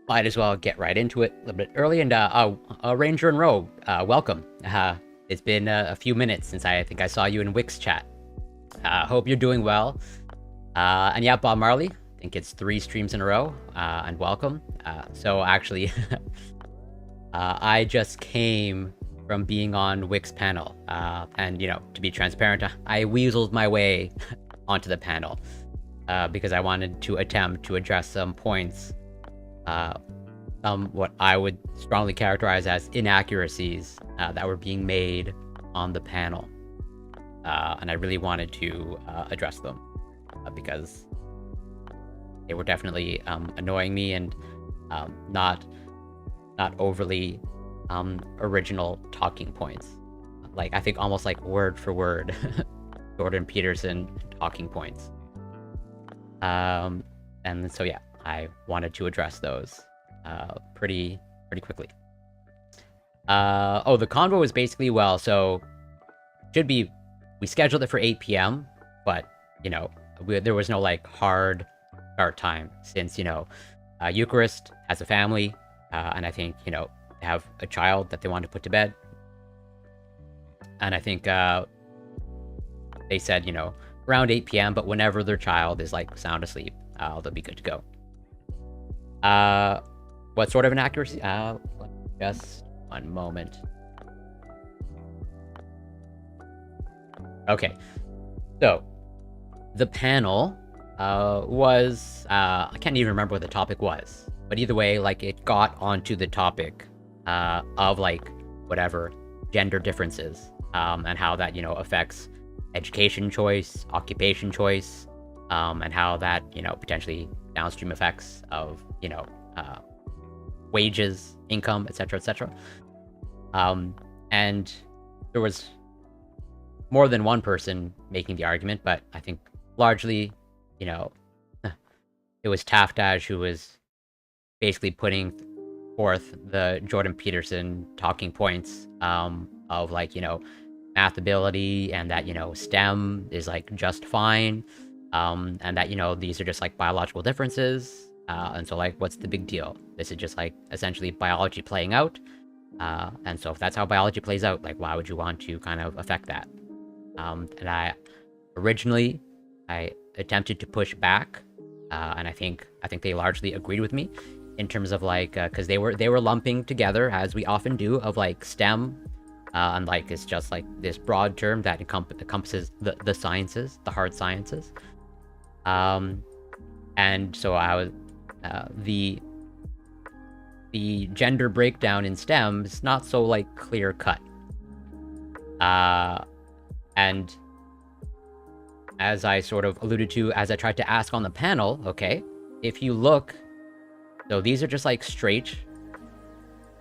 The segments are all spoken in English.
might as well get right into it a little bit early. And Ranger and Rogue, welcome. It's been a few minutes since I think I saw you in Wix chat. Hope you're doing well. And yeah, Bob Marley, I think it's 3 streams in a row, and welcome. So actually, I just came from being on Wix panel, and to be transparent, I weaseled my way onto the panel because I wanted to attempt to address some points, some what I would strongly characterize as inaccuracies that were being made on the panel, and I really wanted to address them because they were definitely annoying me and not overly original talking points. Like, I think almost like word for word Jordan Peterson talking points. And so yeah, I wanted to address those pretty quickly. The convo is basically, well, so we scheduled it for 8 p.m, but there was no like hard start time since Ukerist has a family, and I think they have a child that they want to put to bed, and I think they said around 8 p.m, but whenever their child is like sound asleep, they'll be good to go. What sort of inaccuracy? Just one moment. Okay, so the panel was I can't even remember what the topic was, but either way, like, it got onto the topic of like whatever gender differences, and how that affects education choice, occupation choice, and how that potentially downstream effects of wages, income, etc., etc. And there was more than one person making the argument, but I think largely it was Taftash who was basically putting forth the Jordan Peterson talking points of like math ability, and that STEM is like just fine, and that these are just like biological differences, and so like, what's the big deal? This is just like essentially biology playing out, and so if that's how biology plays out, like, why would you want to kind of affect that? And I attempted to push back, and I think they largely agreed with me in terms of like, because they were lumping together, as we often do, of like STEM, and like it's just like this broad term that encompasses the sciences, the hard sciences, and so I was the gender breakdown in STEM is not so like clear cut, and as I sort of alluded to as I tried to ask on the panel, okay, if you look, so these are just like straight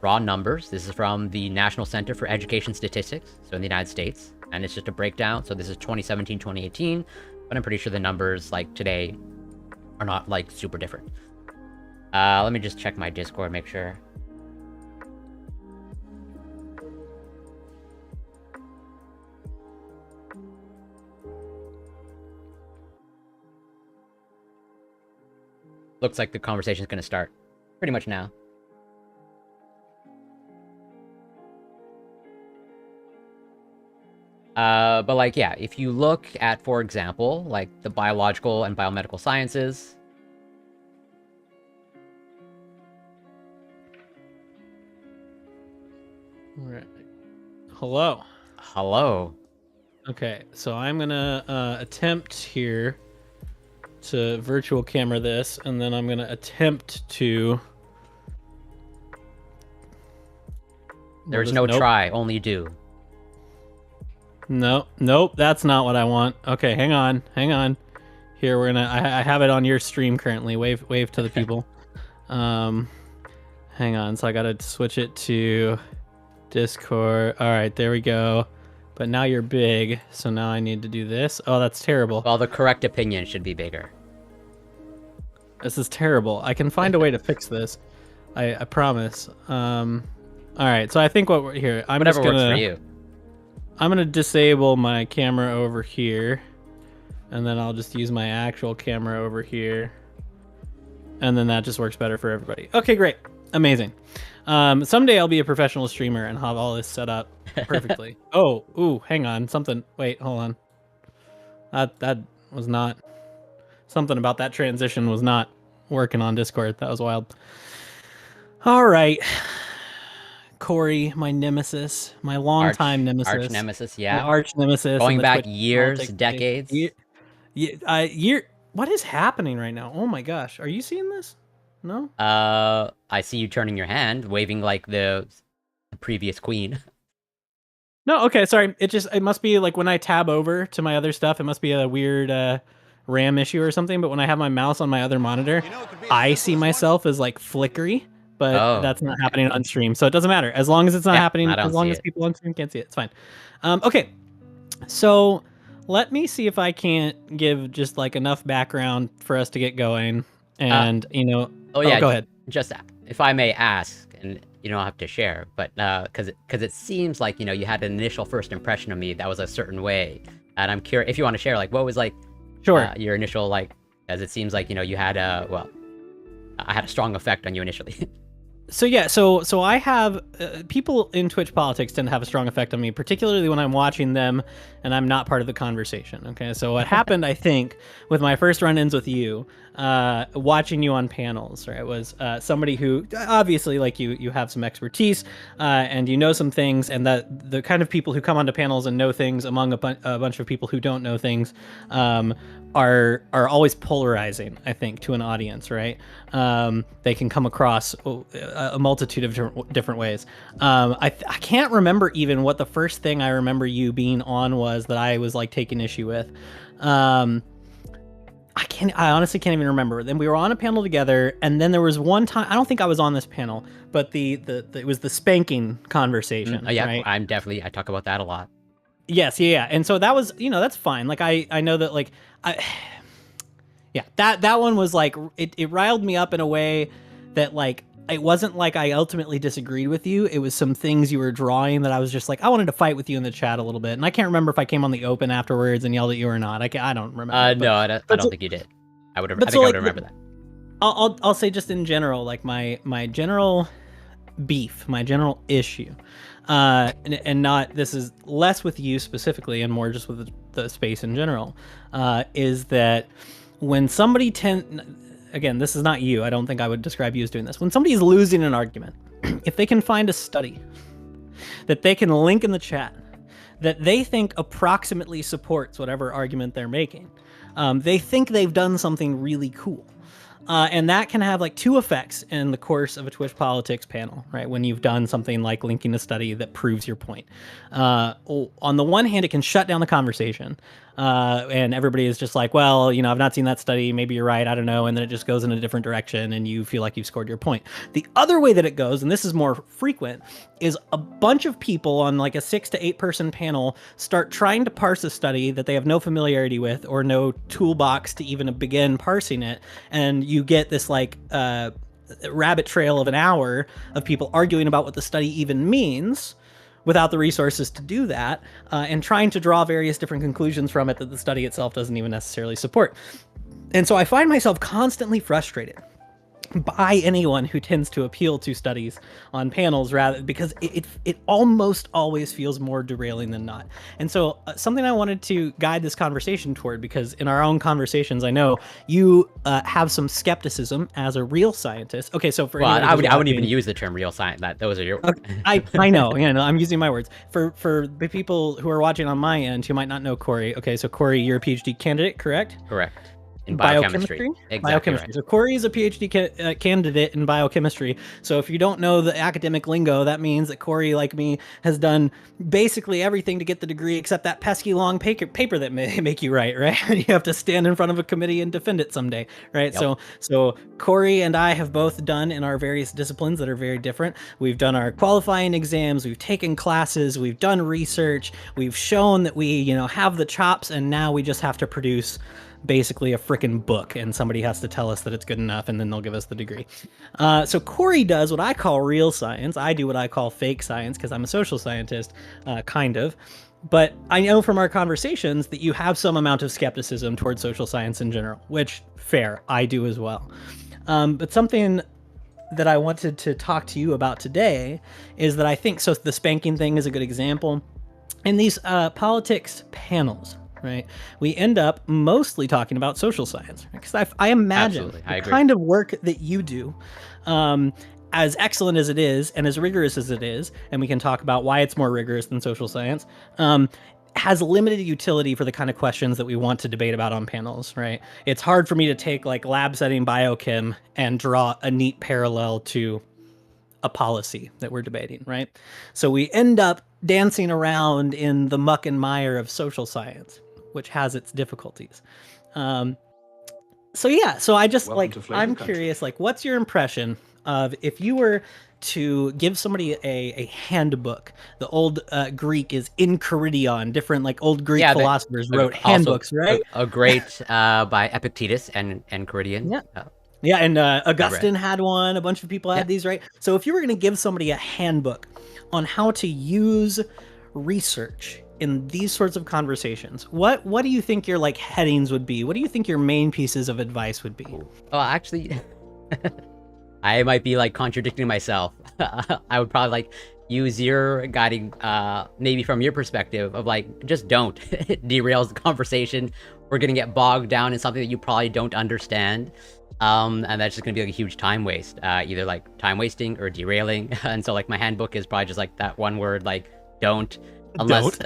raw numbers. This is from the National Center for Education Statistics, so in the United States, and it's just a breakdown. So this is 2017, 2018, but I'm pretty sure the numbers like today are not like super different. Let me just check my Discord, make sure. Looks like the conversation is going to start pretty much now. But like, yeah, if you look at, for example, like the biological and biomedical sciences, Right. Hello. Okay, so I'm gonna attempt here to virtual camera this, and then I'm gonna attempt to. There's no try, only do. Nope, that's not what I want. Okay, hang on. Here, we're gonna. I have it on your stream currently. Wave to the people. Hang on. So I gotta switch it to Discord. All right, there we go. But now you're big, so now I need to do this. Oh, that's terrible. Well, the correct opinion should be bigger. This is terrible. I can find a way to fix this. I promise. All right, so I think what we're here. Whatever works for you. I'm gonna disable my camera over here, and then I'll just use my actual camera over here. and then that just works better for everybody. Okay, great, amazing. Someday I'll be a professional streamer and have all this set up perfectly. Oh, ooh, hang on, something. Wait, hold on. That was not something about that transition was not working on Discord. That was wild. All right, Corey, my nemesis, my longtime nemesis, arch nemesis, yeah, my arch nemesis, going in the back Twitch years, politics decades. year. What is happening right now? Oh my gosh, are you seeing this? No. I see you turning your hand, waving like the previous queen. No, okay, sorry. It must be like when I tab over to my other stuff, it must be a weird RAM issue or something. But when I have my mouse on my other monitor, I see myself as like flickery, but that's not happening on stream. So it doesn't matter. As long as it's not happening, as long as people on stream can't see it, it's fine. Okay, so let me see if I can't give just like enough background for us to get going. And oh yeah, go ahead. Just if I may ask, and you don't have to share, but because it seems like you had an initial first impression of me that was a certain way, and I'm curious if you want to share, like what was like your initial, like, as it seems like you had I had a strong effect on you initially. So yeah, so I have people in Twitch politics tend to have a strong effect on me, particularly when I'm watching them and I'm not part of the conversation. Okay, so what happened, I think, with my first run-ins with you, watching you on panels, right, was somebody who obviously, like, you have some expertise and you know some things, and that the kind of people who come onto panels and know things among a bunch of people who don't know things are always polarizing, I think, to an audience, right? They can come across a multitude of different ways. I can't remember even what the first thing I remember you being on was that I was like taking issue with. I honestly can't even remember. Then we were on a panel together, and then there was one time, I don't think I was on this panel, but it was the spanking conversation. Yeah, right? I talk about that a lot. Yes, yeah. And so that was, that's fine. Like I know that, like, that one was like, it riled me up in a way that, like, it wasn't like I ultimately disagreed with you. It was some things you were drawing that I was just like, I wanted to fight with you in the chat a little bit. And I can't remember if I came on the open afterwards and yelled at you or not. I don't remember. No, I don't think you did. I would remember that. I'll say just in general, like my general beef, my general issue, and not, this is less with you specifically and more just with the space in general, is that when somebody again, this is not you, I don't think I would describe you as doing this. When somebody's losing an argument, if they can find a study that they can link in the chat that they think approximately supports whatever argument they're making, they think they've done something really cool. And that can have like two effects in the course of a Twitch politics panel, right? When you've done something like linking a study that proves your point. On the one hand, it can shut down the conversation. And everybody is just like, well, I've not seen that study. Maybe you're right. I don't know. And then it just goes in a different direction and you feel like you've scored your point. The other way that it goes, and this is more frequent, is a bunch of people on like a 6 to 8 person panel start trying to parse a study that they have no familiarity with or no toolbox to even begin parsing it. And you get this like rabbit trail of an hour of people arguing about what the study even means without the resources to do that, and trying to draw various different conclusions from it that the study itself doesn't even necessarily support. And so I find myself constantly frustrated by anyone who tends to appeal to studies on panels, rather, because it almost always feels more derailing than not. And so something I wanted to guide this conversation toward, because in our own conversations, I know you have some skepticism as a real scientist. Okay, so for I wouldn't even use the term real science. Those are your. I know, I'm using my words for the people who are watching on my end who might not know Corey. Okay, so Corey, you're a PhD candidate, correct? Correct. In biochemistry. Exactly. Biochemistry. Right. So Corey is a PhD candidate in biochemistry. So if you don't know the academic lingo, that means that Corey, like me, has done basically everything to get the degree except that pesky long paper that may make you write, right? You have to stand in front of a committee and defend it someday, right? Yep. So Corey and I have both done in our various disciplines that are very different. We've done our qualifying exams, we've taken classes, we've done research, we've shown that we, have the chops, and now we just have to produce basically a freaking book, and somebody has to tell us that it's good enough, and then they'll give us the degree. So Corey does what I call real science. I do what I call fake science, because I'm a social scientist, kind of, But I know from our conversations that you have some amount of skepticism towards social science in general, which fair, I do as well. But something that I wanted to talk to you about today is that I think, so the spanking thing is a good example. In these politics panels, right, we end up mostly talking about social science, because I imagine the kind of work that you do, as excellent as it is and as rigorous as it is, and we can talk about why it's more rigorous than social science, has limited utility for the kind of questions that we want to debate about on panels, right? It's hard for me to take like lab setting biochem and draw a neat parallel to a policy that we're debating, right? So we end up dancing around in the muck and mire of social science, which has its difficulties. So I just I'm curious, like, what's your impression of if you were to give somebody a handbook? The old Greek is Enchiridion. Different like old Greek philosophers wrote handbooks, right? A great by Epictetus and Enchiridion. Yeah. Yeah, and Augustine had one. A bunch of people had these, right? So if you were going to give somebody a handbook on how to use research in these sorts of conversations, what do you think your like headings would be? What do you think your main pieces of advice would be? Well, actually, I might be like contradicting myself. I would probably like use your guiding, maybe from your perspective of like, just don't. It derails the conversation. We're going to get bogged down in something that you probably don't understand. And that's just gonna be like a huge time waste, either like time wasting or derailing. And so like my handbook is probably just like that one word, like don't, unless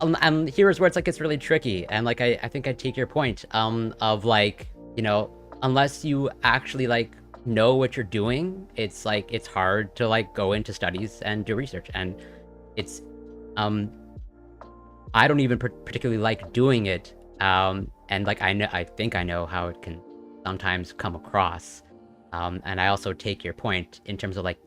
and here's where it's like it's really tricky. And like I think I take your point of like, you know, unless you actually like know what you're doing, it's like it's hard to like go into studies and do research. And it's I don't even particularly like doing it. And like I think I know how it can sometimes come across, and I also take your point in terms of like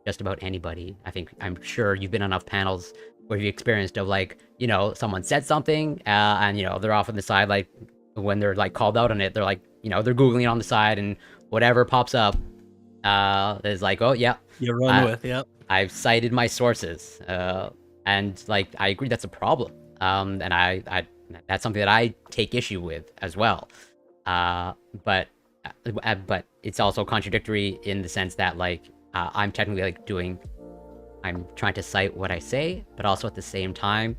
just about anybody. I'm sure you've been on enough panels where you've experienced of like, you know, someone said something, and you know they're off on the side, like when they're like called out on it, they're like, you know, they're googling on the side, and whatever pops up is like, oh yeah, you run with, yep. I've cited my sources, and like I agree that's a problem, and I that's something that I take issue with as well. But it's also contradictory in the sense that like I'm technically like I'm trying to cite what I say, but also at the same time,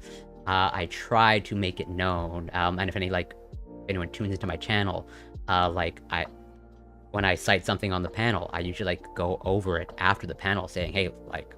I try to make it known. And if anyone tunes into my channel, when I cite something on the panel, I usually like go over it after the panel saying, hey, like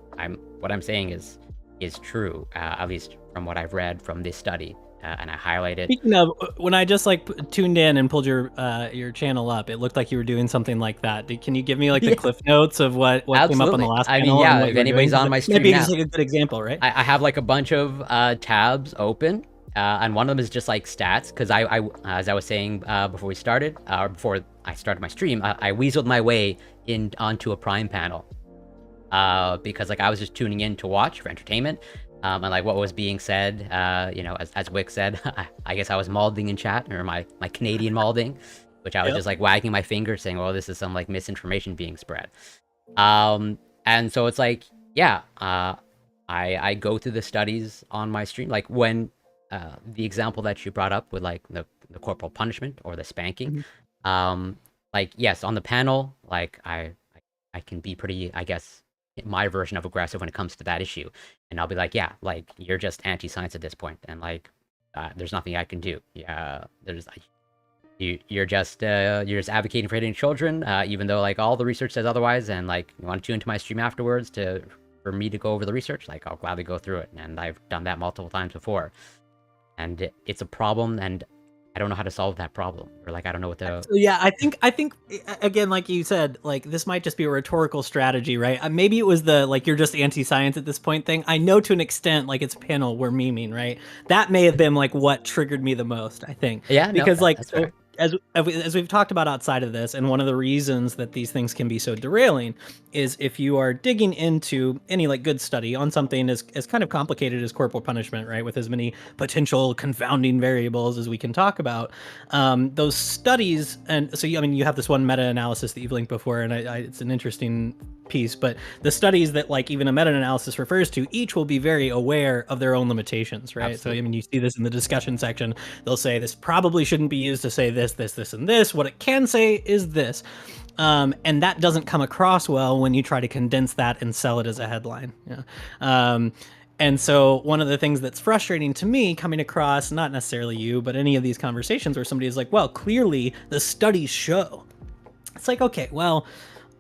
what I'm saying is true, at least from what I've read from this study. And I highlighted. Speaking of, when I just like tuned in and pulled your channel up, it looked like you were doing something like that. Can you give me like the cliff notes of what came up on the last panel? I mean, yeah, if anybody's on my stream maybe now, just like a good example, right? I have like a bunch of tabs open, and one of them is just like stats, because I as I was saying before we started, or before I started my stream, I weaseled my way onto a Prime panel, because like I was just tuning in to watch for entertainment. And like what was being said, you know, as Wick said, I guess I was malding in chat, or my Canadian malding, which I was just like wagging my finger saying, well, this is some like misinformation being spread. And so it's like, yeah, I go through the studies on my stream, like when the example that you brought up with like the corporal punishment or the spanking, like, yes, on the panel, like I can be pretty, I guess, my version of aggressive when it comes to that issue, and I'll be like, yeah, like you're just anti-science at this point, and like there's nothing I can do. Yeah, you're just advocating for hitting children, even though like all the research says otherwise, and like you want to tune into my stream afterwards for me to go over the research, like I'll gladly go through it, and I've done that multiple times before, and it's a problem, and I don't know how to solve that problem, or like I don't know what to. Yeah, I think again, like you said, like this might just be a rhetorical strategy, right? Maybe it was the like you're just anti-science at this point thing. I know to an extent, like it's panel we're memeing, right? That may have been like what triggered me the most, I think. Yeah, because no, like as we've talked about outside of this, and one of the reasons that these things can be so derailing is if you are digging into any like good study on something as kind of complicated as corporal punishment, right, with as many potential confounding variables as we can talk about, those studies, and so I mean, you have this one meta-analysis that you've linked before, and it's an interesting piece, but the studies that like even a meta-analysis refers to, each will be very aware of their own limitations, right? Absolutely. So I mean, you see this in the discussion section. They'll say this probably shouldn't be used to say this, and this. What it can say is this. And that doesn't come across well when you try to condense that and sell it as a headline. Yeah. And so one of the things that's frustrating to me coming across, not necessarily you, but any of these conversations where somebody is like, well, clearly the studies show. It's like, okay, well,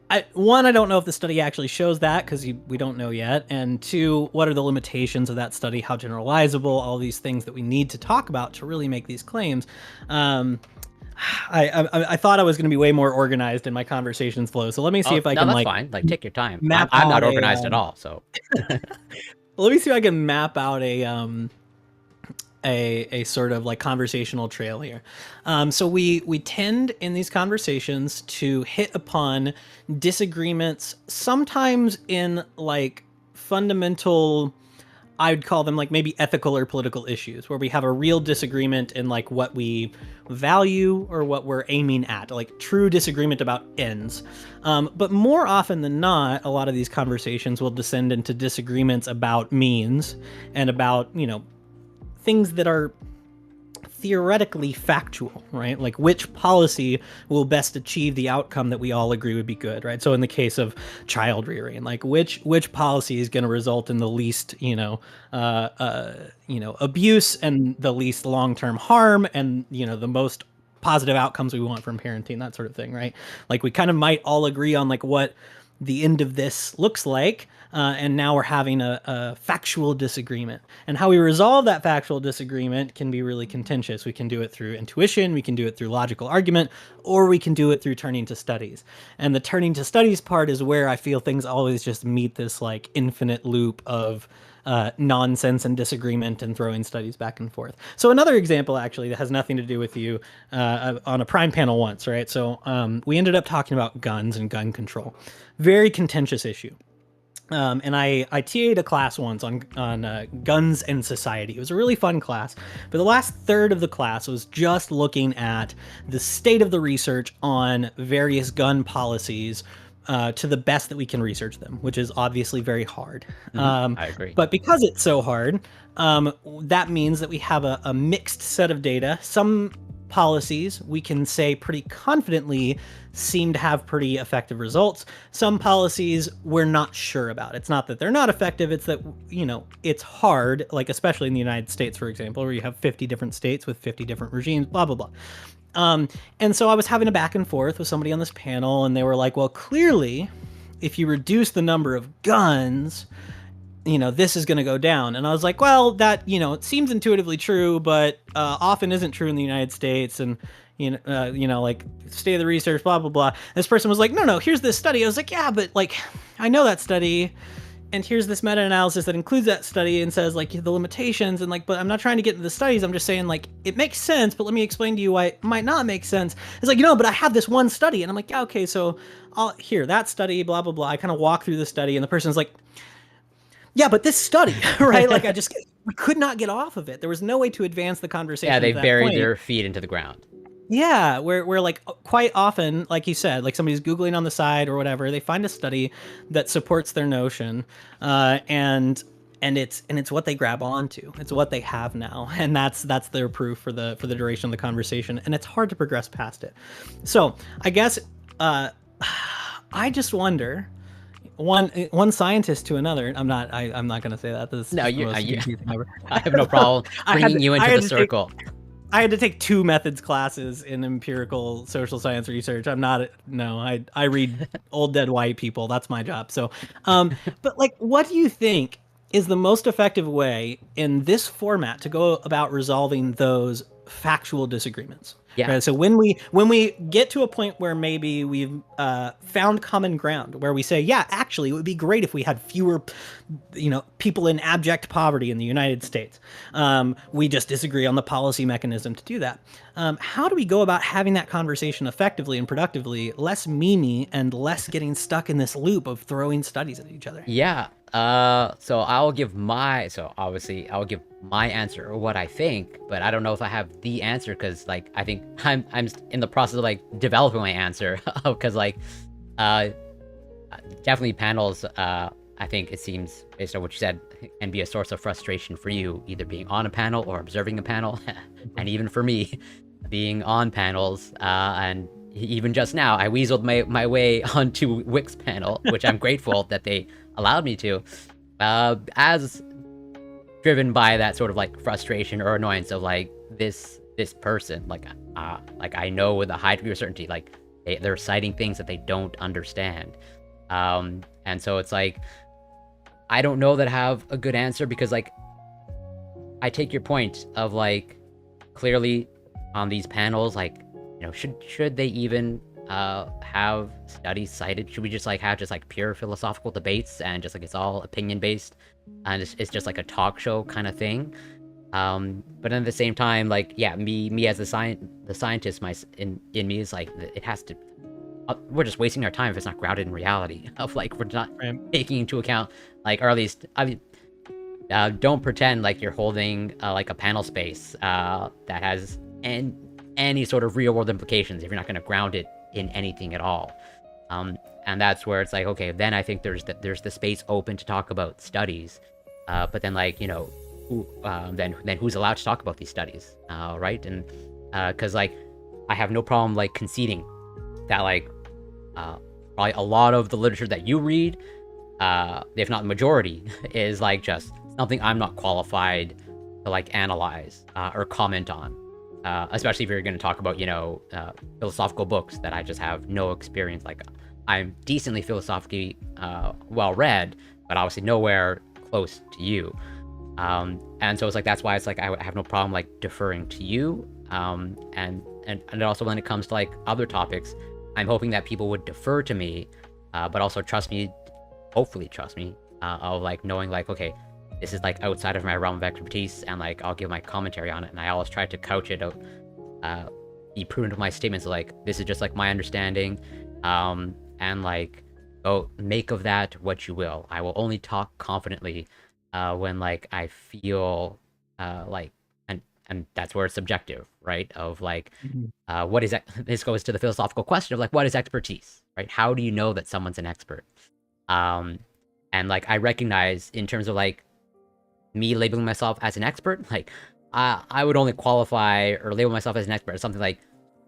I don't know if the study actually shows that because we don't know yet. And two, what are the limitations of that study? How generalizable? All these things that we need to talk about to really make these claims. I thought I was going to be way more organized in my conversations flow. So let me see if I can that's like fine. Like, take your time. map I'm not out organized at all. So let me see if I can map out a sort of like conversational trail here. So we tend in these conversations to hit upon disagreements, sometimes in like fundamental, I'd call them like maybe ethical or political issues, where we have a real disagreement in like what we value or what we're aiming at, like true disagreement about ends. But more often than not, a lot of these conversations will descend into disagreements about means and about, you know, things that are theoretically factual, right? Like which policy will best achieve the outcome that we all agree would be good, right? So in the case of child rearing, like which policy is going to result in the least, abuse and the least long-term harm and, the most positive outcomes we want from parenting, that sort of thing, right? Like we kind of might all agree on like what the end of this looks like, and now we're having a factual disagreement. And how we resolve that factual disagreement can be really contentious. We can do it through intuition, we can do it through logical argument, or we can do it through turning to studies. And the turning to studies part is where I feel things always just meet this like infinite loop of nonsense and disagreement and throwing studies back and forth. So another example actually that has nothing to do with you on a Prime panel once, right? So we ended up talking about guns and gun control. Very contentious issue. And I TA'd a class once on guns and society. It was a really fun class, but the last third of the class was just looking at the state of the research on various gun policies to the best that we can research them, which is obviously very hard. I agree. But because it's so hard, that means that we have a mixed set of data. Some policies we can say pretty confidently seem to have pretty effective results. Some policies we're not sure about. It's not that they're not effective, it's that, it's hard, like especially in the United States, for example, where you have 50 different states with 50 different regimes, blah, blah, blah. And so I was having a back and forth with somebody on this panel, and they were like, well, clearly, if you reduce the number of guns, this is going to go down. And I was like, well, that, it seems intuitively true, but often isn't true in the United States. And, like state of the research, blah, blah, blah. This person was like, no, here's this study. I was like, yeah, but like, I know that study. And here's this meta-analysis that includes that study and says like the limitations and like, but I'm not trying to get into the studies. I'm just saying like, it makes sense, but let me explain to you why it might not make sense. It's like, but I have this one study. And I'm like, yeah, okay, so that study, blah, blah, blah. I kind of walk through the study and the person's like, yeah, but this study, right? Like we could not get off of it. There was no way to advance the conversation. Yeah, they buried their feet into the ground. Yeah, where like quite often, like you said, like somebody's Googling on the side or whatever, they find a study that supports their notion, and it's what they grab onto. It's what they have now, and that's their proof for the duration of the conversation, and it's hard to progress past it. So I guess I just wonder. One scientist to another. I'm not going to say that. This no, I have no problem bringing you into the circle. I had to take 2 methods classes in empirical social science research. I read old dead white people. That's my job. So, but like, what do you think is the most effective way in this format to go about resolving those factual disagreements? Yeah. Right? So when we get to a point where maybe we've found common ground, where we say, yeah, actually, it would be great if we had fewer, people in abject poverty in the United States. We just disagree on the policy mechanism to do that. How do we go about having that conversation effectively and productively, less memey and less getting stuck in this loop of throwing studies at each other? Yeah. So obviously I'll give my answer or what I think, but I don't know if I have the answer because like I think I'm in the process of like developing my answer because like definitely panels I think it seems based on what you said can be a source of frustration for you either being on a panel or observing a panel and even for me being on panels and even just now I weaseled my way onto Wix panel, which I'm grateful that they allowed me to, as driven by that sort of like frustration or annoyance of like this person, like I know with a high degree of certainty, like they're citing things that they don't understand, and so it's like I don't know that I have a good answer because like I take your point of like clearly on these panels, like should they even have studies cited? Should we just like have just like pure philosophical debates and just like it's all opinion based and it's just like a talk show kind of thing? But at the same time, like yeah, me as the scientist, in me is like it has to. We're just wasting our time if it's not grounded in reality. Of like we're not taking into account like, or at least I mean, don't pretend like you're holding like a panel space that has any sort of real world implications if you're not going to ground it in anything at all. And that's where it's like, okay, then I think there's the space open to talk about studies, but then like then who's allowed to talk about these studies, right? And because like I have no problem like conceding that like probably a lot of the literature that you read, if not the majority, is like just something I'm not qualified to like analyze or comment on. Especially if you're going to talk about, philosophical books that I just have no experience. Like, I'm decently philosophically well-read, but obviously nowhere close to you. And so it's like, that's why it's like, I have no problem, like, deferring to you. And also when it comes to, like, other topics, I'm hoping that people would defer to me, but also hopefully trust me, of, like, knowing, like, okay, this is like outside of my realm of expertise, and like I'll give my commentary on it, and I always try to couch it out, be prudent of my statements, like this is just like my understanding, and like make of that what you will. I will only talk confidently when like I feel like, and that's where it's subjective, right? Of like, what is that? This goes to the philosophical question of like, what is expertise, right? How do you know that someone's an expert? And like I recognize in terms of like me labeling myself as an expert, like I would only qualify or label myself as an expert as something like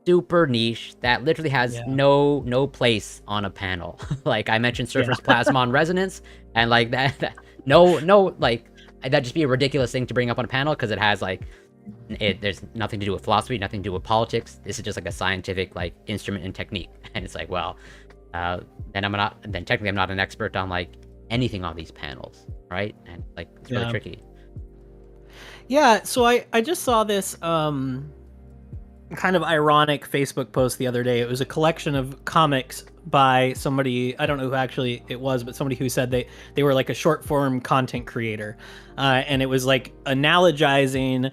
super niche that literally has no place on a panel. Like I mentioned surface plasmon resonance, and like that no like that'd just be a ridiculous thing to bring up on a panel because it has like there's nothing to do with philosophy, nothing to do with politics. This is just like a scientific like instrument and technique, and it's like, well, then technically I'm not an expert on like anything on these panels, right? And like it's really tricky. Yeah, so I just saw this kind of ironic Facebook post the other day. It was a collection of comics by somebody, I don't know who actually it was, but somebody who said they were like a short form content creator, and it was like analogizing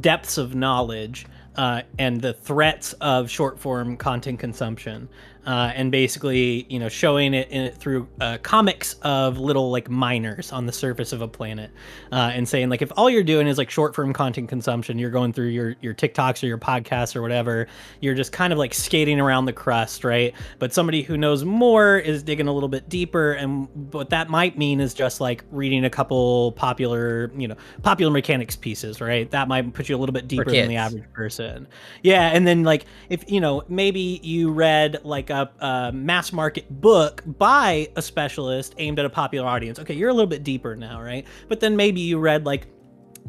depths of knowledge and the threats of short form content consumption, and basically showing it through comics of little like miners on the surface of a planet, and saying like if all you're doing is like short form content consumption, you're going through your TikToks or your podcasts or whatever, you're just kind of like skating around the crust, right? But somebody who knows more is digging a little bit deeper, and what that might mean is just like reading a couple popular mechanics pieces, right? That might put you a little bit deeper than the average person. Yeah, and then like if maybe you read like a mass market book by a specialist aimed at a popular audience. Okay, you're a little bit deeper now, right? But then maybe you read like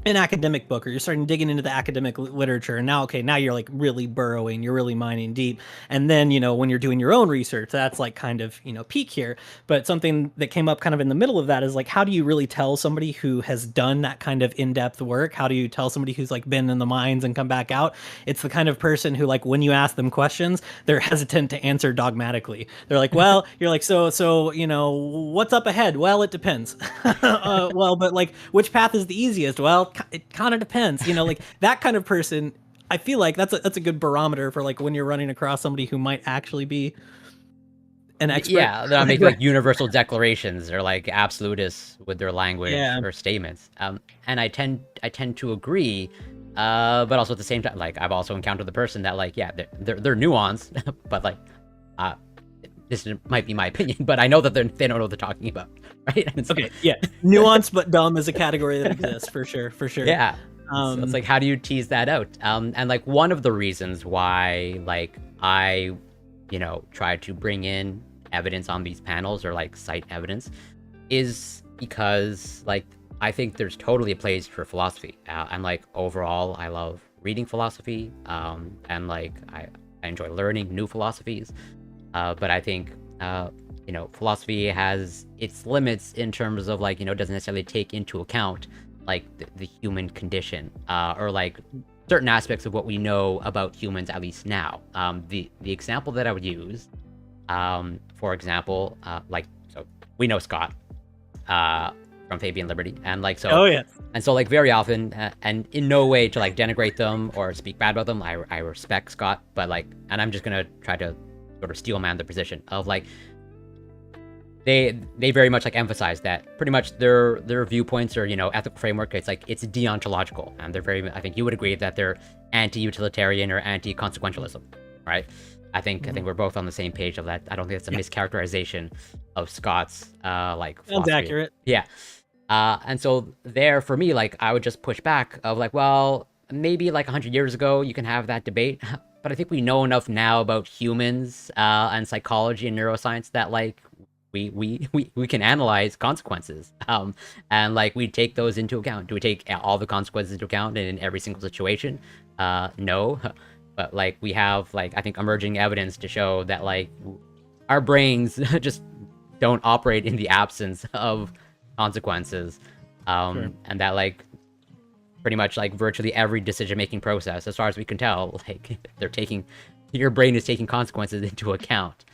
an academic book, or you're starting digging into the academic literature, and now you're like really burrowing, you're really mining deep. And then, when you're doing your own research, that's like kind of, peak here. But something that came up kind of in the middle of that is like, how do you really tell somebody who has done that kind of in-depth work? How do you tell somebody who's like been in the mines and come back out? It's the kind of person who, like, when you ask them questions, they're hesitant to answer dogmatically. They're like, well, you're like, so what's up ahead? Well, it depends. Well, but like, which path is the easiest? Well, it kind of depends, like that kind of person. I feel like that's a good barometer for like when you're running across somebody who might actually be an expert. Yeah, they'll make like universal declarations or like absolutists with their language or statements. And I tend to agree, but also at the same time, like I've also encountered the person that like, yeah, they're nuanced, but like, this might be my opinion, but I know that they don't know what they're talking about, right? Okay, yeah, nuanced but dumb is a category that exists for sure. Yeah. So it's like, how do you tease that out? And like one of the reasons why like I, try to bring in evidence on these panels or like cite evidence is because like I think there's totally a place for philosophy. And like overall, I love reading philosophy. And like I enjoy learning new philosophies. But I think, philosophy has its limits in terms of like, doesn't necessarily take into account like the human condition, or like certain aspects of what we know about humans, at least now. The example that I would use, for example, so we know Scott, from Fabian Liberty, and like, so, oh yeah. And so like very often, and in no way to like denigrate them or speak bad about them, I respect Scott, but like, and I'm just gonna try to sort of steelman the position of like, they very much like emphasize that pretty much their viewpoints or ethical framework, it's like it's deontological, and they're very, I think you would agree that they're anti-utilitarian or anti-consequentialism, right? I think we're both on the same page of that. I don't think it's a mischaracterization of Scott's like philosophy. Sounds accurate. Yeah. And so there for me, like I would just push back of like, well, maybe like 100 years ago you can have that debate, but I think we know enough now about humans and psychology and neuroscience that like we can analyze consequences, and like we take those into account. Do we take all the consequences into account in every single situation? No, but like we have like I think emerging evidence to show that like our brains just don't operate in the absence of consequences, Sure. and that like pretty much like virtually every decision-making process, as far as we can tell, like your brain is taking consequences into account.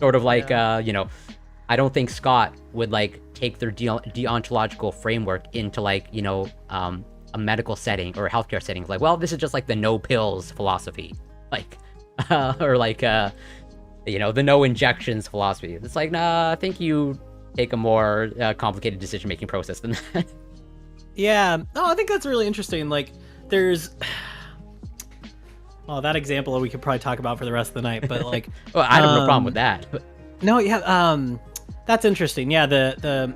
Sort of like, I don't think Scott would like take their deontological framework into like, a medical setting or a healthcare setting. Like, well, this is just like the no pills philosophy, like, or like, the no injections philosophy. It's like, nah, I think you take a more complicated decision-making process than that. Yeah, no, I think that's really interesting. Like, there's, oh, that example we could probably talk about for the rest of the night. But like, well, I have no problem with that. But... No, yeah, that's interesting. Yeah, the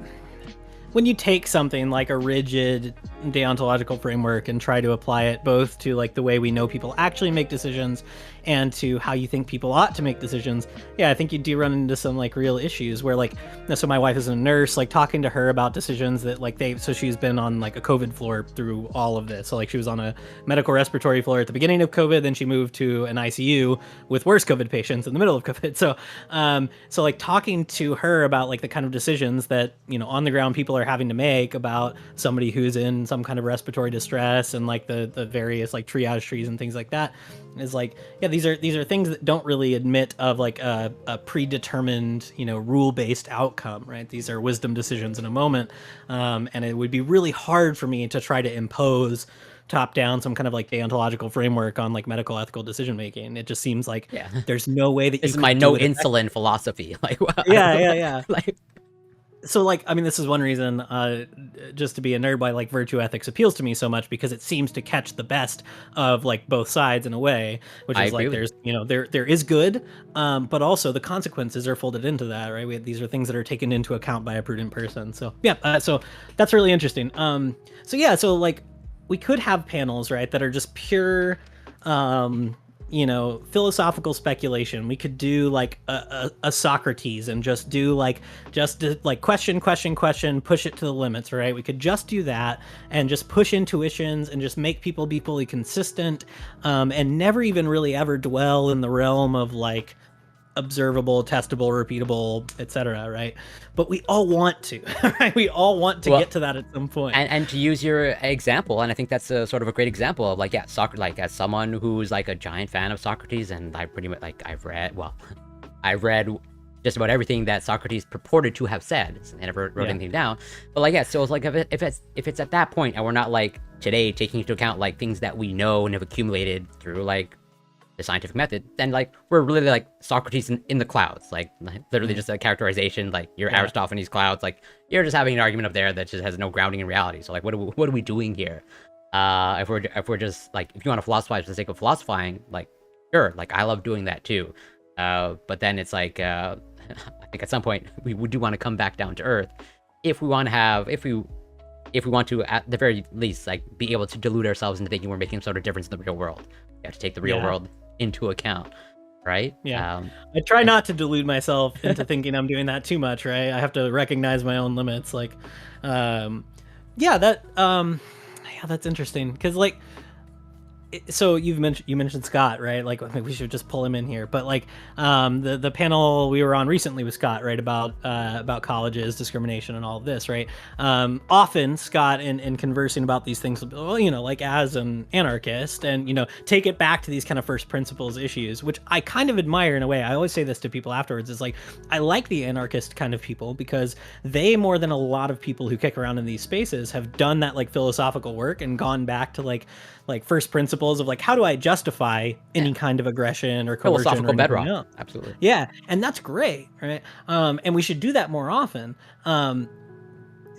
when you take something like a rigid deontological framework and try to apply it both to like the way we know people actually make decisions and to how you think people ought to make decisions, yeah, I think you do run into some like real issues where like, so my wife is a nurse, like talking to her about decisions that like so she's been on like a COVID floor through all of this. So like she was on a medical respiratory floor at the beginning of COVID, then she moved to an ICU with worse COVID patients in the middle of COVID. So, so like talking to her about like the kind of decisions that, on the ground people are having to make about somebody who's in some kind of respiratory distress and like the various like triage trees and things like that is like, yeah, these are things that don't really admit of like a predetermined, rule-based outcome, right? These are wisdom decisions in a moment. And it would be really hard for me to try to impose top down some kind of like deontological framework on like medical ethical decision making. It just seems like there's no way that this is my no insulin philosophy. Like, yeah. Like, so like, I mean, this is one reason, just to be a nerd, why like virtue ethics appeals to me so much, because it seems to catch the best of like both sides in a way, which is like there's, there is good, but also the consequences are folded into that, right? These are things that are taken into account by a prudent person. So yeah, so that's really interesting. So yeah, so like we could have panels, right, that are just pure, philosophical speculation. We could do like a Socrates and just do like question, push it to the limits, right? We could just do that and just push intuitions and just make people be fully consistent, and never even really ever dwell in the realm of like observable, testable, repeatable, etc., right? But we all want to, right? We all want to get to that at some point. And to use your example, and I think that's a sort of a great example of like, yeah, like as someone who's like a giant fan of Socrates, and I pretty much like I've read just about everything that Socrates purported to have said. I never wrote anything down, but like, yeah, so it's like if it's at that point and we're not like today taking into account like things that we know and have accumulated through like the scientific method, then like we're really like Socrates in the clouds, like literally just a characterization, like you're Aristophanes clouds, like you're just having an argument up there that just has no grounding in reality. So like what are we doing here? If we're just like, if you want to philosophize for the sake of philosophizing, like sure, like I love doing that too, but then it's like I think at some point we do want to come back down to earth if we want to at the very least like be able to delude ourselves into thinking we're making some sort of difference in the real world. We have to take the real world into account, right? I try not to delude myself into thinking I'm doing that too much, right? I have to recognize my own limits. Like that's interesting, because like, so you mentioned Scott, right? Like I think we should just pull him in here. But like the panel we were on recently with Scott, right, about colleges, discrimination, and all of this, right? Often Scott in conversing about these things, well, like as an anarchist, and take it back to these kind of first principles issues, which I kind of admire in a way. I always say this to people afterwards, is like, I like the anarchist kind of people because they, more than a lot of people who kick around in these spaces, have done that like philosophical work and gone back to like first principles of like, how do I justify any kind of aggression or coercion, philosophical or bedrock else? Absolutely. Yeah, and that's great, right? And we should do that more often.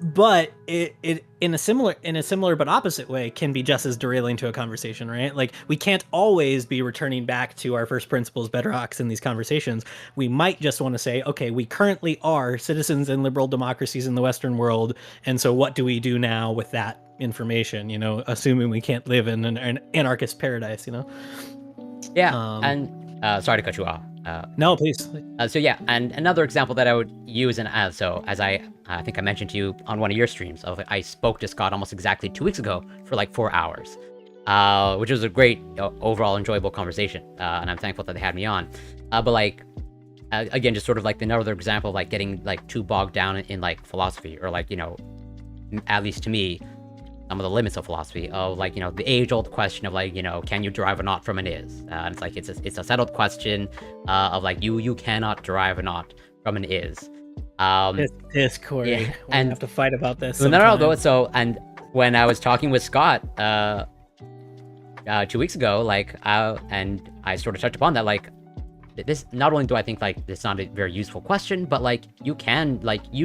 But it in a similar but opposite way can be just as derailing to a conversation, right? Like, we can't always be returning back to our first principles bedrocks in these conversations. We might just want to say, okay, we currently are citizens in liberal democracies in the Western world, and so what do we do now with that information, assuming we can't live in an anarchist paradise, and sorry to cut you off. No, please. So yeah, and another example that I would use, and so as I think I mentioned to you on one of your streams, I spoke to Scott almost exactly 2 weeks ago for like 4 hours, which was a great overall enjoyable conversation, and I'm thankful that they had me on. But like, again, just sort of like another example of like getting like too bogged down in like philosophy, or like, at least to me, some of the limits of philosophy, of like, the age-old question of like, can you derive a knot from an is? And it's like, it's a settled question of like, you cannot derive a knot from an is. This Corey, yeah, we're gonna have to fight about this. No, though. So, and when I was talking with Scott 2 weeks ago, like, and I sort of touched upon that, like, this, not only do I think like it's not a very useful question, but like you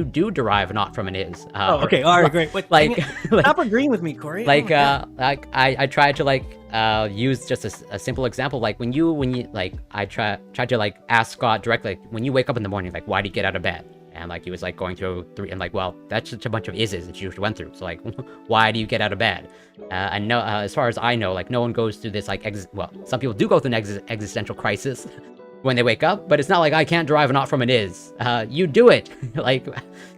do derive not from an is. Okay, all right, great. Wait, like, stop agreeing with me, Corey. Like, I tried to like use just a simple example, like when you like, I tried to like ask Scott directly, like, when you wake up in the morning, like, why do you get out of bed? And like he was like going through three, and like, well, that's just a bunch of ises that you went through. So like, why do you get out of bed? And no, as far as I know, like no one goes through this like some people do go through an existential crisis when they wake up, but it's not like I can't derive a knot from an is. You do it. Like,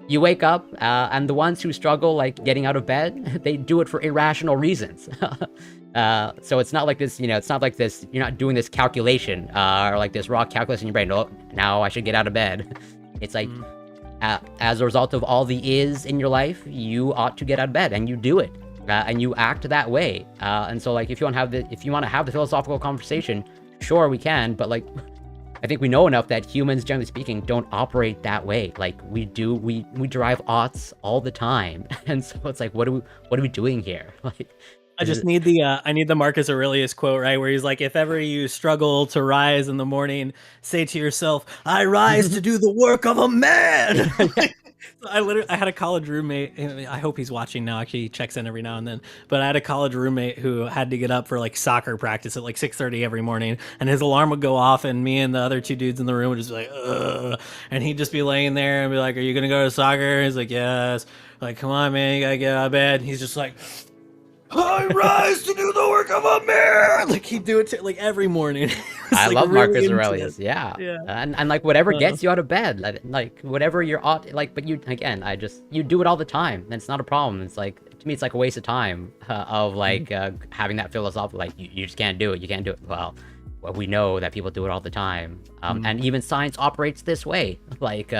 you wake up, and the ones who struggle like getting out of bed, they do it for irrational reasons. So it's not like this, it's not like this, you're not doing this calculation or like this raw calculus in your brain. Oh, now I should get out of bed. It's like, as a result of all the is in your life, you ought to get out of bed, and you do it, and you act that way. And so like, if you want to have the philosophical conversation, sure, we can, but like, I think we know enough that humans, generally speaking, don't operate that way. Like, we derive oughts all the time, and so it's like, what are we doing here? Like, I just need the Marcus Aurelius quote, right, where he's like, if ever you struggle to rise in the morning, say to yourself, I rise to do the work of a man. I had a college roommate, I hope he's watching now, actually he checks in every now and then, but I had a college roommate who had to get up for like soccer practice at like 6:30 every morning, and his alarm would go off, and me and the other two dudes in the room would just be like, ugh, and he'd just be laying there and be like, are you gonna go to soccer? He's like, yes. Like, come on, man, you gotta get out of bed. He's just like, I rise to do the work of a man. Like he'd do it to, like every morning. It's I like love really Marcus into Aurelius. it. Yeah. Yeah. And like whatever Uh, gets you out of bed, like whatever you're ought like, but you again, you do it all the time. And it's not a problem. It's like to me, it's like a waste of time of like having that philosophical like you just can't do it. You can't do it. Well, we know that people do it all the time, and even science operates this way. Like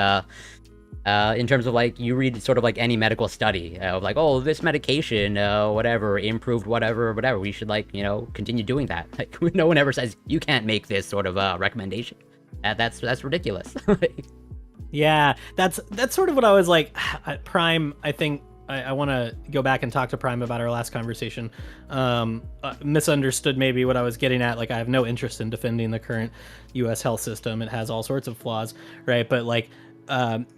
in terms of like you read sort of like any medical study of like, oh, this medication whatever improved whatever, we should like continue doing that. Like no one ever says you can't make this sort of recommendation. That's ridiculous. Yeah, that's sort of what I was like. Prime, I think I want to go back and talk to Prime about our last conversation. Misunderstood maybe what I was getting at. Like, I have no interest in defending the current U.S. health system. It has all sorts of flaws, right? But like,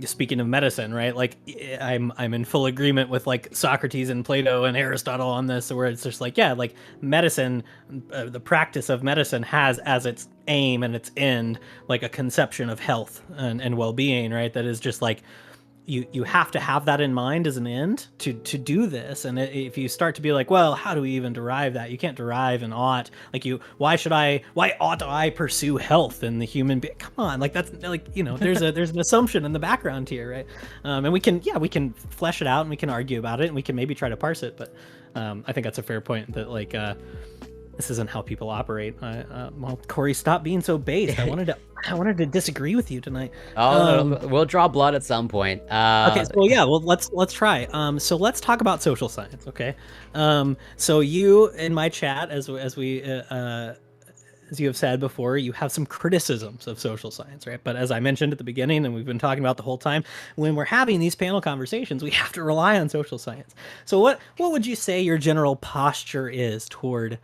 speaking of medicine, right? Like, I'm in full agreement with like Socrates and Plato and Aristotle on this, where it's just like, yeah, like medicine, the practice of medicine has as its aim and its end like a conception of health and well-being, right? That is just like you have to have that in mind as an end to do this. And if you start to be like, well, how do we even derive that? You can't derive an ought. Like why ought I pursue health in the human being? Come on, like that's like there's an assumption in the background here, right? And we can flesh it out and we can argue about it and we can maybe try to parse it. But I think that's a fair point that like this isn't how people operate. Well, Corey, stop being so based. I wanted to disagree with you tonight. No, we'll draw blood at some point. Okay, so yeah, well let's try. So let's talk about social science, okay? So you in my chat, as you have said before, you have some criticisms of social science, right? But as I mentioned at the beginning, and we've been talking about the whole time, when we're having these panel conversations, we have to rely on social science. So what would you say your general posture is toward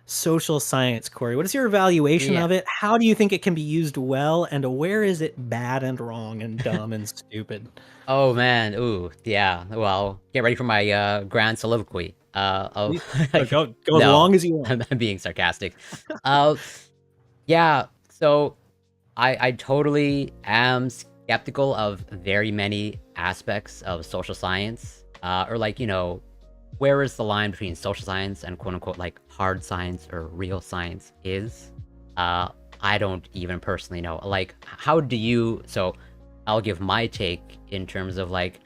social science, Corey? What is your evaluation Yeah. of it? How do you think it can be used well, and where is it bad and wrong and dumb and stupid? Oh man. Ooh. Yeah. Well, get ready for my grand soliloquy. Of Go as no, long as you want. I'm being sarcastic. Uh, yeah. So I totally am skeptical of very many aspects of social science. Or like, where is the line between social science and quote unquote like hard science or real science is? I don't even personally know. Like, how do you? So, I'll give my take in terms of like,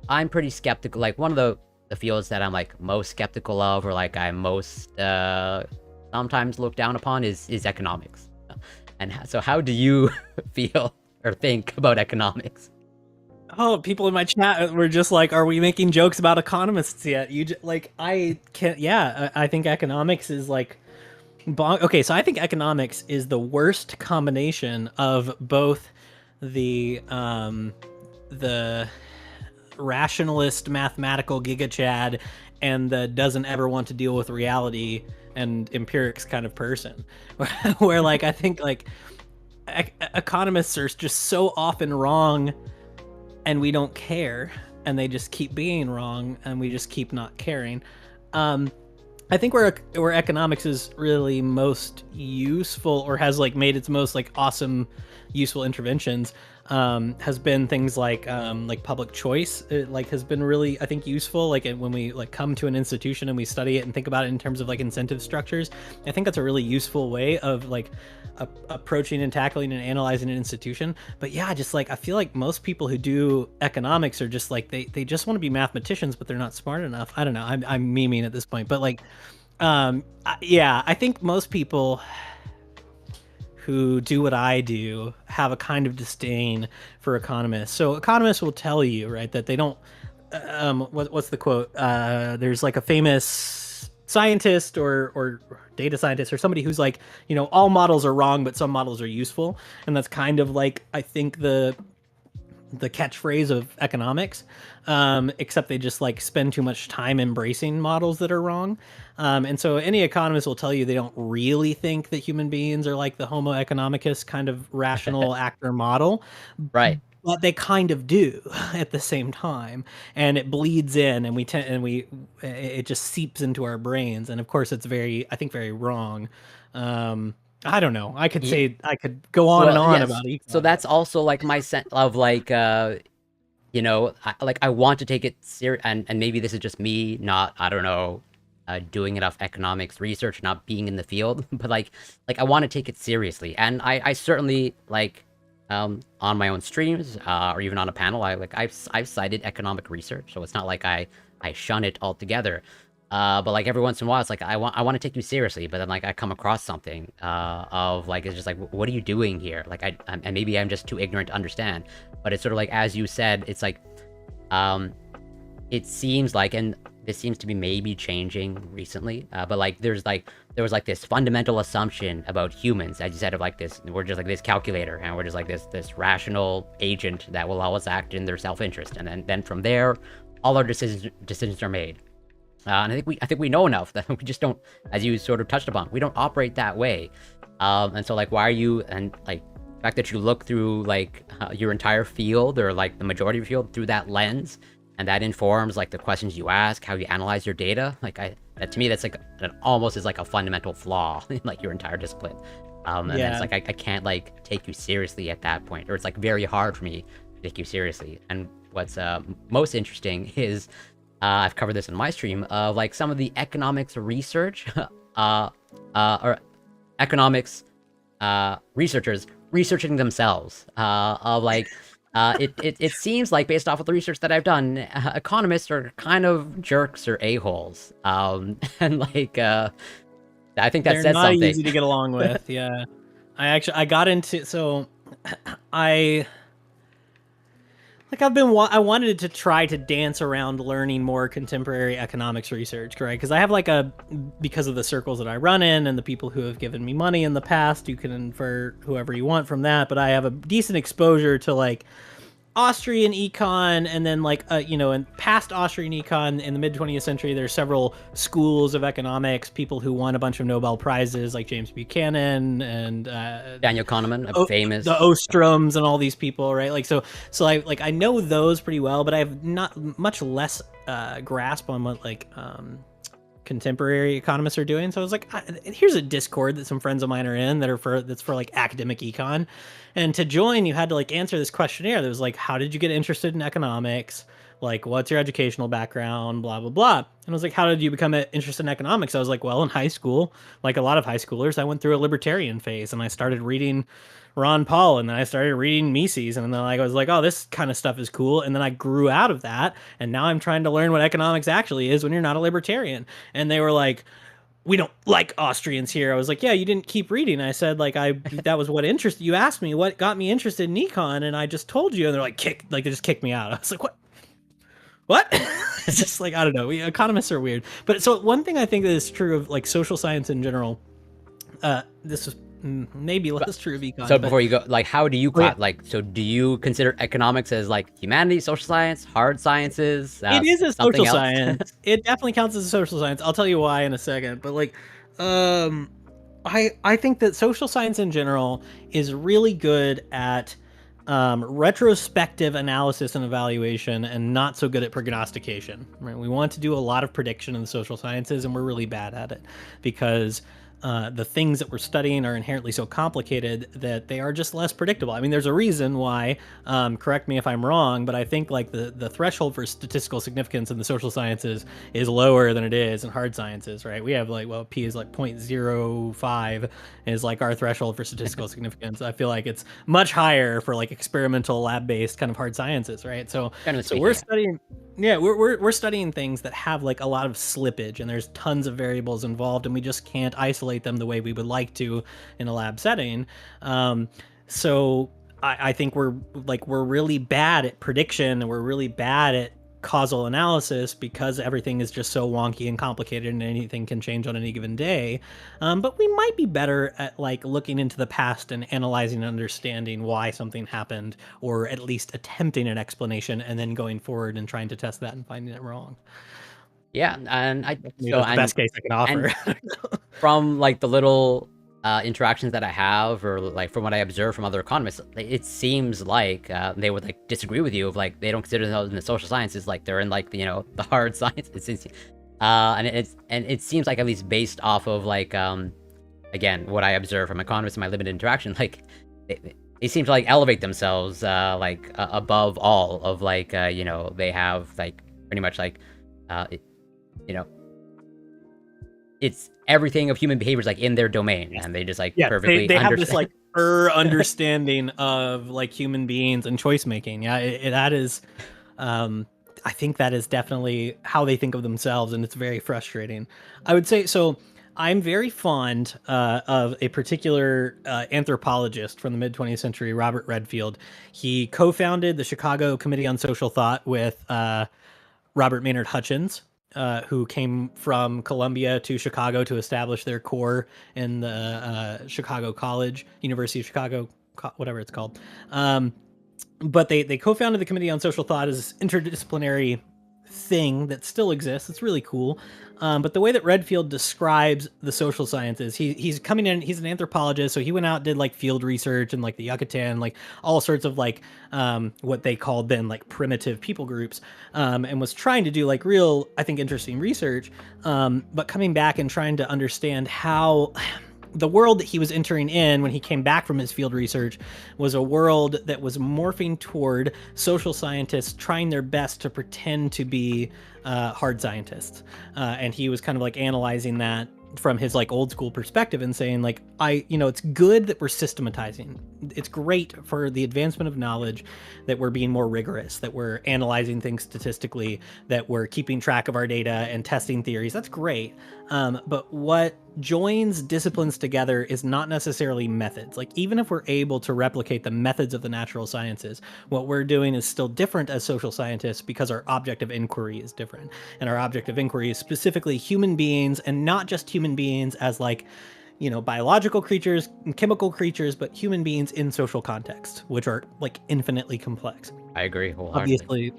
I'm pretty skeptical. Like, one of the fields that I'm like most skeptical of, or like I'm most sometimes look down upon, is economics. And so, how do you feel or think about economics? Oh, people in my chat were just like, "Are we making jokes about economists yet?" Like, I can't. Yeah, I think economics is like, okay. So I think economics is the worst combination of both the rationalist mathematical giga chad and the doesn't ever want to deal with reality and empirics kind of person. Where like I think like economists are just so often wrong and we don't care, and they just keep being wrong and we just keep not caring. I think where economics is really most useful, or has like made its most like awesome useful interventions, has been things like public choice. It like has been really, I think, useful. Like when we like come to an institution and we study it and think about it in terms of like incentive structures, I think that's a really useful way of like approaching and tackling and analyzing an institution. But yeah, just like I feel like most people who do economics are just like they just want to be mathematicians, but they're not smart enough. I don't know. I'm memeing at this point, but like, yeah, I think most people who do what I do have a kind of disdain for economists. So economists will tell you, right, that they don't. What's the quote? There's like a famous scientist or data scientist or somebody who's like, all models are wrong, but some models are useful, and that's kind of like I think the catchphrase of economics, except they just like spend too much time embracing models that are wrong. And so any economist will tell you they don't really think that human beings are like the Homo economicus kind of rational actor model, Right. but they kind of do at the same time, and it bleeds in, and it just seeps into our brains, and of course it's I think very wrong. I don't know. I could go on and Well, on yes. about So econ. that's also like my sense of like I want to take it serious, and maybe this is just me not, I don't know, doing enough economics research, not being in the field, but like I want to take it seriously, and I certainly like on my own streams or even on a panel, I've cited economic research, so it's not like I shun it altogether. But like every once in a while, it's like I want to take you seriously, but then like I come across something of like it's just like, what are you doing here? Like and maybe I'm just too ignorant to understand. But it's sort of like, as you said, it's like it seems like, and this seems to be maybe changing recently, but like there was like this fundamental assumption about humans, as you said, of like this, we're just like this calculator, and we're just like this rational agent that will always act in their self-interest, and then from there, all our decisions are made. And I think we know enough that we just don't, as you sort of touched upon, we don't operate that way. And so like, why are you, and like the fact that you look through like your entire field, or like the majority of your field, through that lens, and that informs like the questions you ask, how you analyze your data. Like to me, that's like almost is like a fundamental flaw in like your entire discipline. And it's like I can't like take you seriously at that point, or it's like very hard for me to take you seriously. And what's most interesting is I've covered this in my stream of like some of the economics research, or economics researchers researching themselves. Of like, it seems like, based off of the research that I've done, economists are kind of jerks or a-holes. And like, I think that They're says not something. easy to get along with. Yeah, I got into, so I I wanted to try to dance around learning more contemporary economics research, right? Because I have like because of the circles that I run in and the people who have given me money in the past, you can infer whoever you want from that, but I have a decent exposure to like Austrian econ, and then like in past Austrian econ in the mid 20th century, there's several schools of economics, people who won a bunch of Nobel prizes, like James Buchanan and Daniel Kahneman, famous, the Ostroms, and all these people, right? Like so I know those pretty well, but I have not much less grasp on what like contemporary economists are doing. So I was like, here's a Discord that some friends of mine are in that's for like academic econ. And to join, you had to like answer this questionnaire that was like, how did you get interested in economics? Like, what's your educational background? Blah, blah, blah. And I was like, how did you become interested in economics? I was like, well, in high school, like a lot of high schoolers, I went through a libertarian phase, and I started reading Ron Paul, and then I started reading Mises, and then like I was like, oh, this kind of stuff is cool. And then I grew out of that, and now I'm trying to learn what economics actually is when you're not a libertarian. And they were like, we don't like Austrians here. I was like, yeah, you didn't keep reading. I said, like, that was what interested you. Asked me what got me interested in econ, and I just told you. And they're like, they just kicked me out. I was like, what? It's just like, I don't know. Economists are weird. But so one thing I think that is true of like social science in general, this is maybe less true of econ. So before you go, like, how do you like? So do you consider economics as like humanities, social science, hard sciences? It is a social science. It definitely counts as a social science. I'll tell you why in a second. But like, I think that social science in general is really good at retrospective analysis and evaluation, and not so good at prognostication. Right? We want to do a lot of prediction in the social sciences, and we're really bad at it because the things that we're studying are inherently so complicated that they are just less predictable. I mean, there's a reason why, correct me if I'm wrong, but I think like the threshold for statistical significance in the social sciences is lower than it is in hard sciences, right? We have like, well, P is like 0.05 is like our threshold for statistical significance. I feel like it's much higher for like experimental lab-based kind of hard sciences, right? So we're studying, we're studying things that have like a lot of slippage, and there's tons of variables involved, and we just can't isolate them the way we would like to in a lab setting. So I think we're really bad at prediction, and we're really bad at causal analysis because everything is just so wonky and complicated, and anything can change on any given day. But we might be better at like looking into the past and analyzing and understanding why something happened, or at least attempting an explanation and then going forward and trying to test that and finding it wrong. Yeah, and that's the best case I can offer. From like the little interactions that I have, or like from what I observe from other economists, it seems like they would like disagree with you of like they don't consider themselves in the social sciences, like they're in like the hard sciences. And it seems like, at least based off of like again what I observe from economists in my limited interaction, like they seem to like elevate themselves like above all of like they have like pretty much like it's everything of human behavior is like in their domain, and they just like Yeah, perfectly they have understand. this like understanding of like human beings and choice making. Yeah, that is, I think that is definitely how they think of themselves, and it's very frustrating. I would say so. I'm very fond of a particular anthropologist from the mid 20th century, Robert Redfield. He co-founded the Chicago Committee on Social Thought with Robert Maynard Hutchins, who came from Columbia to Chicago to establish their core in the Chicago College, University of Chicago, whatever it's called. But they co-founded the Committee on Social Thought as this interdisciplinary thing that still exists. It's really cool. But the way that Redfield describes the social sciences, he's coming in, he's an anthropologist, so he went out, did like field research in like the Yucatan, like all sorts of like what they called then like primitive people groups, and was trying to do like real, I think, interesting research, but coming back and trying to understand how the world that he was entering in when he came back from his field research was a world that was morphing toward social scientists trying their best to pretend to be hard scientists. And he was kind of like analyzing that from his like old school perspective and saying like, it's good that we're systematizing. It's great for the advancement of knowledge that we're being more rigorous, that we're analyzing things statistically, that we're keeping track of our data and testing theories. That's great. But what joins disciplines together is not necessarily methods. Like even if we're able to replicate the methods of the natural sciences, what we're doing is still different as social scientists because our object of inquiry is different. And our object of inquiry is specifically human beings, and not just human beings as like, biological creatures and chemical creatures, but human beings in social contexts, which are like infinitely complex. I agree wholeheartedly.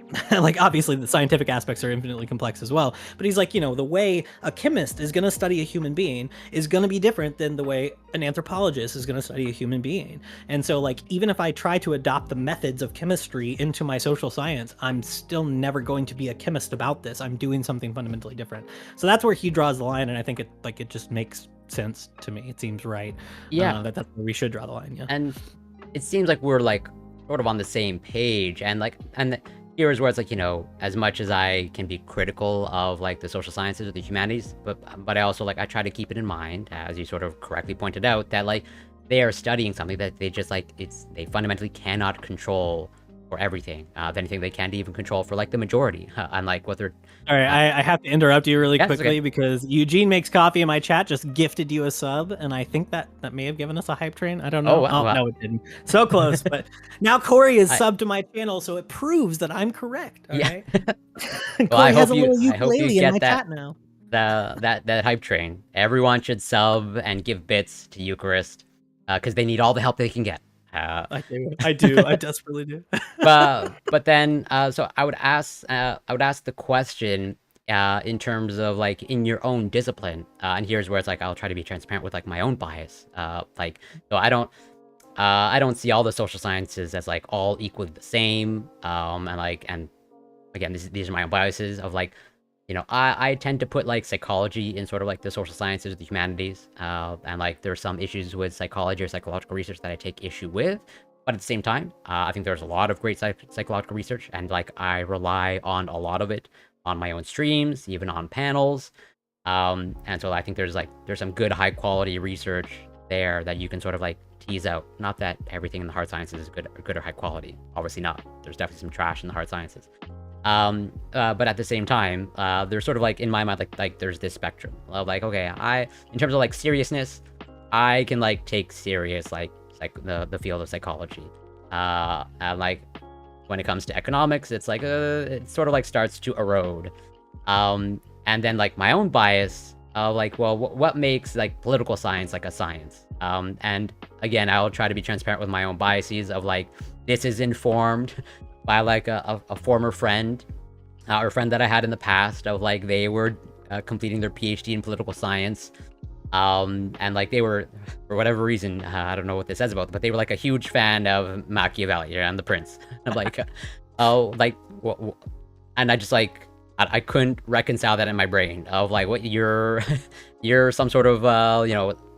Obviously the scientific aspects are infinitely complex as well, but he's like, the way a chemist is going to study a human being is going to be different than the way an anthropologist is going to study a human being. And so like, even if I try to adopt the methods of chemistry into my social science, I'm still never going to be a chemist about this. I'm doing something fundamentally different. So that's where he draws the line, and I think it just makes sense to me. It seems right. Yeah, that's where we should draw the line. Yeah. and it seems like we're like sort of on the same page, and here is where it's like, as much as I can be critical of like the social sciences or the humanities, but I also like, I try to keep it in mind, as you sort of correctly pointed out, that like they are studying something that they just like, they fundamentally cannot control for everything. If anything, they can't even control for like the majority, unlike what they're. All right, I have to interrupt you really Yes, quickly okay. because Eugene Makes Coffee in my chat just gifted you a sub, and I think that may have given us a hype train. I don't know. Oh, wow. No, it didn't. So close, but now Corey is I- subbed to my channel, so it proves that I'm correct. All Yeah. right. Well, Corey has a little ukulele in my that chat now. that hype train. Everyone should sub and give bits to Ukerist, because they need all the help they can get. I do. I desperately do. but then so I would ask the question in terms of like in your own discipline, and here's where it's like I'll try to be transparent with like my own bias. So I don't see all the social sciences as like all equally the same. And again, these are my own biases of like, I tend to put like psychology in sort of like the social sciences, the humanities, and like there's some issues with psychology or psychological research that I take issue with. But at the same time, I think there's a lot of great psychological research, and like I rely on a lot of it on my own streams, even on panels. And so I think there's some good high quality research there that you can sort of like tease out. Not that everything in the hard sciences is good or high quality. Obviously not. There's definitely some trash in the hard sciences. But at the same time, there's sort of like in my mind like there's this spectrum of like, okay, in terms of like seriousness, I can like take serious like the field of psychology, and like when it comes to economics, it's like it sort of like starts to erode, and then like my own bias of like, well, what makes like political science like a science, and again, I'll try to be transparent with my own biases of like this is informed by like a former friend, or a friend that I had in the past of like they were completing their PhD in political science, and like they were, for whatever reason, I don't know what this says about them, but they were like a huge fan of Machiavelli and the Prince. I'm like, oh, like, and I just like I couldn't reconcile that in my brain of like, what you're some sort of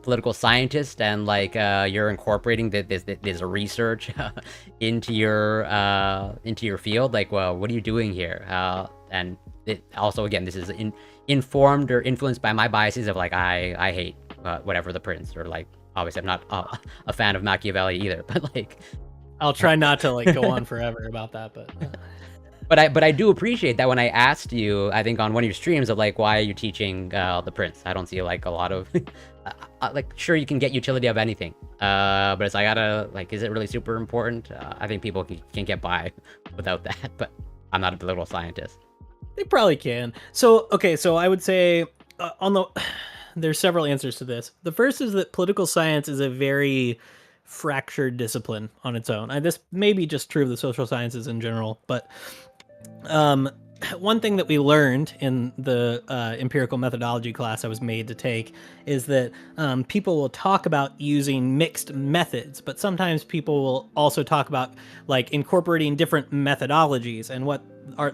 political scientist and like you're incorporating this research into your field, like, well, what are you doing here? And also, again, this is informed or influenced by my biases of like I hate whatever the prince, or like obviously I'm not a fan of Machiavelli either, but like I'll try not to like go on forever about that, but. But I do appreciate that when I asked you, I think on one of your streams, of like, why are you teaching the prince? I don't see like a lot of like, sure, you can get utility of anything, but it's like, I gotta like, is it really super important? I think people can get by without that, but I'm not a political scientist. They probably can. So okay, so I would say there's several answers to this. The first is that political science is a very fractured discipline on its own. And this may be just true of the social sciences in general, but one thing that we learned in the empirical methodology class I was made to take is that people will talk about using mixed methods, but sometimes people will also talk about like incorporating different methodologies. And what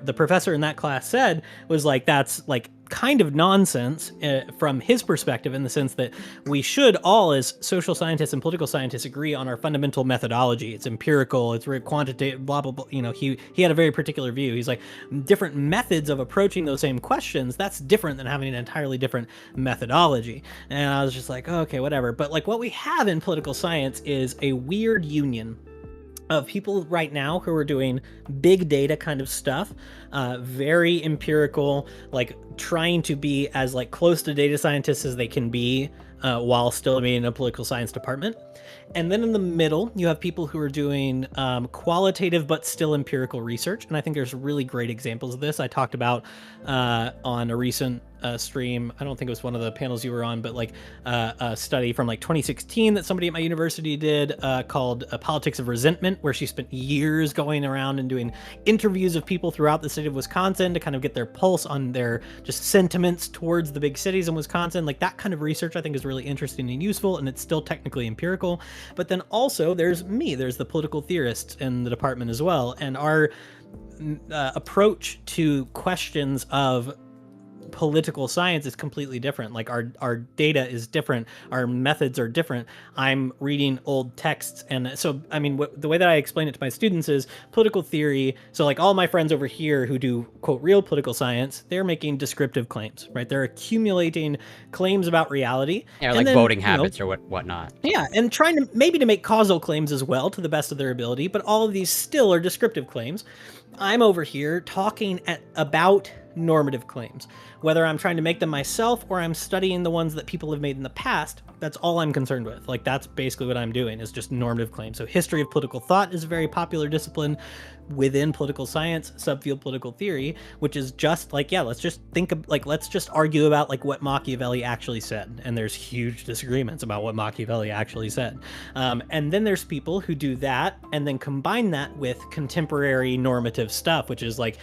the professor in that class said was like, that's like kind of nonsense from his perspective, in the sense that we should all, as social scientists and political scientists, agree on our fundamental methodology. It's empirical, it's very quantitative, blah, blah, blah. You know, he had a very particular view. He's like, different methods of approaching those same questions, that's different than having an entirely different methodology. And I was just like, okay, whatever. But like what we have in political science is a weird union of people right now who are doing big data kind of stuff, very empirical, like trying to be as like close to data scientists as they can be while still being in a political science department. And then in the middle, you have people who are doing qualitative but still empirical research. And I think there's really great examples of this. I talked about on a recent stream, I don't think it was one of the panels you were on, but like a study from like 2016 that somebody at my university did called Politics of Resentment, where she spent years going around and doing interviews of people throughout the state of Wisconsin to kind of get their pulse on their just sentiments towards the big cities in Wisconsin. Like that kind of research I think is really interesting and useful, and it's still technically empirical. But then also there's the political theorists in the department as well, and our approach to questions of political science is completely different. Like our data is different, our methods are different. I'm reading old texts, and so I mean the way that I explain it to my students is political theory. So like all my friends over here who do quote real political science, they're making descriptive claims, right? They're accumulating claims about reality, yeah, like then, voting habits or whatnot. Yeah, and trying to maybe make causal claims as well to the best of their ability, but all of these still are descriptive claims. I'm over here talking about normative claims. Whether I'm trying to make them myself or I'm studying the ones that people have made in the past, that's all I'm concerned with. Like that's basically what I'm doing, is just normative claims. So history of political thought is a very popular discipline within political science, subfield political theory, which is just like, yeah, let's just argue about like what Machiavelli actually said. And there's huge disagreements about what Machiavelli actually said. And then there's people who do that and then combine that with contemporary normative stuff, which is like,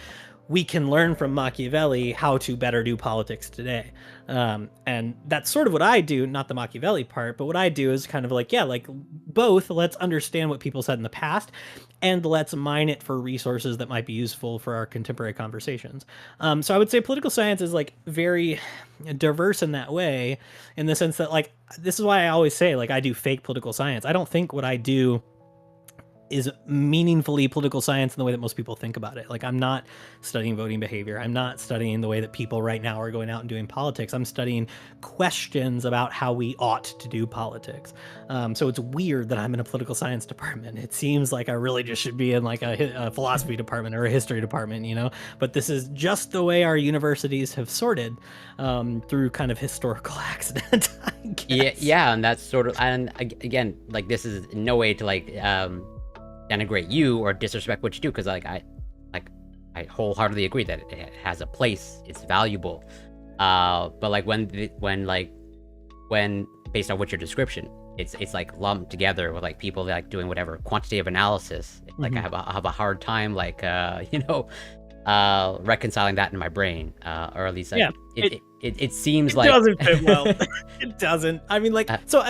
we can learn from Machiavelli how to better do politics today. And that's sort of what I do, not the Machiavelli part, but what I do is kind of like, yeah, like both, let's understand what people said in the past and let's mine it for resources that might be useful for our contemporary conversations. So I would say political science is like very diverse in that way, in the sense that like, this is why I always say like I do fake political science. I don't think what I do is meaningfully political science in the way that most people think about it. Like I'm not studying voting behavior. I'm not studying the way that people right now are going out and doing politics. I'm studying questions about how we ought to do politics. So it's weird that I'm in a political science department. It seems like I really just should be in like a philosophy department or a history department, you know, but this is just the way our universities have sorted through kind of historical accident, I guess. Yeah, and that's sort of, and again, like this is no way to like, denigrate you or disrespect what you do, because like I wholeheartedly agree that it has a place, it's valuable, but like when based on what your description, it's like lumped together with like people like doing whatever quantitative analysis, like I have a hard time like reconciling that in my brain, or at least like, yeah, it seems like it doesn't fit well. It doesn't. I mean, like so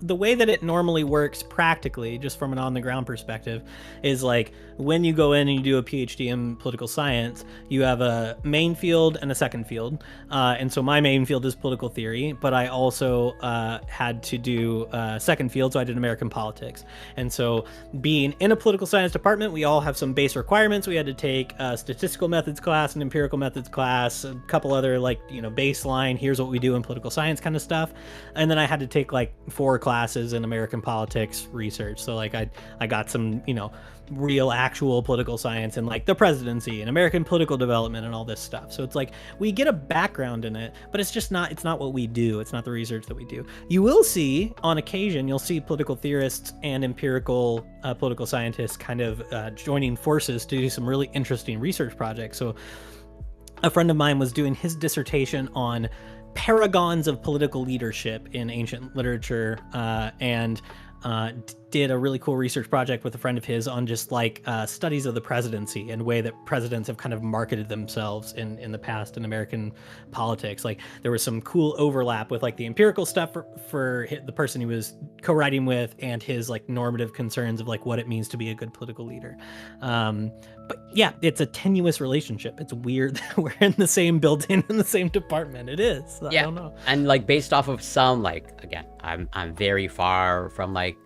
the way that it normally works practically, just from an on-the-ground perspective, is like when you go in and you do a PhD in political science, you have a main field and a second field. And so my main field is political theory, but I also had to do a second field, so I did American politics. And so being in a political science department, we all have some base requirements. We had to take a statistical methods class, an empirical methods class, a couple other baseline, here's what we do in political science kind of stuff. And then I had to take like 4 classes in American politics research. So like I got some, real actual political science and like the presidency and American political development and all this stuff. So it's like we get a background in it, but it's not what we do. It's not the research that we do. You will see on occasion, you'll see political theorists and empirical political scientists kind of joining forces to do some really interesting research projects. So a friend of mine was doing his dissertation on paragons of political leadership in ancient literature, and did a really cool research project with a friend of his on just like studies of the presidency and way that presidents have kind of marketed themselves in the past in American politics. Like there was some cool overlap with like the empirical stuff for the person he was co-writing with and his like normative concerns of like what it means to be a good political leader. But yeah, it's a tenuous relationship. It's weird that we're in the same building in the same department. It is. I don't know. And like based off of some, like, again, I'm very far from like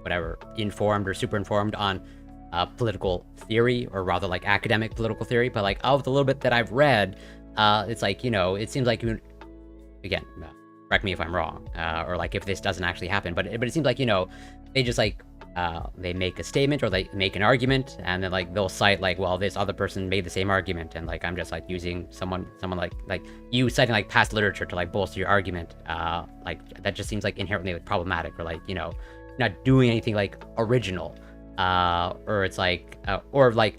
whatever, informed or super informed on political theory, or rather like academic political theory, but like of the little bit that I've read, it's like, it seems like, again, correct me if I'm wrong, or like if this doesn't actually happen, but it seems like, they just like they make a statement or they make an argument, and then like they'll cite like, well, this other person made the same argument, and like I'm just like using someone like you citing like past literature to like bolster your argument. Like that just seems like inherently like problematic, or like not doing anything like original, or it's like or like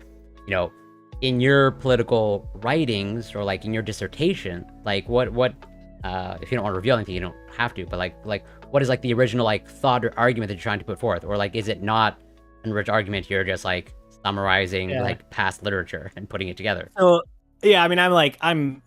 in your political writings or like in your dissertation, like what if you don't want to reveal anything, you don't have to, but like what is like the original like thought or argument that you're trying to put forth, or like is it not an original argument, you're just like summarizing like past literature and putting it together? So yeah, I mean, I'm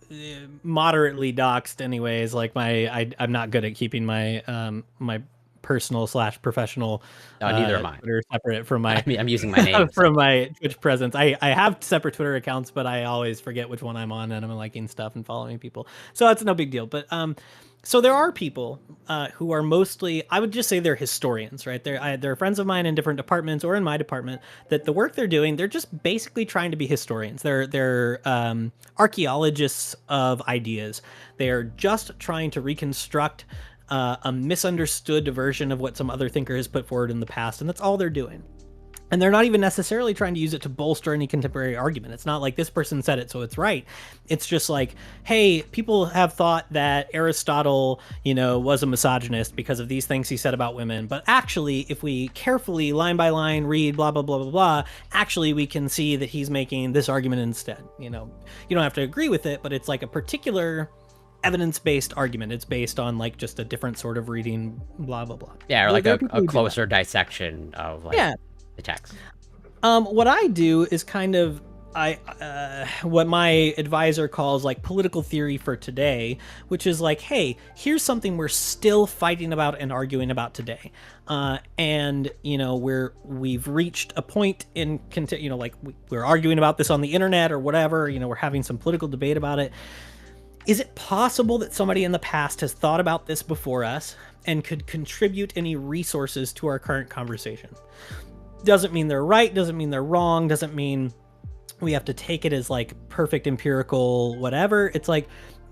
moderately doxed anyways. Like I'm not good at keeping my my personal / professional neither am I. Twitter separate from my I'm using my name from my Twitch presence. I have separate Twitter accounts, but I always forget which one I'm on, and I'm liking stuff and following people, so that's no big deal. But so there are people who are mostly, I would just say they're historians, right? They're friends of mine in different departments or in my department, that the work they're doing, they're just basically trying to be historians. They're archaeologists of ideas. They're just trying to reconstruct a misunderstood version of what some other thinker has put forward in the past, and that's all they're doing. And they're not even necessarily trying to use it to bolster any contemporary argument. It's not like this person said it, so it's right. It's just like, hey, people have thought that Aristotle, was a misogynist because of these things he said about women. But actually, if we carefully, line by line, read blah, blah, blah, blah, blah, actually, we can see that he's making this argument instead. You don't have to agree with it, but it's like a particular evidence-based argument. It's based on like just a different sort of reading, blah, blah, blah. Yeah, or like a closer dissection of like... Yeah. The text. What I do is kind of what my advisor calls like political theory for today, which is like, hey, here's something we're still fighting about and arguing about today, and we've reached a point in like we're arguing about this on the internet or whatever. We're having some political debate about it. Is it possible that somebody in the past has thought about this before us and could contribute any resources to our current conversation? Doesn't mean they're right, doesn't mean they're wrong, doesn't mean we have to take it as like perfect empirical whatever. It's like,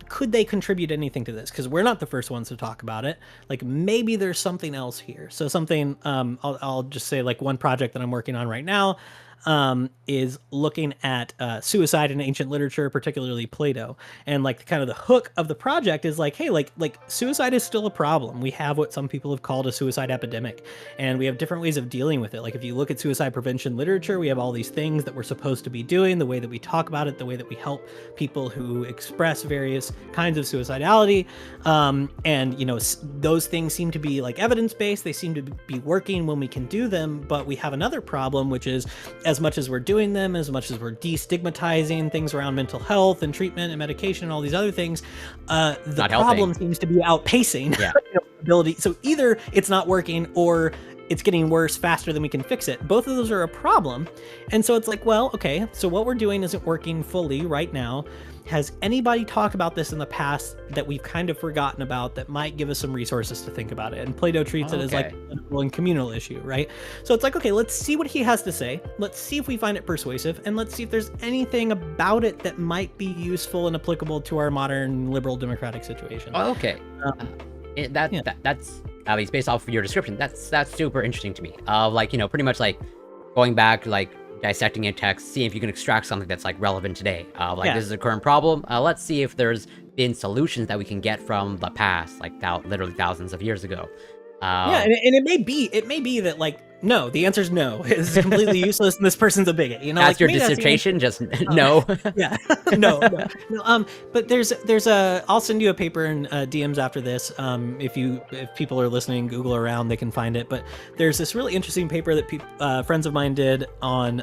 could they contribute anything to this? Because we're not the first ones to talk about it. Like maybe there's something else here. So something, I'll just say like one project that I'm working on right now is looking at suicide in ancient literature, particularly Plato. And like kind of the hook of the project is like, hey, like suicide is still a problem. We have what some people have called a suicide epidemic, and we have different ways of dealing with it. Like if you look at suicide prevention literature, we have all these things that we're supposed to be doing, the way that we talk about it, the way that we help people who express various kinds of suicidality. And those things seem to be like evidence-based. They seem to be working when we can do them, but we have another problem, which is as much as we're doing them, as much as we're destigmatizing things around mental health and treatment and medication and all these other things, the problem seems to be outpacing ability. So either it's not working, or it's getting worse faster than we can fix it. Both of those are a problem. And so it's like, well, okay, so what we're doing isn't working fully right now. Has anybody talked about this in the past that we've kind of forgotten about that might give us some resources to think about it? And Plato treats it as like a political and communal issue, right? So it's like, okay, let's see what he has to say. Let's see if we find it persuasive, and let's see if there's anything about it that might be useful and applicable to our modern liberal democratic situation. Okay. That's at least based off of your description. That's super interesting to me. Like, you know, pretty much like going back, like dissecting a text, seeing if you can extract something that's like relevant today. This is a current problem. Let's see if there's been solutions that we can get from the past, like literally thousands of years ago. And it may be that like, no, the answer is no. It's completely useless, and this person's a bigot. You know, that's like, your dissertation. Just no. Yeah, no. But there's a. I'll send you a paper in DMs after this. If people are listening, Google around, they can find it. But there's this really interesting paper that friends of mine did on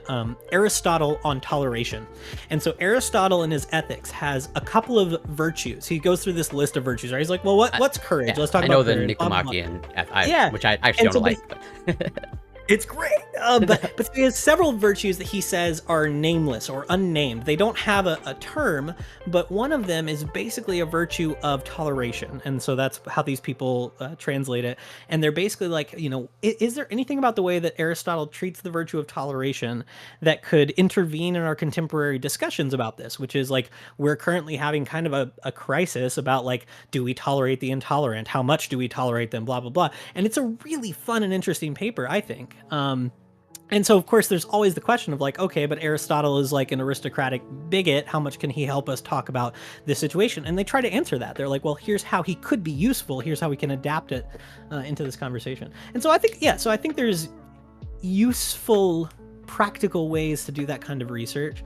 Aristotle on toleration. And so Aristotle in his Ethics has a couple of virtues. He goes through this list of virtues. Right? He's like, well, what's courage? Yeah, Let's talk about. I know courage. the Nicomachean, which I actually don't like. But it's great. But he has several virtues that he says are nameless or unnamed. They don't have a term, but one of them is basically a virtue of toleration. And so that's how these people translate it. And they're basically like, you know, is there anything about the way that Aristotle treats the virtue of toleration that could intervene in our contemporary discussions about this, which is like, we're currently having kind of a crisis about like, do we tolerate the intolerant? How much do we tolerate them? Blah, blah, blah. And it's a really fun and interesting paper, I think. And so, of course, there's always the question of like, okay, but Aristotle is like an aristocratic bigot. How much can he help us talk about this situation? And they try to answer that. They're like, well, here's how he could be useful. Here's how we can adapt it into this conversation. And so I think there's useful, practical ways to do that kind of research.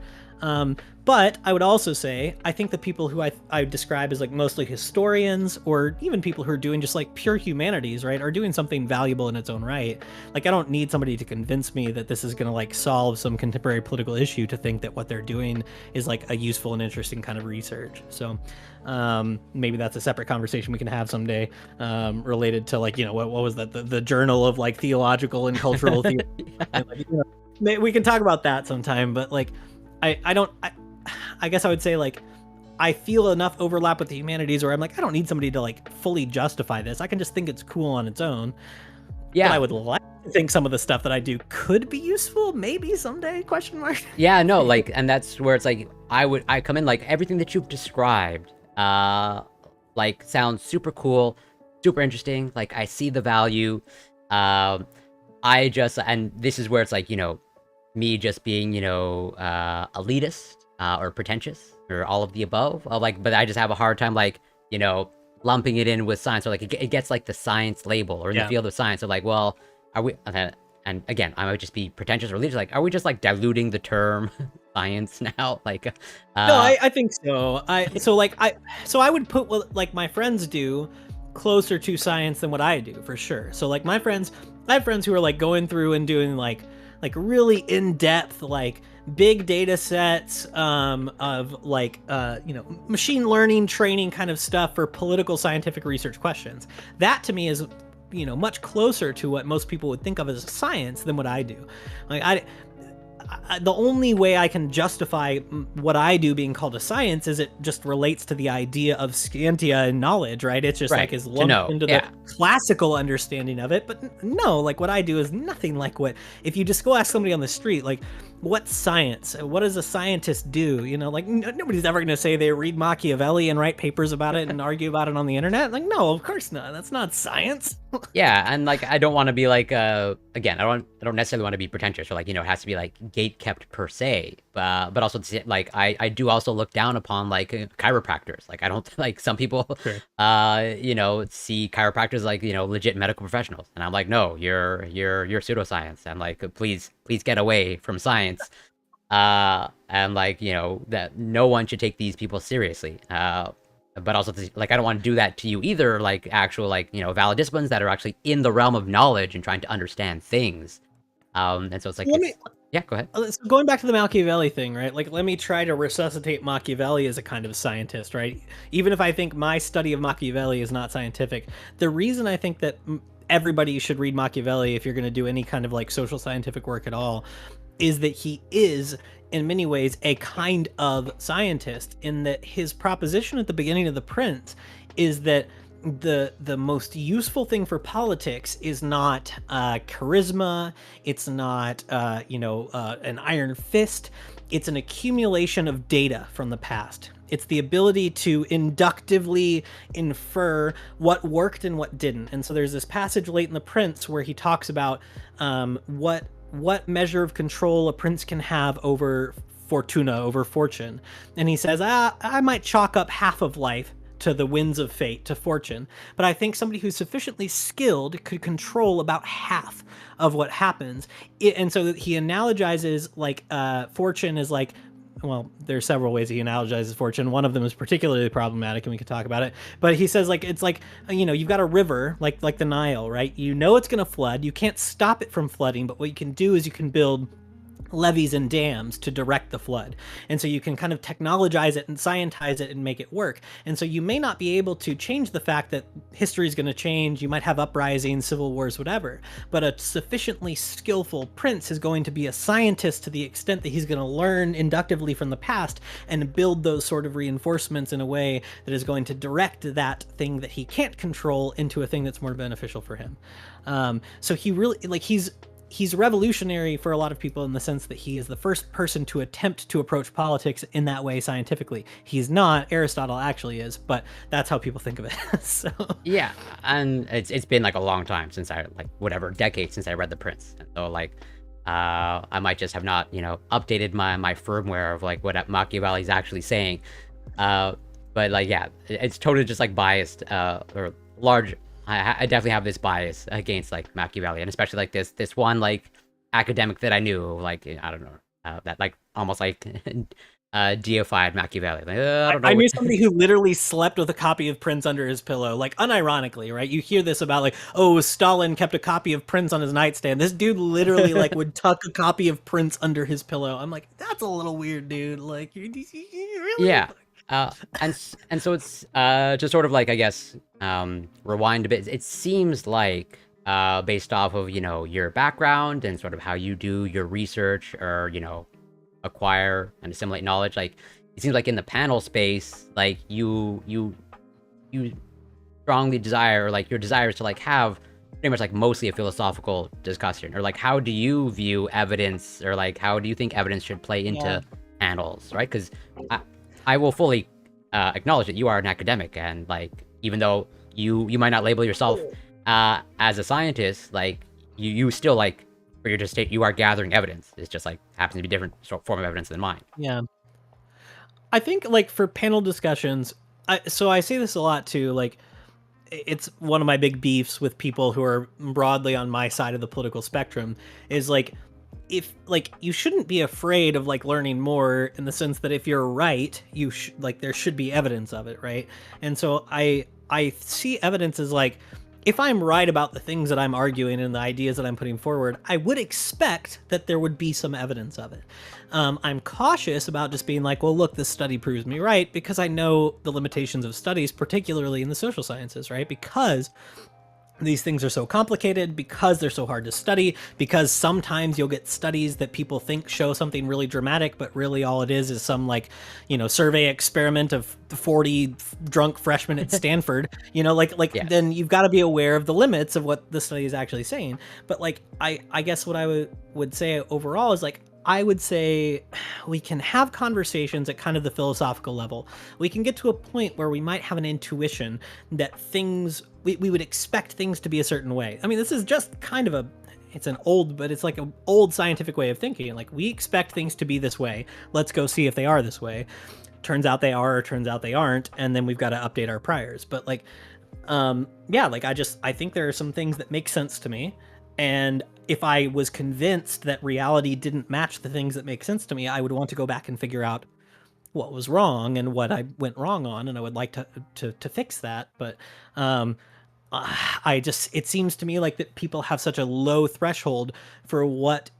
But I would also say, I think the people who I describe as like mostly historians, or even people who are doing just like pure humanities, right, are doing something valuable in its own right. Like, I don't need somebody to convince me that this is going to like solve some contemporary political issue to think that what they're doing is like a useful and interesting kind of research. So maybe that's a separate conversation we can have someday, related to like, you know, what was that, the Journal of like Theological and Cultural Theory. And, like, you know, we can talk about that sometime, but like, I guess I would say like, I feel enough overlap with the humanities where I'm like, I don't need somebody to like fully justify this. I can just think it's cool on its own. Yeah. But I would like to think some of the stuff that I do could be useful, maybe someday, question mark. Yeah, no, like, and that's where it's like, I come in like everything that you've described, like sounds super cool, super interesting. Like, I see the value. And this is where it's like, you know, me just being, you know, elitist, or pretentious, or all of the above. But I just have a hard time, like, you know, lumping it in with science. So like, it gets like the science label, or in the field of science. So like, well, are we? And again, I might just be pretentious or elitist. Like, are we just like diluting the term science now? Like, no, I think so. I would put what like my friends do closer to science than what I do, for sure. So like I have friends who are like going through and doing like really in-depth, like big data sets of like you know, machine learning training kind of stuff for political scientific research questions. That to me is, you know, much closer to what most people would think of as science than what I do. Like, the only way I can justify what I do being called a science is it just relates to the idea of scientia and knowledge, right? It's just like is lumped into the classical understanding of it. But no, like what I do is nothing like what, if you just go ask somebody on the street, like, what's science? What does a scientist do? You know, like nobody's ever going to say they read Machiavelli and write papers about it and argue about it on the internet. Like, no, of course not. That's not science. Yeah, and like, I don't want to be like, again, I don't necessarily want to be pretentious, or like, you know, it has to be like gate kept per se, but also like, I do also look down upon like chiropractors. Like, I don't like, some people, you know, see chiropractors like, you know, legit medical professionals, and I'm like, no, you're pseudoscience, and like, please get away from science. And like, you know, that no one should take these people seriously. But also, like, I don't want to do that to you either. Like, actual, like, you know, valid disciplines that are actually in the realm of knowledge and trying to understand things. And so it's like, yeah, go ahead. So going back to the Machiavelli thing, right? Like, let me try to resuscitate Machiavelli as a kind of scientist, right? Even if I think my study of Machiavelli is not scientific, the reason I think that everybody should read Machiavelli if you're going to do any kind of like social scientific work at all, is that he is in many ways a kind of scientist, in that his proposition at the beginning of The Prince is that the most useful thing for politics is not charisma, it's not an iron fist, it's an accumulation of data from the past. It's the ability to inductively infer what worked and what didn't. And so there's this passage late in The Prince where he talks about what measure of control a prince can have over fortuna, over fortune. And he says, I might chalk up half of life to the winds of fate, to fortune, but I think somebody who's sufficiently skilled could control about half of what happens. And so he analogizes like fortune is like, well, there's several ways he analogizes fortune. One of them is particularly problematic, and we could talk about it. But he says, like, it's like, you've got a river, like the Nile, right? You know it's going to flood. You can't stop it from flooding, but what you can do is you can build levees and dams to direct the flood. And so you can kind of technologize it and scientize it and make it work. And so you may not be able to change the fact that history is going to change. You might have uprisings, civil wars, whatever. But a sufficiently skillful prince is going to be a scientist to the extent that he's going to learn inductively from the past and build those sort of reinforcements in a way that is going to direct that thing that he can't control into a thing that's more beneficial for him. So he really, like, he's revolutionary for a lot of people in the sense that he is the first person to attempt to approach politics in that way scientifically. He's not. Aristotle actually is, but that's how people think of it. So yeah, and it's been like a long time since decades since I read The Prince. And so like I might just have not updated my firmware of like what Machiavelli's actually saying. But like yeah, it's totally just like biased or large. I definitely have this bias against like Machiavelli, and especially like this one like academic that I knew, like I don't know, that like almost like deified Machiavelli. Like, I don't know. I knew somebody who literally slept with a copy of Prince under his pillow, like unironically, right? You hear this about like, oh, Stalin kept a copy of Prince on his nightstand. This dude literally like would tuck a copy of Prince under his pillow. I'm like, that's a little weird, dude. Like, you're really? Yeah. And so it's just sort of like, I guess, rewind a bit. It seems like based off of your background and sort of how you do your research or acquire and assimilate knowledge, like it seems like in the panel space, like you strongly desire, or like your desire is to like have pretty much like mostly a philosophical discussion, or like how do you view evidence, or like how do you think evidence should play into panels, right? Because I will fully acknowledge that you are an academic, and like even though you might not label yourself as a scientist, like you still like for your just state you are gathering evidence. It's just like happens to be different form of evidence than mine. Yeah. I think like for panel discussions, so I say this a lot too, like it's one of my big beefs with people who are broadly on my side of the political spectrum is like, if like you shouldn't be afraid of like learning more, in the sense that if you're right, you like there should be evidence of it, right? And so I see evidence as like, if I'm right about the things that I'm arguing and the ideas that I'm putting forward, I would expect that there would be some evidence of it. I'm cautious about just being like, well, look, this study proves me right, because I know the limitations of studies, particularly in the social sciences, right? Because these things are so complicated, because they're so hard to study, because sometimes you'll get studies that people think show something really dramatic, but really all it is some like, survey experiment of 40 drunk freshmen at Stanford, Yeah. Then you've got to be aware of the limits of what the study is actually saying. But like, I guess what I would say overall is like, I would say we can have conversations at kind of the philosophical level. We can get to a point where we might have an intuition that we would expect things to be a certain way. I mean, this is just kind of it's like an old scientific way of thinking. Like, we expect things to be this way. Let's go see if they are this way. Turns out they are, or turns out they aren't. And then we've got to update our priors. But like, I think there are some things that make sense to me. And if I was convinced that reality didn't match the things that make sense to me, I would want to go back and figure out what was wrong and what I went wrong on, and I would like to fix that. But it seems to me like that people have such a low threshold for what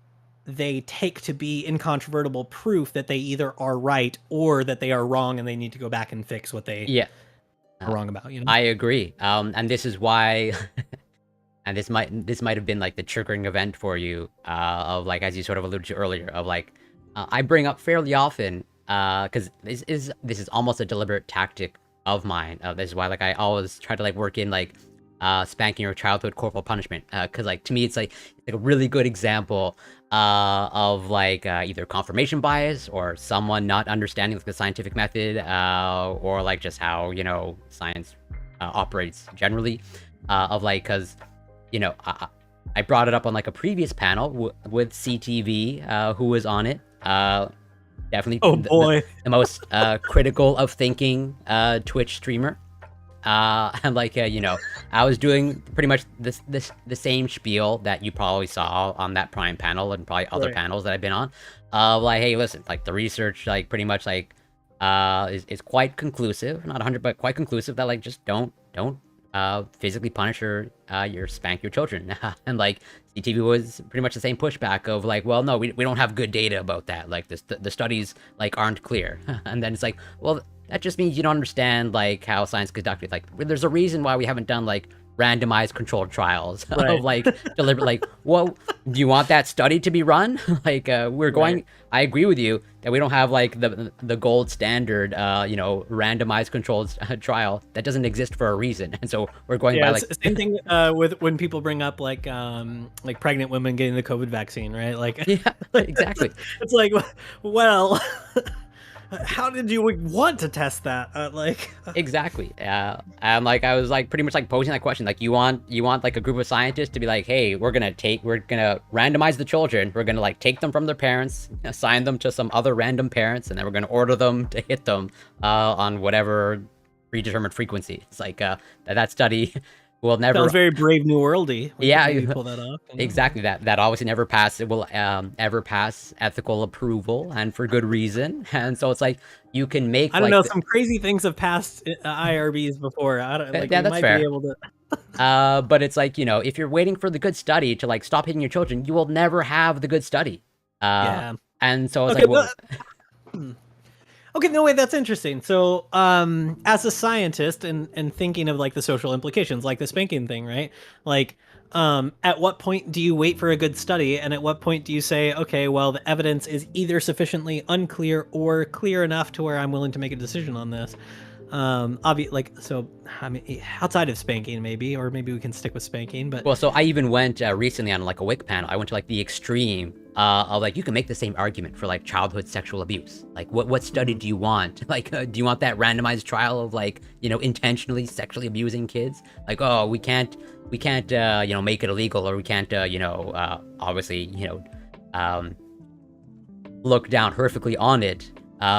they take to be incontrovertible proof that they either are right or that they are wrong, and they need to go back and fix what they are wrong about. I agree. And this is why and this might have been like the triggering event for you, of like, as you sort of alluded to earlier, of like, I bring up fairly often, because this is almost a deliberate tactic of mine. This is why like I always try to like work in like spanking or childhood corporal punishment, because like to me it's like a really good example of like either confirmation bias or someone not understanding like, the scientific method, or like just how science operates generally, of like, because I brought it up on like a previous panel with CTV, who was on it. Definitely Oh boy. the most critical of thinking Twitch streamer. And like I was doing pretty much the same spiel that you probably saw on that Prime panel and probably other Right. panels that I've been on. Like, hey, listen, like the research, like pretty much like is quite conclusive, not 100, but quite conclusive that like just don't physically punish or spank your children. And like CTV was pretty much the same pushback of like, well, no, we don't have good data about that. Like the studies like aren't clear. And then it's like, well, that just means you don't understand like how science conducted. Like there's a reason why we haven't done like randomized controlled trials Right. of like deliberate like, well, do you want that study to be run? Like we're going Right. I agree with you that we don't have like the gold standard randomized controlled trial that doesn't exist for a reason, and so we're going by Yeah, like same thing with when people bring up like pregnant women getting the COVID vaccine, right? Like yeah, exactly. it's like, well, how did you want to test that? Exactly. And like I was like pretty much like posing that question. Like you want like a group of scientists to be like, hey, we're gonna randomize the children. We're gonna like take them from their parents, assign them to some other random parents, and then we're gonna order them to hit them on whatever predetermined frequency. It's like that study will never. Sounds very Brave New Worldy. Yeah, Maybe pull that off. exactly. That obviously never pass. It will ever pass ethical approval, and for good reason. And so it's like you can make. I don't like, know. Some crazy things have passed IRBs before. I don't like. yeah, You that's might fair. be able to. But it's like if you're waiting for the good study to like stop hitting your children, you will never have the good study. Yeah. And so it's Okay, like, well, Okay, no way, that's interesting. So, as a scientist and thinking of like the social implications, like the spanking thing, right? Like, at what point do you wait for a good study, and at what point do you say, okay, well, the evidence is either sufficiently unclear or clear enough to where I'm willing to make a decision on this? Like, so, I mean, outside of spanking, maybe, or maybe we can stick with spanking, but well, so I even went recently on like a WIC panel. I went to like the extreme of like you can make the same argument for like childhood sexual abuse. Like what study do you want? Like do you want that randomized trial of like intentionally sexually abusing kids? Like, oh, we can't make it illegal, or we can't obviously look down horrifically on it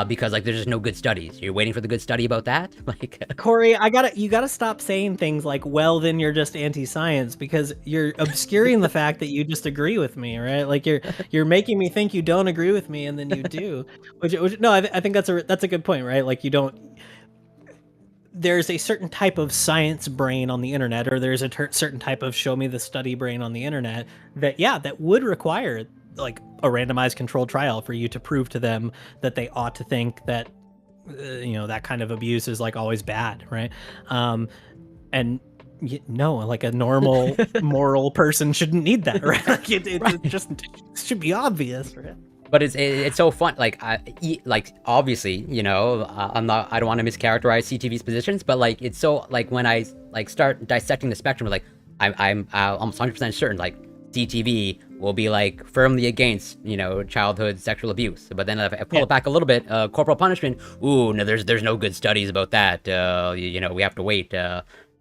because like there's just no good studies. You're waiting for the good study about that? Like Corey, you gotta stop saying things like, well, then you're just anti-science, because you're obscuring the fact that you just agree with me, right? Like you're making me think you don't agree with me, and then you do. Which no, I think that's a good point, right? Like you don't. There's a certain type of science brain on the internet, or there's a certain type of show me the study brain on the internet that would require like a randomized controlled trial for you to prove to them that they ought to think that that kind of abuse is like always bad, right? And no, like a normal moral person shouldn't need that, right? Like it just should be obvious, right? But it's so fun. Like like obviously, I don't want to mischaracterize CTV's positions, but like it's so like when I like start dissecting the spectrum, like I'm almost 100% certain like CTV will be like firmly against childhood sexual abuse. But then if I pull it back a little bit, corporal punishment, ooh, no, there's no good studies about that. We have to wait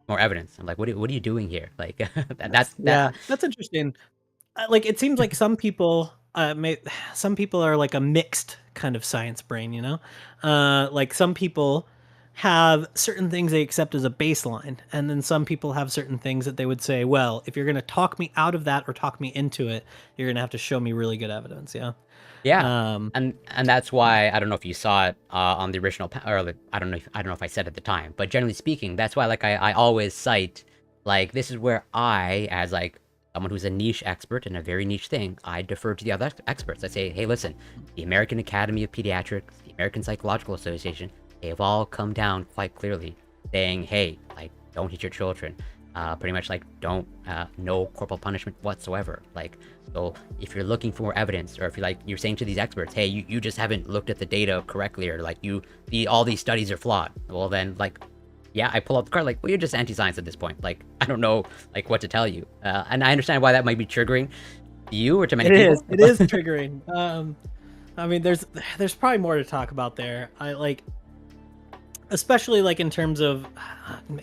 more evidence. I'm like, what are you doing here? Like that's interesting. Like it seems like some people some people are like a mixed kind of science brain, like some people have certain things they accept as a baseline, and then some people have certain things that they would say, well, if you're going to talk me out of that or talk me into it, you're going to have to show me really good evidence. Yeah. And that's why I don't know if you saw it on the original or like, I don't know if I said at the time, but generally speaking, that's why like I always cite like this is where I, as like someone who's a niche expert in a very niche thing, I defer to the other experts. I say, hey, listen, the American Academy of Pediatrics, the American Psychological Association, they have all come down quite clearly saying, hey, like, don't hit your children. pretty much like don't no corporal punishment whatsoever. Like, so if you're looking for more evidence, or if you're like you're saying to these experts, hey, you just haven't looked at the data correctly, or like all these studies are flawed, well then like, yeah, I pull out the card like, well, you're just anti-science at this point. Like, I don't know like what to tell you, and I understand why that might be triggering to you or to many people. It is triggering. I mean, there's probably more to talk about there. I like, especially like in terms of,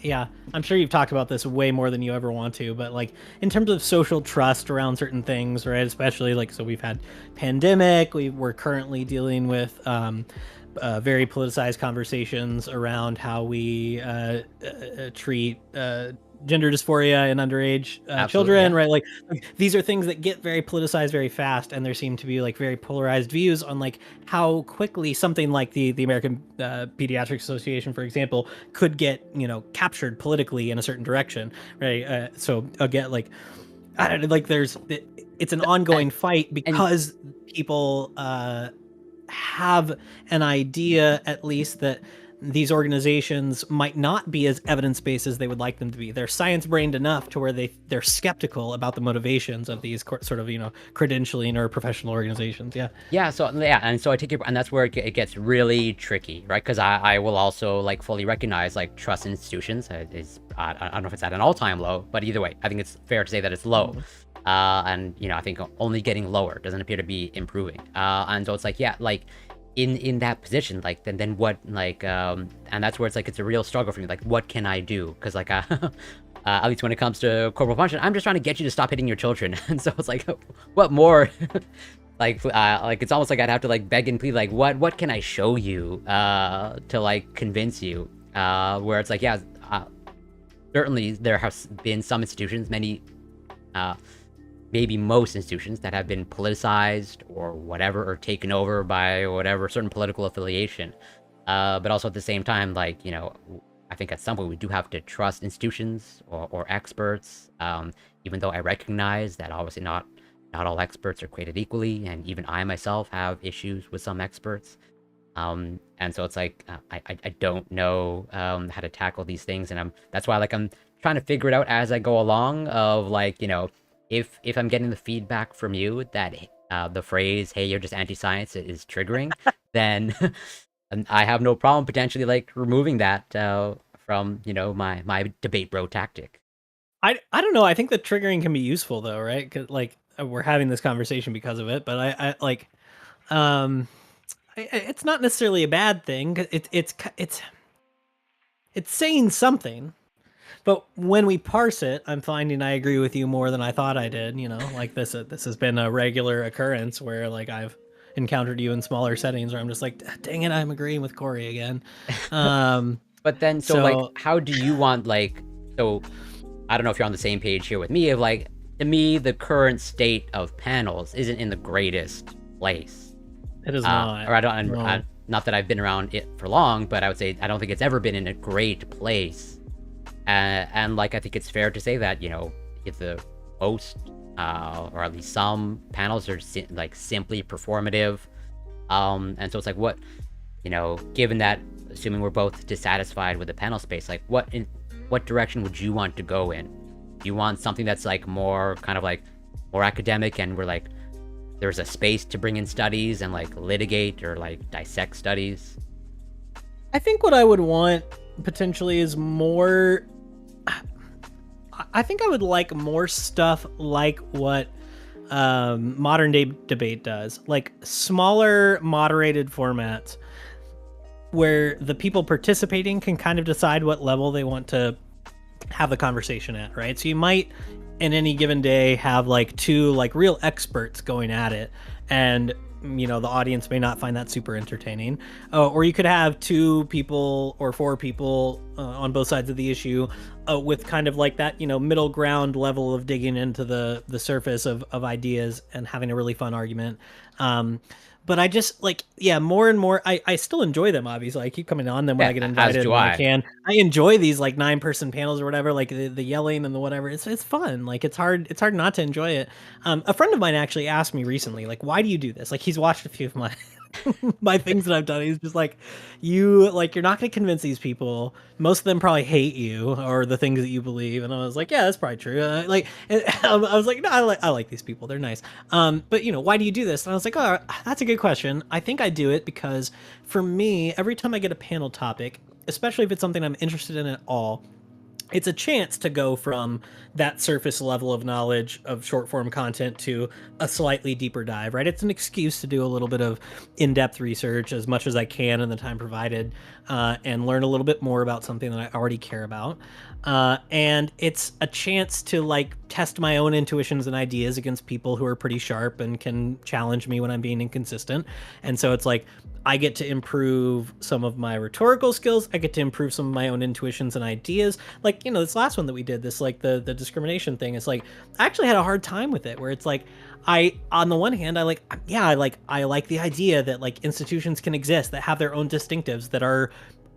yeah, I'm sure you've talked about this way more than you ever want to, but like in terms of social trust around certain things, right? Especially like, so we've had pandemic, we're currently dealing with very politicized conversations around how we treat gender dysphoria in underage children, Yeah. right? Like these are things that get very politicized very fast, and there seem to be like very polarized views on like how quickly something like the American Pediatric Association, for example, could get, you know, captured politically in a certain direction, right? So again, like I don't like it's an ongoing fight because people have an idea, at least, that these organizations might not be as evidence-based as they would like them to be. They're science-brained enough to where they're skeptical about the motivations of these sort of, you know, credentialing or professional organizations. Yeah. Yeah, so yeah, and so I take your, and that's where it gets really tricky, right? Because I will also like fully recognize like trust in institutions is I don't know if it's at an all-time low, but either way, I think it's fair to say that it's low. And you know, I think only getting lower, doesn't appear to be improving. And so it's like, yeah, like in that position, like then what, like and that's where it's like it's a real struggle for me. Like, what can I do? Because like at least when it comes to corporal punishment, I'm just trying to get you to stop hitting your children. And so it's like, what more? like it's almost like I'd have to like beg and plead, like what can I show you to like convince you? Where it's like, yeah, certainly there has been some institutions, many maybe most institutions, that have been politicized or whatever, or taken over by whatever certain political affiliation. But also at the same time, like, you know, I think at some point we do have to trust institutions or experts, even though I recognize that obviously not all experts are created equally, and even I myself have issues with some experts. And so it's like, I don't know how to tackle these things, and that's why like I'm trying to figure it out as I go along, of like, you know, if I'm getting the feedback from you that the phrase, hey, you're just anti-science, is triggering, then I have no problem potentially like removing that from, you know, my debate bro tactic. I don't know. I think that triggering can be useful though, right? 'Cause, like, we're having this conversation because of it, but I like, um, it's not necessarily a bad thing. 'Cause it's saying something. But when we parse it, I'm finding I agree with you more than I thought I did. You know, like this has been a regular occurrence where like I've encountered you in smaller settings where I'm just like, dang it, I'm agreeing with Corey again. But then, so like, how do you want, like, so I don't know if you're on the same page here with me, of like, to me, the current state of panels isn't in the greatest place. It is not. Or not that I've been around it for long, but I would say I don't think it's ever been in a great place. And like, I think it's fair to say that, you know, if the most, or at least some panels are like simply performative. And so it's like, what, you know, given that, assuming we're both dissatisfied with the panel space, like what direction would you want to go in? Do you want something that's like more kind of like more academic, and we're like, there's a space to bring in studies and like litigate or like dissect studies? I think what I would want potentially is more, I think I would like more stuff like what modern day debate does, like smaller moderated formats where the people participating can kind of decide what level they want to have the conversation at, right? So you might in any given day have like two like real experts going at it, and you know the audience may not find that super entertaining, or you could have two people or four people on both sides of the issue with kind of like that, you know, middle ground level of digging into the surface of ideas and having a really fun argument. But I just like, yeah, more and more, I still enjoy them, obviously. I keep coming on them when I get invited when I can. I enjoy these like 9-person panels or whatever, like the yelling and the whatever. It's fun. Like it's hard not to enjoy it. A friend of mine actually asked me recently, like, why do you do this? Like he's watched a few of my by things that I've done. He's just like, you're not going to convince these people. Most of them probably hate you or the things that you believe. And I was like, yeah, that's probably true. I was like, no, I like these people. They're nice. But why do you do this? And I was like, oh, that's a good question. I think I do it because for me, every time I get a panel topic, especially if it's something I'm interested in at all, it's a chance to go from that surface level of knowledge of short form content to a slightly deeper dive, right? It's an excuse to do a little bit of in-depth research as much as I can in the time provided, and learn a little bit more about something that I already care about. And it's a chance to like test my own intuitions and ideas against people who are pretty sharp and can challenge me when I'm being inconsistent. And so it's like, I get to improve some of my rhetorical skills. I get to improve some of my own intuitions and ideas. Like, this last one that we did, this like the discrimination thing, it's like I actually had a hard time with it, where it's like on the one hand, I like the idea that like institutions can exist that have their own distinctives that are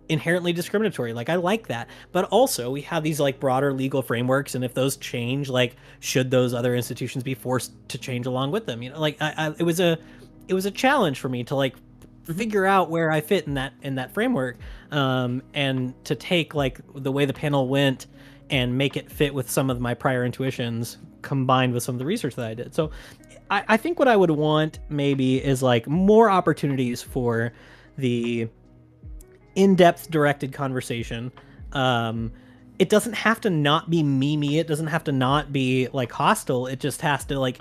inherently discriminatory. Like I like that. But also we have these like broader legal frameworks, and if those change, like should those other institutions be forced to change along with them? It was a challenge for me to like figure out where I fit in that framework, and to take like the way the panel went and make it fit with some of my prior intuitions combined with some of the research that I did. So I think what I would want maybe is like more opportunities for the in-depth directed conversation. It doesn't have to not be memey. It doesn't have to not be like hostile. It just has to like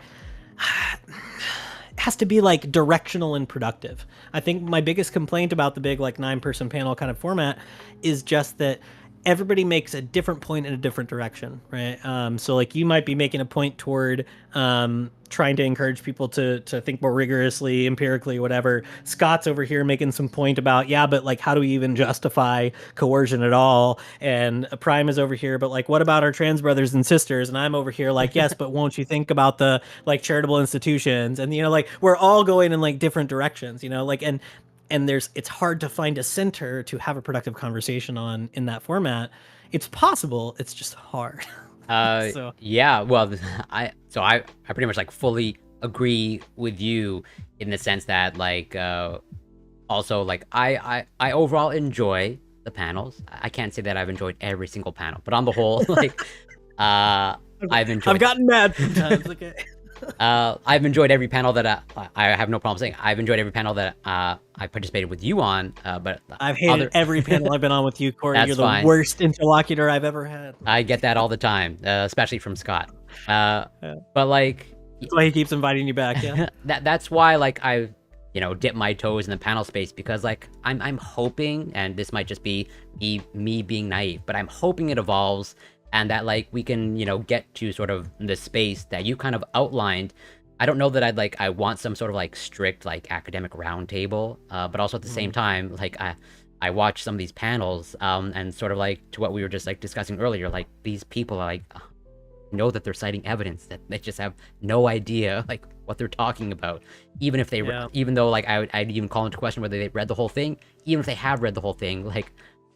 has to be like directional and productive. I think my biggest complaint about the big like 9-person panel kind of format is just that everybody makes a different point in a different direction, right? So like you might be making a point toward trying to encourage people to think more rigorously, empirically, whatever. Scott's over here making some point about, yeah, but like how do we even justify coercion at all? And Prime is over here, but like what about our trans brothers and sisters? And I'm over here like, yes, but won't you think about the like charitable institutions? And like we're all going in like different directions, like and it's hard to find a center to have a productive conversation on in that format. It's possible, it's just hard. Yeah, well, I pretty much like fully agree with you in the sense that like also like I overall enjoy the panels. I can't say that I've enjoyed every single panel, but on the whole, like I've gotten mad sometimes. Okay. I've enjoyed every panel that I have no problem saying I've enjoyed every panel that I participated with you on, but I've hated every panel I've been on with you, Corey. You're the worst interlocutor I've ever had. I get that all the time, especially from Scott. But like, that's why he keeps inviting you back. Yeah, that's why like I dip my toes in the panel space, because like I'm hoping, and this might just be me being naive, but I'm hoping it evolves. And that like we can get to sort of the space that you kind of outlined. I don't know that I want some sort of like strict like academic roundtable, but also at the same time, like I watch some of these panels, and sort of like to what we were just like discussing earlier, like these people are like know that they're citing evidence that they just have no idea like what they're talking about, even if they even though like I'd even call into question whether they read the whole thing. Even if they have read the whole thing, like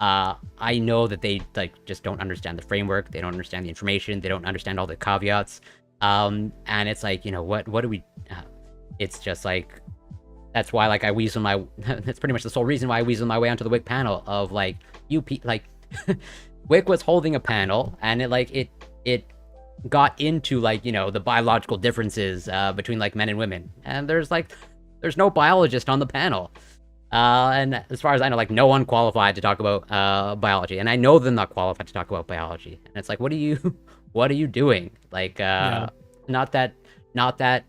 I know that they like just don't understand the framework, they don't understand the information, they don't understand all the caveats, and it's like what do we it's just like that's why like I weasel my that's pretty much the sole reason why I weasel my way onto the WIC panel of like like WIC was holding a panel, and it got into like the biological differences between like men and women, and there's no biologist on the panel. And as far as I know, like no one qualified to talk about biology, and I know they're not qualified to talk about biology. And it's like, what are you doing? Like, not that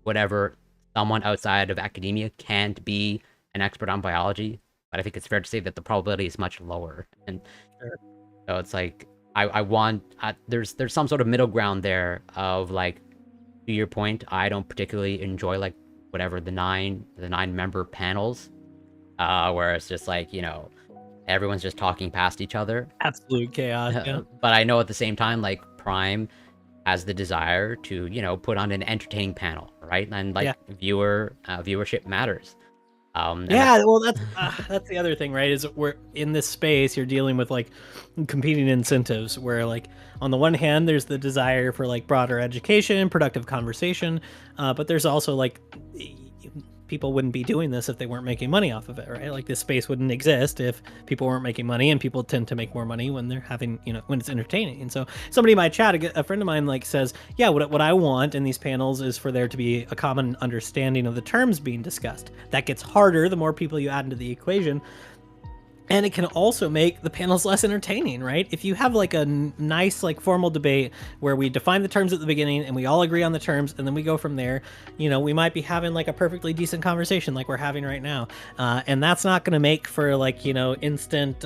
whatever, someone outside of academia can't be an expert on biology, but I think it's fair to say that the probability is much lower. And so it's like I want there's some sort of middle ground there of like, to your point, I don't particularly enjoy like whatever the nine member panels. Where it's just like, everyone's just talking past each other. Absolute chaos. Yeah. But I know at the same time, like Prime has the desire to, put on an entertaining panel, right? And like viewership matters. Well, that's the other thing, right? Is we're in this space, you're dealing with like competing incentives where like on the one hand, there's the desire for like broader education, productive conversation, but there's also like people wouldn't be doing this if they weren't making money off of it, right? Like this space wouldn't exist if people weren't making money, and people tend to make more money when they're having, when it's entertaining. And so somebody in my chat, a friend of mine, like says, yeah, what I want in these panels is for there to be a common understanding of the terms being discussed. That gets harder the more people you add into the equation. And it can also make the panels less entertaining, right? If you have like a nice, like formal debate where we define the terms at the beginning and we all agree on the terms and then we go from there, we might be having like a perfectly decent conversation like we're having right now. And that's not going to make for like, instant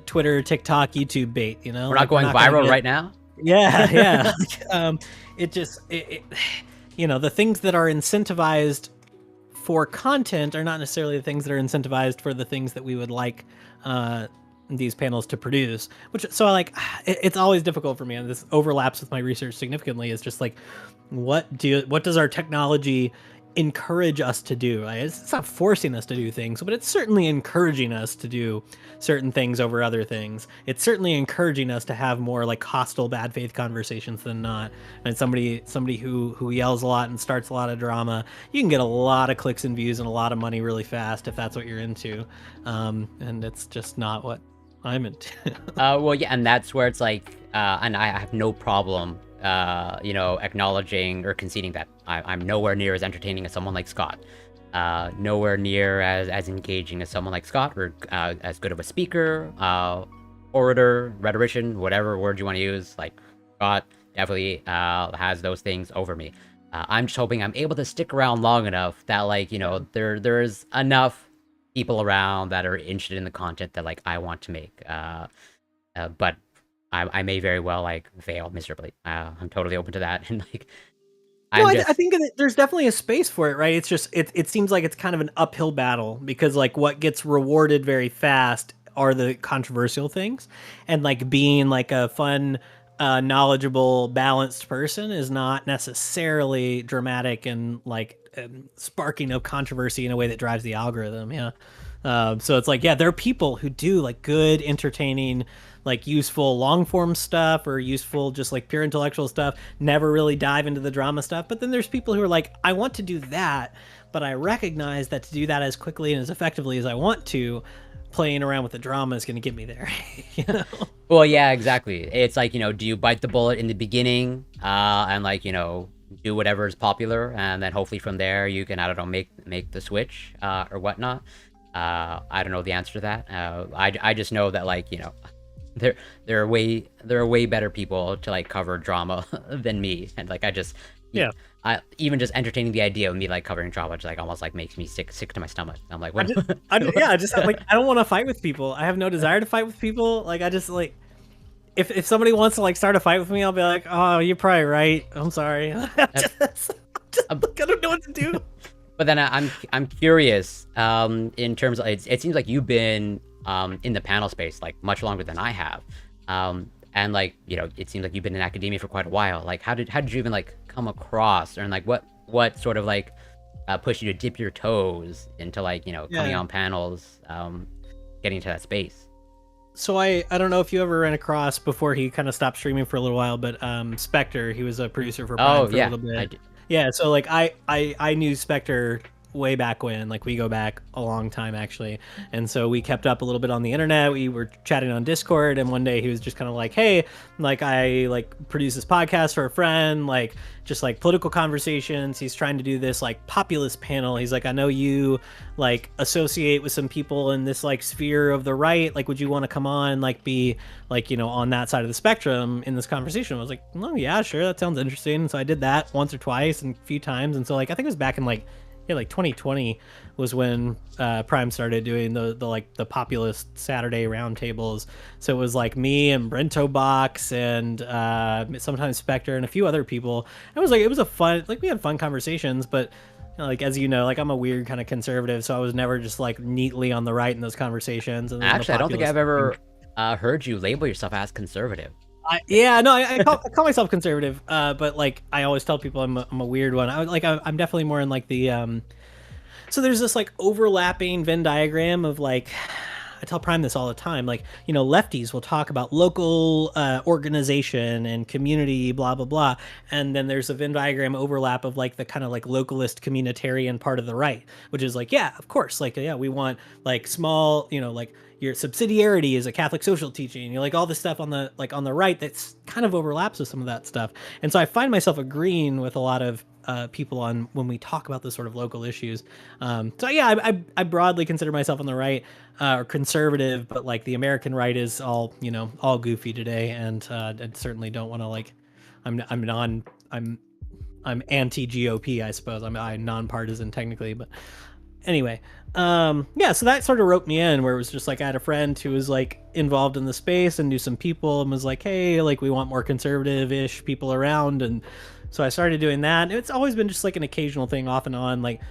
Twitter, TikTok, YouTube bait, We're not going viral right now? Yeah, yeah. The things that are incentivized for content are not necessarily the things that are incentivized for the things that we would like these panels to produce. It's always difficult for me, and this overlaps with my research significantly. Is just like, what does our technology encourage us to do? It's not forcing us to do things, but it's certainly encouraging us to do certain things over other things. It's certainly encouraging us to have more like hostile, bad faith conversations than not. And somebody who yells a lot and starts a lot of drama, you can get a lot of clicks and views and a lot of money really fast if that's what you're into. And it's just not what I'm into. Well, yeah, and that's where it's like, and I have no problem acknowledging or conceding that I'm nowhere near as entertaining as someone like Scott. Nowhere near as engaging as someone like Scott, or as good of a speaker, orator, rhetorician, whatever word you want to use. Like, Scott definitely has those things over me. I'm just hoping I'm able to stick around long enough that, like, there's enough people around that are interested in the content that, like, I want to make. But I may very well like fail miserably. I'm totally open to that, and like, I think there's definitely a space for it, right? It's just it seems like it's kind of an uphill battle, because like what gets rewarded very fast are the controversial things, and like being like a fun, knowledgeable, balanced person is not necessarily dramatic and like sparking of controversy in a way that drives the algorithm. Yeah. So it's like, yeah, there are people who do like good, entertaining, like useful long form stuff, or useful just like pure intellectual stuff, never really dive into the drama stuff. But then there's people who are like, I want to do that, but I recognize that to do that as quickly and as effectively as I want to, playing around with the drama is going to get me there. Well, yeah, exactly. It's like, do you bite the bullet in the beginning, and like, do whatever is popular, and then hopefully from there you can, I don't know, make the switch, or whatnot. I don't know the answer to that. I just know that, like, there are way better people to like cover drama than me, and like I even just entertaining the idea of me like covering drama just like almost like makes me sick to my stomach. I'm like, what? I don't want to fight with people. I have no desire to fight with people. Like, I just like, if somebody wants to like start a fight with me, I'll be like, oh, you're probably right. I'm sorry. I don't know what to do. But then I'm curious, in terms of, it seems like you've been in the panel space like much longer than I have, and like, it seems like you've been in academia for quite a while. Like, how did you even like come across, or like what sort of like pushed you to dip your toes into like coming on panels, getting into that space? So I don't know if you ever ran across, before he kind of stopped streaming for a little while, but Spectre, he was a producer for Prime for a little bit. I did. Yeah, so like I knew Spectre way back when, like we go back a long time actually, and so we kept up a little bit on the internet. We were chatting on Discord, and one day he was just kind of like, hey, like I like produce this podcast for a friend, like just like political conversations. He's trying to do this like populist panel. He's like, I know you like associate with some people in this like sphere of the right, like would you want to come on, like be like on that side of the spectrum in this conversation? I was like, oh yeah, sure, that sounds interesting. And so I did that once or twice and a few times, and so like I think it was back in like 2020 was when Prime started doing the like the populist Saturday roundtables. So it was like me and Brento Box and sometimes Spectre and a few other people. It was a fun, like we had fun conversations, but like, as you know, like I'm a weird kind of conservative, so I was never just like neatly on the right in those conversations. And actually, I don't think I've ever heard you label yourself as conservative. I call myself conservative, but like I always tell people I'm a weird one. I'm definitely more in like the so there's this like overlapping Venn diagram of like, tell Prime this all the time. Like, lefties will talk about local organization and community, blah blah blah, and then there's a Venn diagram overlap of like the kind of like localist communitarian part of the right, which is like, yeah, of course, like, yeah, we want like small, like your subsidiarity is a Catholic social teaching, like all this stuff on the right that's kind of overlaps with some of that stuff. And so I find myself agreeing with a lot of people on when we talk about this sort of local issues. So yeah, I broadly consider myself on the right or conservative, but like the American right is all all goofy today, and I certainly don't want to like. I'm anti GOP, I suppose. I'm nonpartisan technically, but anyway, yeah, so that sort of roped me in, where it was just like I had a friend who was like involved in the space and knew some people and was like, hey, like we want more conservative-ish people around. And so I started doing that. It's always been just like an occasional thing off and on. Like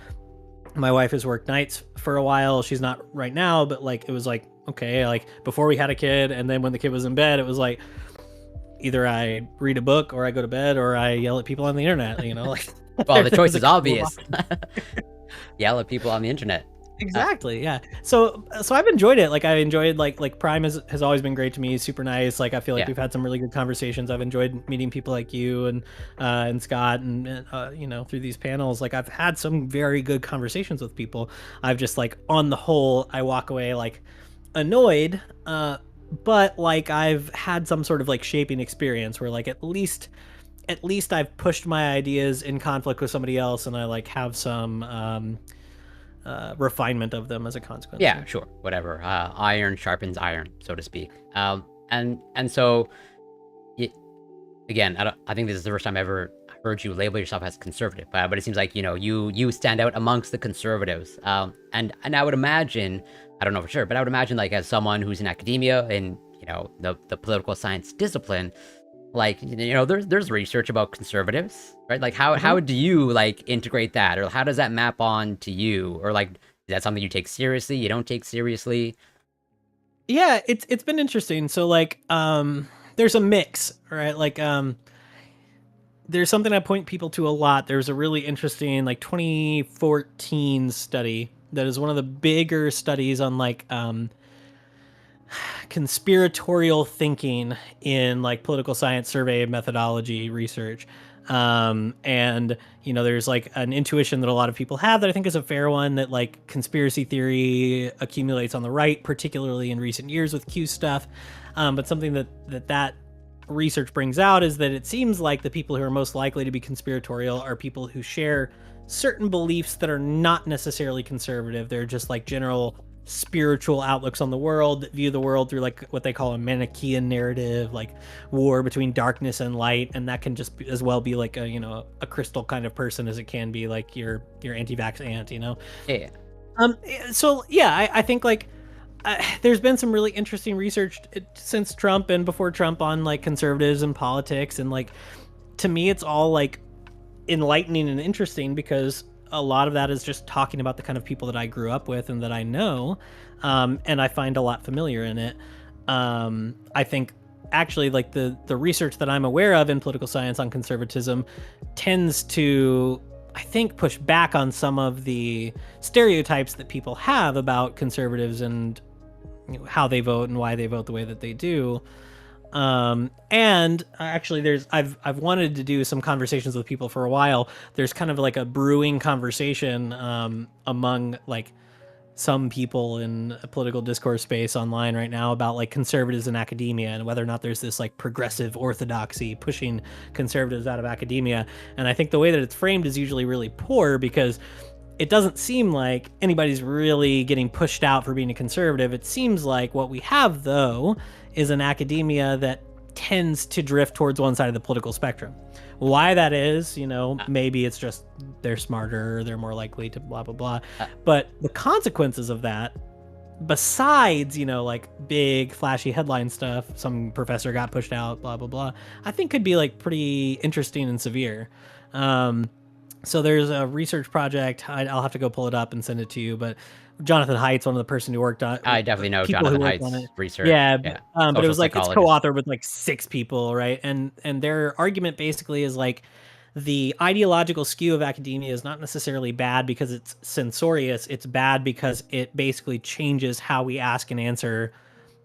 my wife has worked nights for a while. She's not right now, but like it was like, okay, like before we had a kid, and then when the kid was in bed, it was like either I read a book or I go to bed or I yell at people on the internet, like. Well, the choice is obvious. Yell at people on the internet. Exactly. Yeah. So I've enjoyed it. Like I enjoyed like Prime has always been great to me. Super nice. Like I feel like we've had some really good conversations. I've enjoyed meeting people like you and Scott and through these panels. Like I've had some very good conversations with people. I've just like on the whole, I walk away like annoyed. But like I've had some sort of like shaping experience where like at least I've pushed my ideas in conflict with somebody else, and I like have some refinement of them as a consequence. Yeah, sure, whatever. Iron sharpens iron, so to speak. And so, again, I think this is the first time I ever heard you label yourself as conservative, but it seems like you stand out amongst the conservatives. And I would imagine, I don't know for sure, but I would imagine like as someone who's in academia and the political science discipline, like there's research about conservatives, right? Like how do you like integrate that, or how does that map on to you, or like is that something you take seriously, you don't take seriously? Yeah, it's been interesting. So like there's a mix, right? Like there's something I point people to a lot. There's a really interesting like 2014 study that is one of the bigger studies on like conspiratorial thinking in like political science survey methodology research. And there's like an intuition that a lot of people have that I think is a fair one, that like conspiracy theory accumulates on the right, particularly in recent years with Q stuff. But something that research brings out is that it seems like the people who are most likely to be conspiratorial are people who share certain beliefs that are not necessarily conservative. They're just like general spiritual outlooks on the world that view the world through like what they call a Manichaean narrative, like war between darkness and light. And that can just as well be like a crystal kind of person as it can be like your anti-vax aunt, Yeah. So yeah, I think like there's been some really interesting research since Trump and before Trump on like conservatives and politics, and like to me it's all like enlightening and interesting because a lot of that is just talking about the kind of people that I grew up with and that I know, and I find a lot familiar in it. I think actually like the research that I'm aware of in political science on conservatism tends to, I think, push back on some of the stereotypes that people have about conservatives and how they vote and why they vote the way that they do. And actually I've wanted to do some conversations with people for a while. There's kind of like a brewing conversation among like some people in a political discourse space online right now about like conservatives in academia and whether or not there's this like progressive orthodoxy pushing conservatives out of academia. And I think the way that it's framed is usually really poor, because it doesn't seem like anybody's really getting pushed out for being a conservative. It seems like what we have, though, is an academia that tends to drift towards one side of the political spectrum. Why that is, maybe it's just they're smarter, they're more likely to blah, blah, blah. But the consequences of that, besides, like big flashy headline stuff, some professor got pushed out, blah, blah, blah, I think could be like pretty interesting and severe. So there's a research project. I'll have to go pull it up and send it to you. But Jonathan Haidt's one of the person who worked on. I definitely know Jonathan Haidt's research. Yeah. But it was like it's co-authored with like 6 people, right? And their argument basically is like the ideological skew of academia is not necessarily bad because it's censorious. It's bad because it basically changes how we ask and answer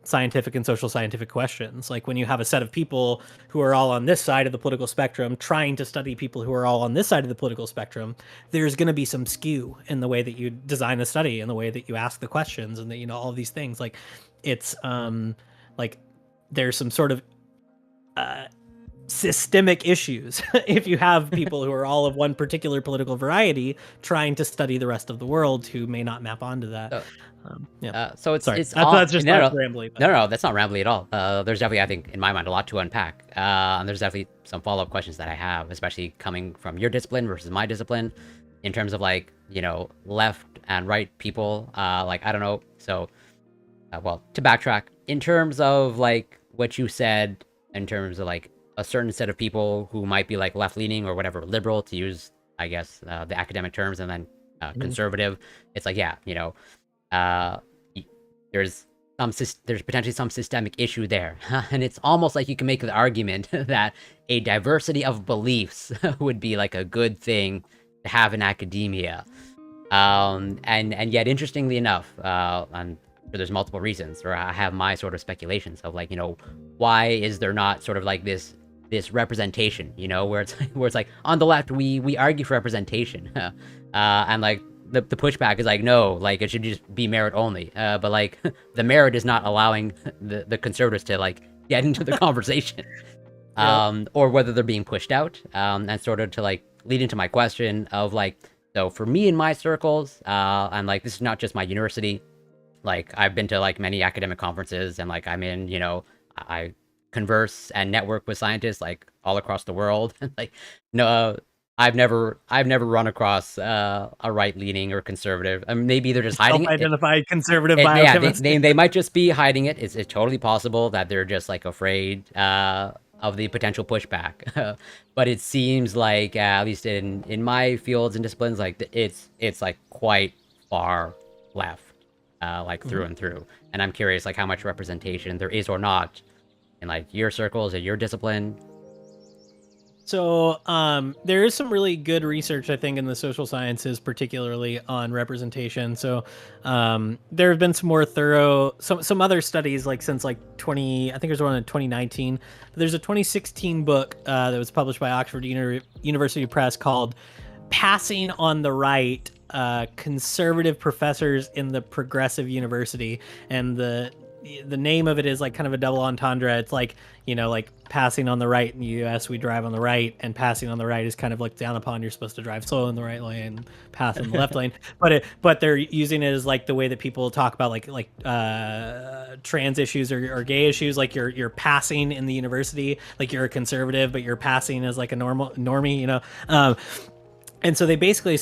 scientific and social scientific questions. Like when you have a set of people who are all on this side of the political spectrum trying to study people who are all on this side of the political spectrum, there's going to be some skew in the way that you design the study and the way that you ask the questions and that, all of these things. Like it's like there's some sort of systemic issues if you have people who are all of one particular political variety trying to study the rest of the world who may not map onto that. So it's Sorry, it's that's just no, rambly. But... no, that's not rambly at all. There's definitely, I think, in my mind, a lot to unpack. And there's definitely some follow-up questions that I have, especially coming from your discipline versus my discipline, in terms of like, left and right people. Like, I don't know. So, well, to backtrack, in terms of like what you said, in terms of like a certain set of people who might be like left-leaning or whatever, liberal, to use, I guess, the academic terms, and then conservative. It's like, yeah, there's potentially some systemic issue there, and it's almost like you can make the argument that a diversity of beliefs would be like a good thing to have in academia. And yet, interestingly enough, and there's multiple reasons, or I have my sort of speculations of like, why is there not sort of like this representation, where it's like on the left we argue for representation, and like the pushback is like, no, like it should just be merit only, but like the merit is not allowing the conservatives to like get into the conversation. Or whether they're being pushed out, and sort of to like lead into my question of like, so for me in my circles, and like this is not just my university, like I've been to like many academic conferences, and like I'm in, I converse and network with scientists like all across the world. Like, no, I've never run across a right-leaning or conservative. I mean, maybe they're just hiding it. Self-identified conservative biochemist. Yeah, they might just be hiding it. It's totally possible that they're just like afraid of the potential pushback. But it seems like, at least in my fields and disciplines, like it's like quite far left, like through and through. And I'm curious, like how much representation there is or not in like your circles or your discipline. So there is some really good research, I think, in the social sciences, particularly on representation. So there have been some more thorough, some other studies, like since like I think there's one in 2019. There's a 2016 book that was published by Oxford University Press called "Passing on the Right: Conservative Professors in the Progressive University," and the name of it is like kind of a double entendre. It's like, like passing on the right in the US, we drive on the right, and passing on the right is kind of looked down upon. You're supposed to drive slow in the right lane, pass in the left lane. But they're using it as like the way that people talk about like trans issues or gay issues. Like you're passing in the university, like you're a conservative, but you're passing as like a normie, And so they basically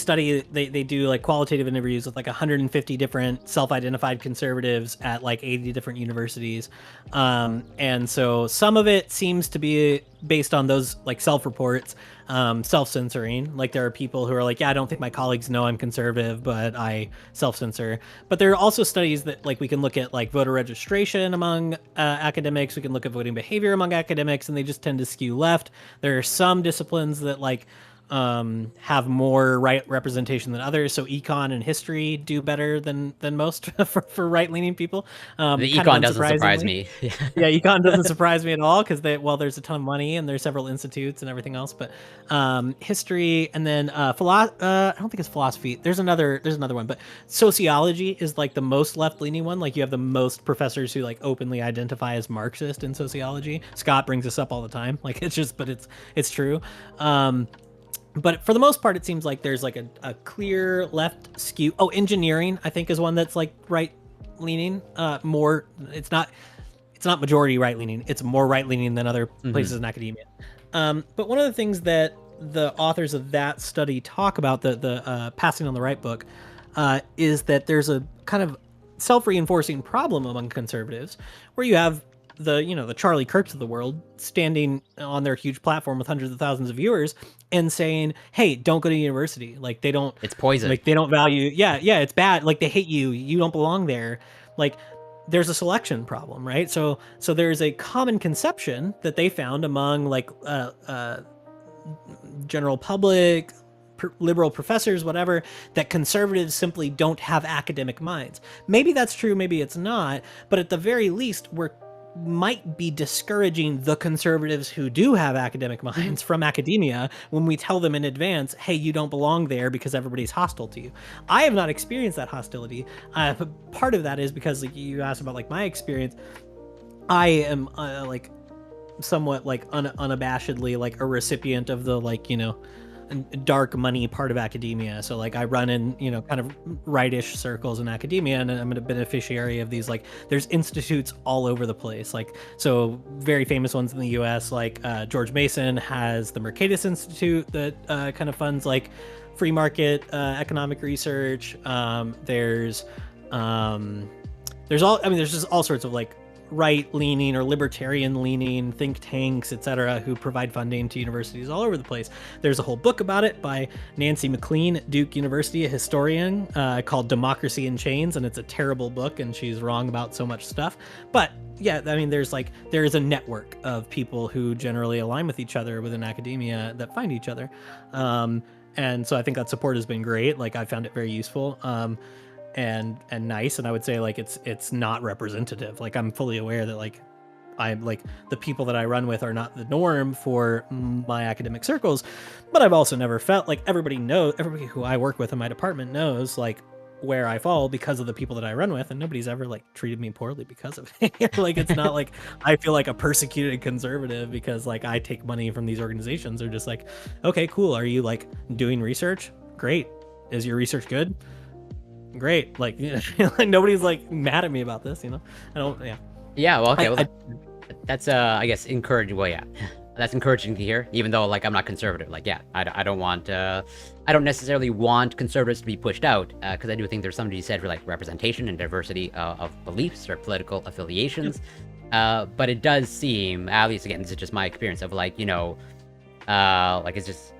they do like qualitative interviews with like 150 different self-identified conservatives at like 80 different universities. And so some of it seems to be based on those like self-reports, self-censoring. Like there are people who are like, yeah, I don't think my colleagues know I'm conservative, but I self-censor. But there are also studies that like we can look at like voter registration among academics. We can look at voting behavior among academics, and they just tend to skew left. There are some disciplines that like have more right representation than others. So econ and history do better than most for right-leaning people. The econ doesn't surprise me. Yeah, econ doesn't surprise me at all because there's a ton of money and there's several institutes and everything else. But history, and then I don't think it's philosophy. There's another one, but sociology is like the most left-leaning one. Like you have the most professors who like openly identify as Marxist in sociology. Scott brings this up all the time. Like it's true. But for the most part, it seems like there's like a clear left skew. Oh, engineering, I think, is one that's like right-leaning. More, it's not majority right-leaning. It's more right-leaning than other places in academia. But one of the things that the authors of that study talk about, the Passing on the Right book, is that there's a kind of self-reinforcing problem among conservatives, where you have the Charlie Kirks of the world standing on their huge platform with hundreds of thousands of viewers and saying, hey, don't go to university. Like it's poison. Like they don't value. Yeah. It's bad. Like they hate you. You don't belong there. Like there's a selection problem, right? So there's a common conception that they found among like general public, liberal professors, whatever, that conservatives simply don't have academic minds. Maybe that's true, maybe it's not, but at the very least, we're might be discouraging the conservatives who do have academic minds from academia when we tell them in advance, hey, you don't belong there because everybody's hostile to you. I have not experienced that hostility. Part of that is because, like, you asked about like my experience. I am like somewhat like unabashedly like a recipient of the, like, you know, dark money part of academia. So like I run in, you know, kind of rightish circles in academia, and I'm a beneficiary of these, like, there's institutes all over the place. Like, so very famous ones in the US, like George Mason has the Mercatus Institute that kind of funds like free market economic research. There's just all sorts of like right-leaning or libertarian-leaning think tanks, etc., who provide funding to universities all over the place. There's a whole book about it by Nancy McLean at Duke University, a historian, called Democracy in Chains, and it's a terrible book, and she's wrong about so much stuff. But yeah, I mean, there is a network of people who generally align with each other within academia that find each other. And so I think that support has been great. Like, I found it very useful. And nice, and I would say like it's not representative. Like, I'm fully aware that like I'm like the people that I run with are not the norm for my academic circles, but I've also never felt like everybody who I work with in my department knows like where I fall because of the people that I run with, and nobody's ever like treated me poorly because of it. Like, it's not like I feel like a persecuted conservative because like I take money from these organizations. They're just like, okay, cool. Are you like doing research? Great. Is your research good? Great. Like, you know, like, nobody's like mad at me about this, you know. I don't. Yeah, well, okay, that's I guess encouraging. Well, yeah, that's encouraging to hear, even though like I'm not conservative. Like, yeah, I don't want I don't necessarily want conservatives to be pushed out, because I do think there's something to be said for like representation and diversity of beliefs or political affiliations. But it does seem, at least again, this is just my experience of like, you know, like it's just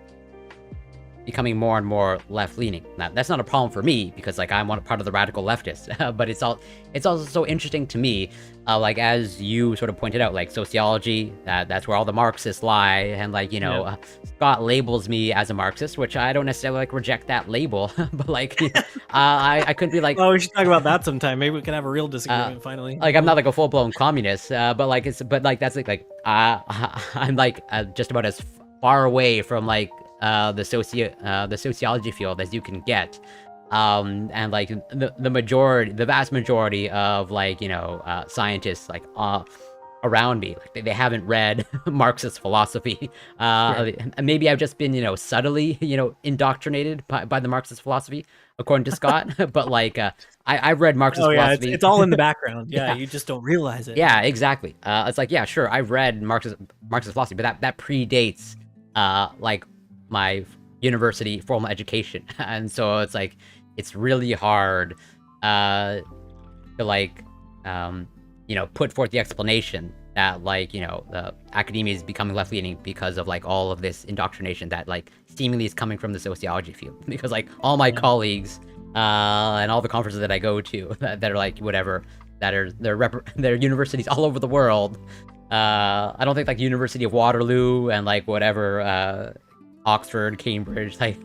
becoming more and more left-leaning. Now, that's not a problem for me because like I'm one part of the radical leftists, but it's also so interesting to me, like as you sort of pointed out, like sociology, that's where all the Marxists lie, and like, you know, Scott labels me as a Marxist, which I don't necessarily like reject that label, but like I couldn't be like, oh, we should talk about that sometime. Maybe we can have a real disagreement finally. Like, I'm not like a full-blown communist, but like that's like I'm like just about as far away from like the sociology field as you can get, and like the vast majority of like, you know, scientists like around me, like they haven't read Marxist philosophy. Maybe I've just been, you know, subtly, you know, indoctrinated by the Marxist philosophy, according to Scott. But like I've read Marxist philosophy. It's all in the background. You just don't realize it. Yeah, exactly. It's like, yeah, sure, I've read Marxist philosophy, but that predates like my university formal education. And so it's like it's really hard to like you know, put forth the explanation that like, you know, the academia is becoming left-leaning because of like all of this indoctrination that like seemingly is coming from the sociology field. Because like all my colleagues and all the conferences that I go to that are like whatever, that are they're universities all over the world. I don't think like University of Waterloo and like whatever Oxford, Cambridge, like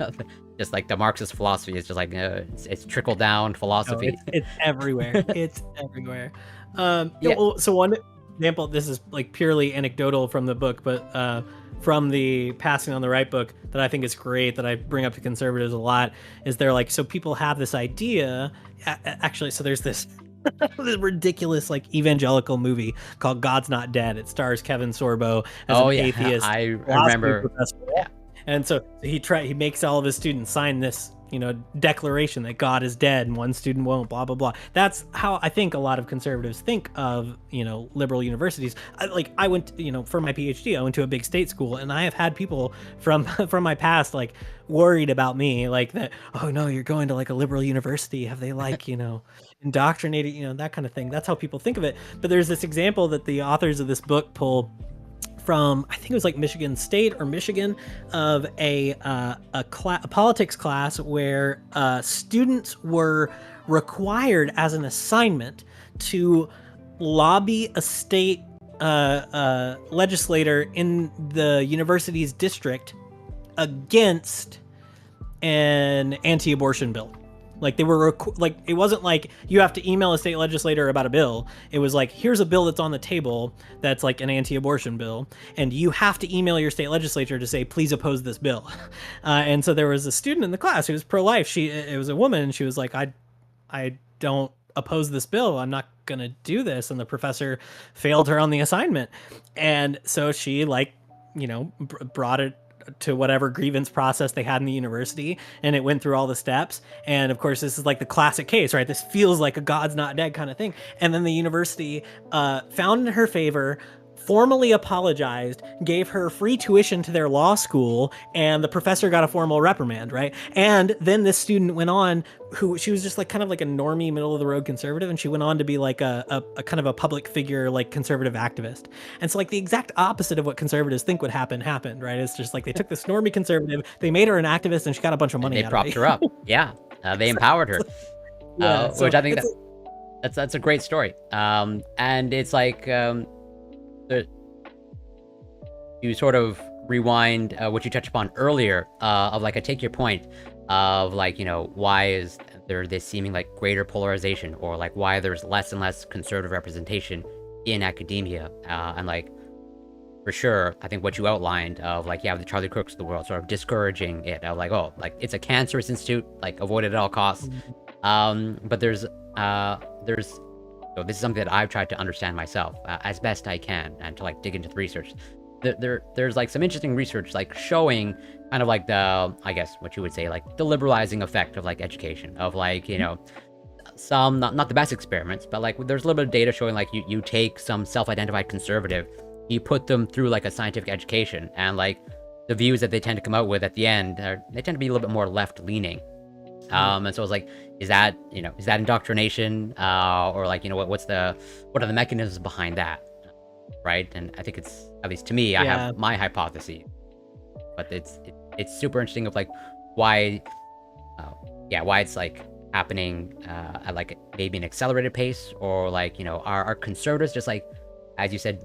just like the Marxist philosophy is just like it's trickle down philosophy. It's everywhere. It's everywhere. Well, so one example, this is like purely anecdotal from the book, but from the Passing on the Right book that I think is great, that I bring up to conservatives a lot, is they're like, so people have this idea, actually, so there's this this ridiculous like evangelical movie called God's Not Dead. It stars Kevin Sorbo as an atheist. I remember. Professor. And so he makes all of his students sign this, you know, declaration that God is dead, and one student won't, blah, blah, blah. That's how I think a lot of conservatives think of, you know, liberal universities. I went, you know, for my PhD, I went to a big state school, and I have had people from my past, like, worried about me, like that, oh no, you're going to like a liberal university. Have they like, you know, indoctrinated, you know, that kind of thing. That's how people think of it. But there's this example that the authors of this book pull from, I think it was like Michigan State or Michigan, of a politics class where students were required as an assignment to lobby a state legislator in the university's district against an anti-abortion bill. Like they were like, it wasn't like you have to email a state legislator about a bill. It was like, here's a bill that's on the table that's like an anti-abortion bill, and you have to email your state legislature to say, please oppose this bill. And so there was a student in the class who was pro-life. It was a woman, and she was like, I don't oppose this bill. I'm not gonna do this. And the professor failed her on the assignment, and so she brought it to whatever grievance process they had in the university, and it went through all the steps. And of course, this is like the classic case, right? This feels like a God's not dead kind of thing. And then the university found in her favor, formally apologized, gave her free tuition to their law school, and the professor got a formal reprimand, right? And then this student went on, who she was just like kind of like a normie, middle of the road conservative, and she went on to be like a kind of a public figure, like conservative activist. And so like the exact opposite of what conservatives think would happen happened, right? It's just like they took this normie conservative, they made her an activist, and she got a bunch of money. They propped her up. Yeah, they empowered her, which I think that's a great story. And it's like you sort of rewind what you touched upon earlier, of like, I take your point of like, why is there this seeming like greater polarization, or like why there's less and less conservative representation in academia, and like, for sure, I think what you outlined of like, the Charlie Crooks of the world sort of discouraging it, of like, oh, like it's a cancerous institute, like avoid it at all costs. But there's so this is something that I've tried to understand myself as best I can, and to like dig into the research. There's like some interesting research like showing kind of like the, I guess what you would say, like the liberalizing effect of like education, of like, some not the best experiments, but like there's a little bit of data showing like you take some self-identified conservative, you put them through like a scientific education, and like the views that they tend to come out with at the end they tend to be a little bit more left-leaning. And so it's like, is that indoctrination, or like, what are the mechanisms behind that, right? And I think it's, at least to me, I have my hypothesis, but it's super interesting of like why it's like happening at like maybe an accelerated pace, or like, are conservatives just like, as you said,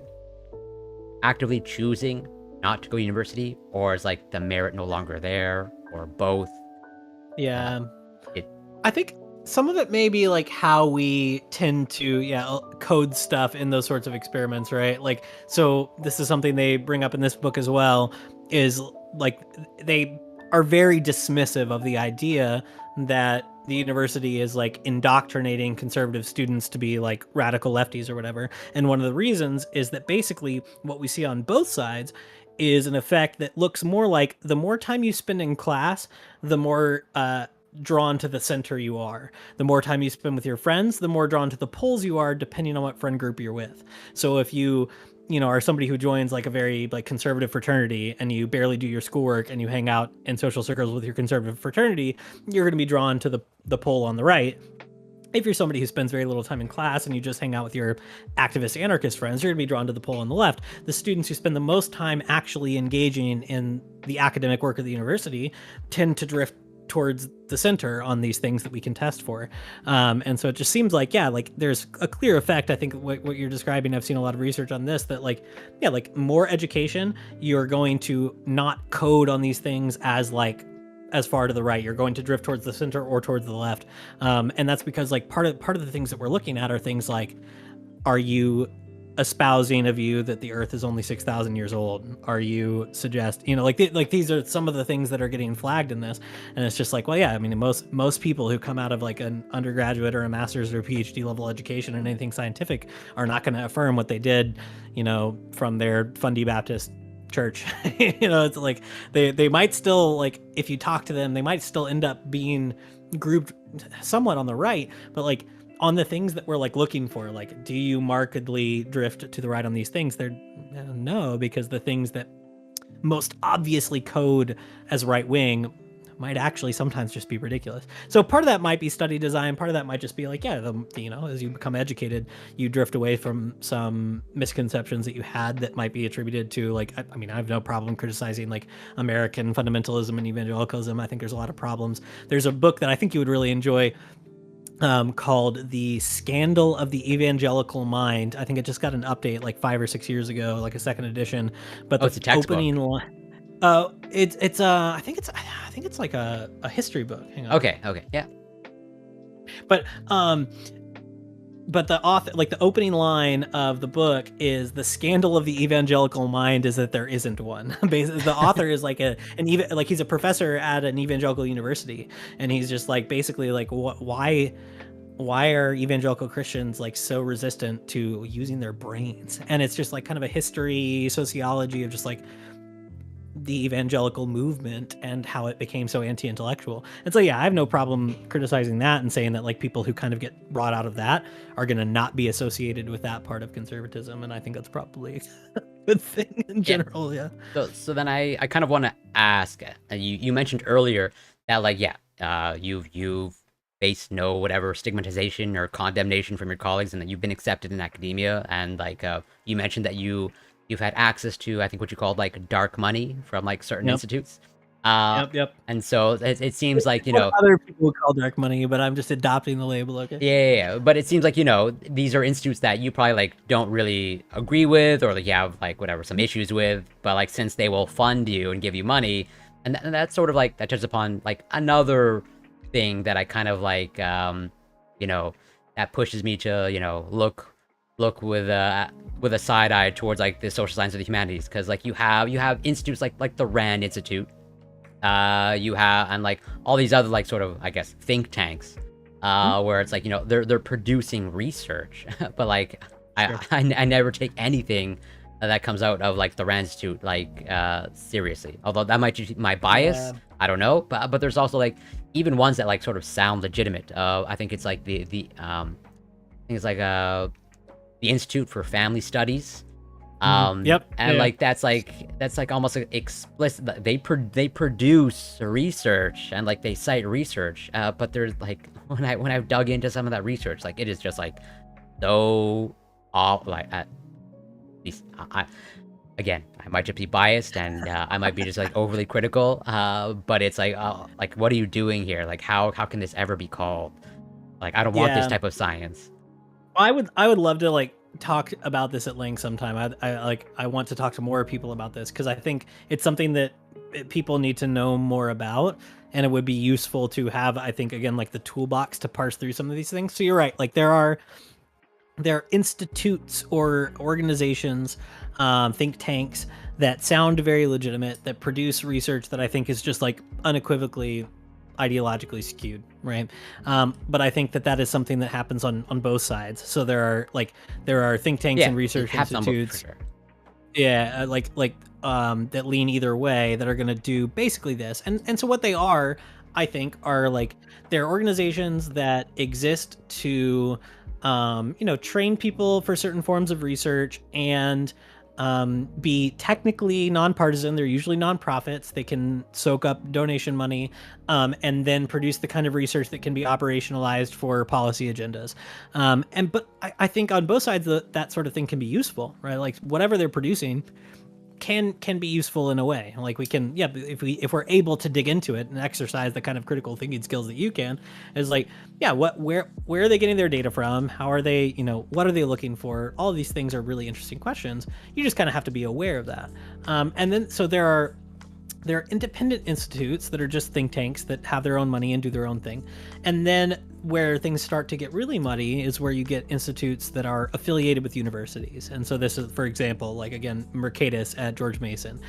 actively choosing not to go to university, or is like the merit no longer there, or both? I think some of it may be like how we tend to code stuff in those sorts of experiments, right? Like, so this is something they bring up in this book as well, is like they are very dismissive of the idea that the university is like indoctrinating conservative students to be like radical lefties or whatever. And one of the reasons is that basically what we see on both sides is an effect that looks more like the more time you spend in class, the more drawn to the center you are. The more time you spend with your friends, the more drawn to the poles you are, depending on what friend group you're with. So if you are somebody who joins like a very like conservative fraternity, and you barely do your schoolwork, and you hang out in social circles with your conservative fraternity, you're going to be drawn to the pole on the right. If you're somebody who spends very little time in class and you just hang out with your activist anarchist friends, you're going to be drawn to the pole on the left. The students who spend the most time actually engaging in the academic work of the university tend to drift towards the center on these things that we can test for. And so it just seems like, like there's a clear effect. I think what you're describing, I've seen a lot of research on this, that like more education, you're going to not code on these things as far to the right. You're going to drift towards the center or towards the left. And that's because like part of the things that we're looking at are things like, are you espousing a view that the earth is only 6,000 years old? Are you like these are some of the things that are getting flagged in this. And it's just like, well, I mean, most people who come out of like an undergraduate or a master's or PhD level education in anything scientific are not going to affirm what they did, from their Fundy Baptist church. It's like they might still, like, if you talk to them, they might still end up being grouped somewhat on the right, but like on the things that we're like looking for, like, do you markedly drift to the right on these things? They're no, because the things that most obviously code as right wing might actually sometimes just be ridiculous. So part of that might be study design. Part of that might just be like, as you become educated, you drift away from some misconceptions that you had that might be attributed to, like, I mean, I have no problem criticizing like American fundamentalism and evangelicalism. I think there's a lot of problems. There's a book that I think you would really enjoy called The Scandal of the Evangelical Mind. I think it just got an update like 5 or 6 years ago, like a second edition. But it's a textbook. I think it's like a history book. Hang on. Okay, yeah. But the author, like the opening line of the book is, the scandal of the evangelical mind is that there isn't one. Basically, the author is like he's a professor at an evangelical university, and he's just like basically like why are evangelical Christians like so resistant to using their brains? And it's just like kind of a history, sociology of just like the evangelical movement and how it became so anti-intellectual. And so yeah, I have no problem criticizing that and saying that like people who kind of get brought out of that are going to not be associated with that part of conservatism, and I think that's probably a good thing in general. Yeah. So then I kind of want to ask, you mentioned earlier that like you've faced no whatever stigmatization or condemnation from your colleagues, and that you've been accepted in academia, and like you mentioned that you've had access to, I think, what you called like dark money from like certain institutes. Yep. And so it seems like, other people call dark money, but I'm just adopting the label. Okay. Yeah. But it seems like, these are institutes that you probably like don't really agree with, or like you have like whatever, some issues with, but like since they will fund you and give you money, and that's sort of like, that touches upon like another thing that I kind of like, that pushes me to, look with a side eye towards like the social science of the humanities, because like you have institutes like the Rand Institute, you have, and like all these other like sort of, I guess, think tanks, where it's like they're producing research, but like I never take anything that comes out of like the Rand Institute like seriously. Although that might just be my bias, I don't know, but there's also like even ones that like sort of sound legitimate. I think it's like the Institute for Family Studies. Yep. And like that's like almost like explicit. They produce research and like they cite research. But there's like when I've dug into some of that research, like it is just like so off. Like at least I might just be biased, and I might be just like overly critical. But it's like what are you doing here? Like how can this ever be called? Like I don't want this type of science. I would love to like talk about this at length sometime. I want to talk to more people about this, because I think it's something that people need to know more about, and it would be useful to have, I think, again, like the toolbox to parse through some of these things. So you're right, like there are institutes or organizations, think tanks that sound very legitimate, that produce research that I think is just like unequivocally ideologically skewed, right? But I think that is something that happens on both sides. So there are think tanks and research institutes, that lean either way, that are going to do basically this. And so what they are, I think, are like, they're organizations that exist to train people for certain forms of research and be technically nonpartisan. They're usually nonprofits. They can soak up donation money, and then produce the kind of research that can be operationalized for policy agendas. But I think on both sides, that sort of thing can be useful, right? Like whatever they're producing can be useful in a way. Like we can, if we're able to dig into it and exercise the kind of critical thinking skills that you can, is like, where are they getting their data from? How are they, what are they looking for? All of these things are really interesting questions. You just kind of have to be aware of that. And then, so there are independent institutes that are just think tanks that have their own money and do their own thing. And then where things start to get really muddy is where you get institutes that are affiliated with universities. And so this is, for example, like again, Mercatus at George Mason.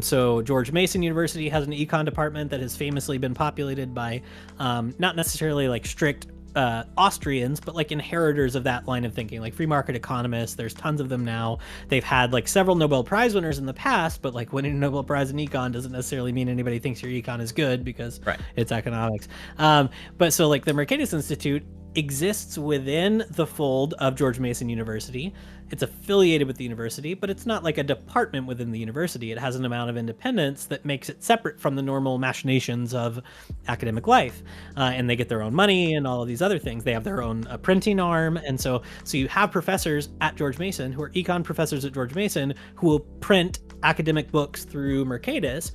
So George Mason University has an econ department that has famously been populated by not necessarily like strict Austrians, but like inheritors of that line of thinking, like free market economists. There's tons of them now. They've had like several Nobel Prize winners in the past, but like winning a Nobel Prize in econ doesn't necessarily mean anybody thinks your econ is good, because it's economics. But so like the Mercatus Institute exists within the fold of George Mason University. It's affiliated with the university, but it's not like a department within the university. It has an amount of independence that makes it separate from the normal machinations of academic life. And they get their own money and all of these other things. They have their own printing arm. And so you have professors at George Mason who are econ professors at George Mason who will print academic books through Mercatus.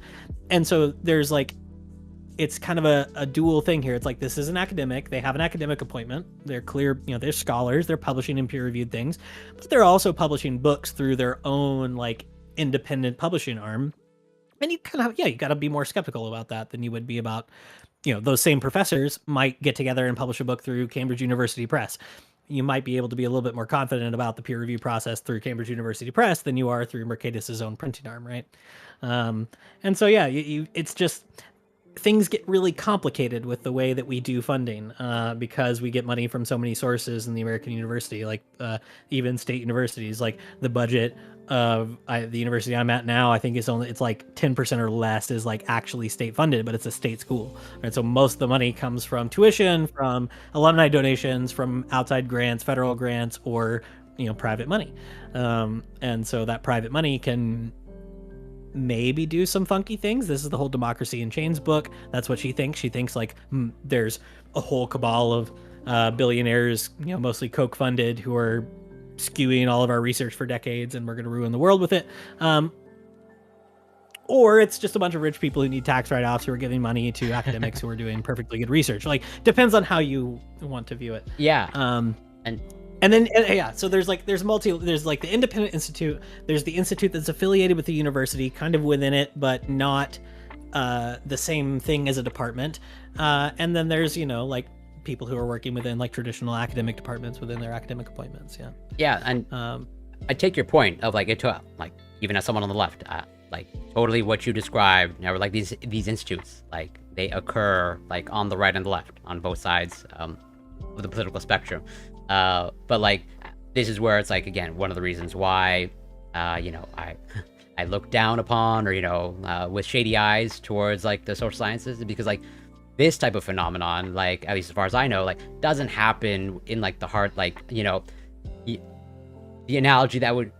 And so there's like, it's kind of a dual thing here. It's like, this is an academic. They have an academic appointment. They're clear, they're scholars. They're publishing in peer-reviewed things, but they're also publishing books through their own like independent publishing arm. And you kind of, yeah, you got to be more skeptical about that than you would be about, those same professors might get together and publish a book through Cambridge University Press. You might be able to be a little bit more confident about the peer review process through Cambridge University Press than you are through Mercatus's own printing arm, right? And so, yeah, it's just things get really complicated with the way that we do funding because we get money from so many sources in the American university, like even state universities. Like the budget of the university I'm at now, I think it's like 10% or less is like actually state funded, but it's a state school, right? So most of the money comes from tuition, from alumni donations, from outside grants, federal grants, or private money. And so that private money can maybe do some funky things. This is the whole Democracy in Chains book. That's what she thinks. She thinks like there's a whole cabal of billionaires, mostly Koch funded, who are skewing all of our research for decades, and we're going to ruin the world with it. Or it's just a bunch of rich people who need tax write-offs who are giving money to academics who are doing perfectly good research. Like, depends on how you want to view it. Yeah. And then so there's like the Independent Institute, there's the institute that's affiliated with the university, kind of within it, but not the same thing as a department. And then there's like people who are working within like traditional academic departments within their academic appointments. Yeah, and I take your point of like even as someone on the left, like totally what you described. Like these institutes, like they occur like on the right and the left, on both sides of the political spectrum. But like this is where it's like, again, one of the reasons why I look down upon, or with shady eyes towards like the social sciences, because like this type of phenomenon, like at least as far as I know, like doesn't happen in like the heart, like the analogy that would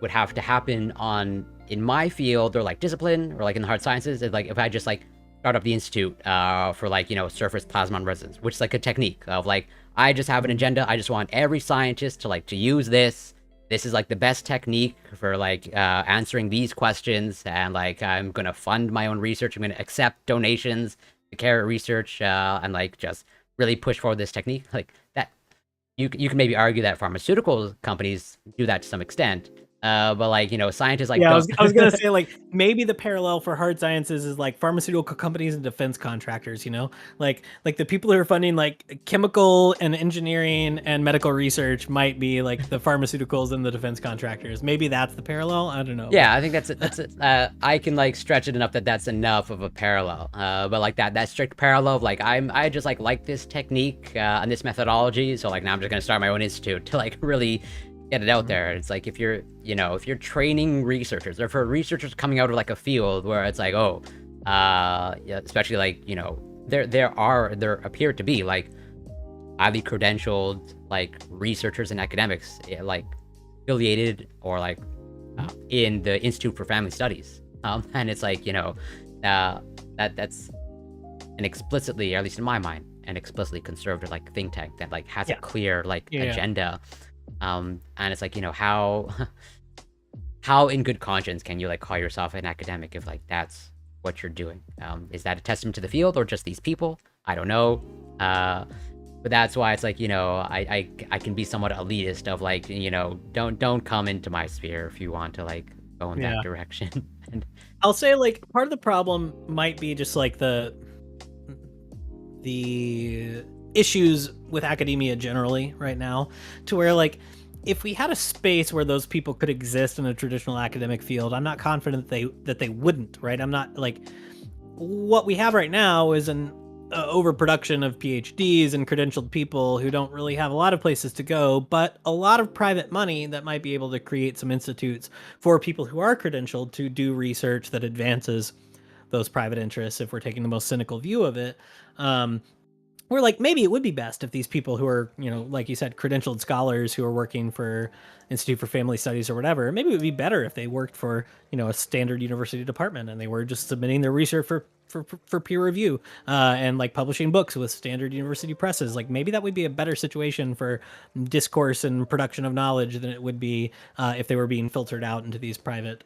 have to happen in my field, or like discipline, or like in the hard sciences, is like if I just like start up the institute for like surface plasmon resonance, which is like a technique of like, I just have an agenda. I just want every scientist to use this. This is like the best technique for like answering these questions, and like I'm gonna fund my own research. I'm gonna accept donations to carry research, and like just really push forward this technique. Like that, you can maybe argue that pharmaceutical companies do that to some extent. But like scientists like I was gonna say like maybe the parallel for hard sciences is like pharmaceutical companies and defense contractors. Like the people who are funding like chemical and engineering and medical research might be like the pharmaceuticals and the defense contractors. Maybe that's the parallel. I don't know. Yeah, I think that's it. I can like stretch it enough that's enough of a parallel. But like that strict parallel of like I just like this technique and this methodology. So like now I'm just gonna start my own institute to like really get it out there. It's like if you're training researchers, or for researchers coming out of like a field where it's like, especially like there appear to be like highly credentialed like researchers and academics like affiliated or like in the Institute for Family Studies, and it's like that's an explicitly, or at least in my mind, an explicitly conservative like think tank that like has a clear like agenda. And it's like, how in good conscience can you like call yourself an academic if like that's what you're doing? Is that a testament to the field or just these people? I don't know. But that's why it's like, I can be somewhat elitist of like, don't come into my sphere if you want to like go in that direction. And I'll say like part of the problem might be just like the issues with academia generally right now, to where like if we had a space where those people could exist in a traditional academic field, I'm not confident that they wouldn't, right? I'm not like, what we have right now is an overproduction of PhDs and credentialed people who don't really have a lot of places to go, but a lot of private money that might be able to create some institutes for people who are credentialed to do research that advances those private interests, if we're taking the most cynical view of it. We're like, maybe it would be best if these people who are, like you said, credentialed scholars who are working for Institute for Family Studies or whatever, maybe it would be better if they worked for, a standard university department and they were just submitting their research for peer review and like publishing books with standard university presses. Like maybe that would be a better situation for discourse and production of knowledge than it would be if they were being filtered out into these private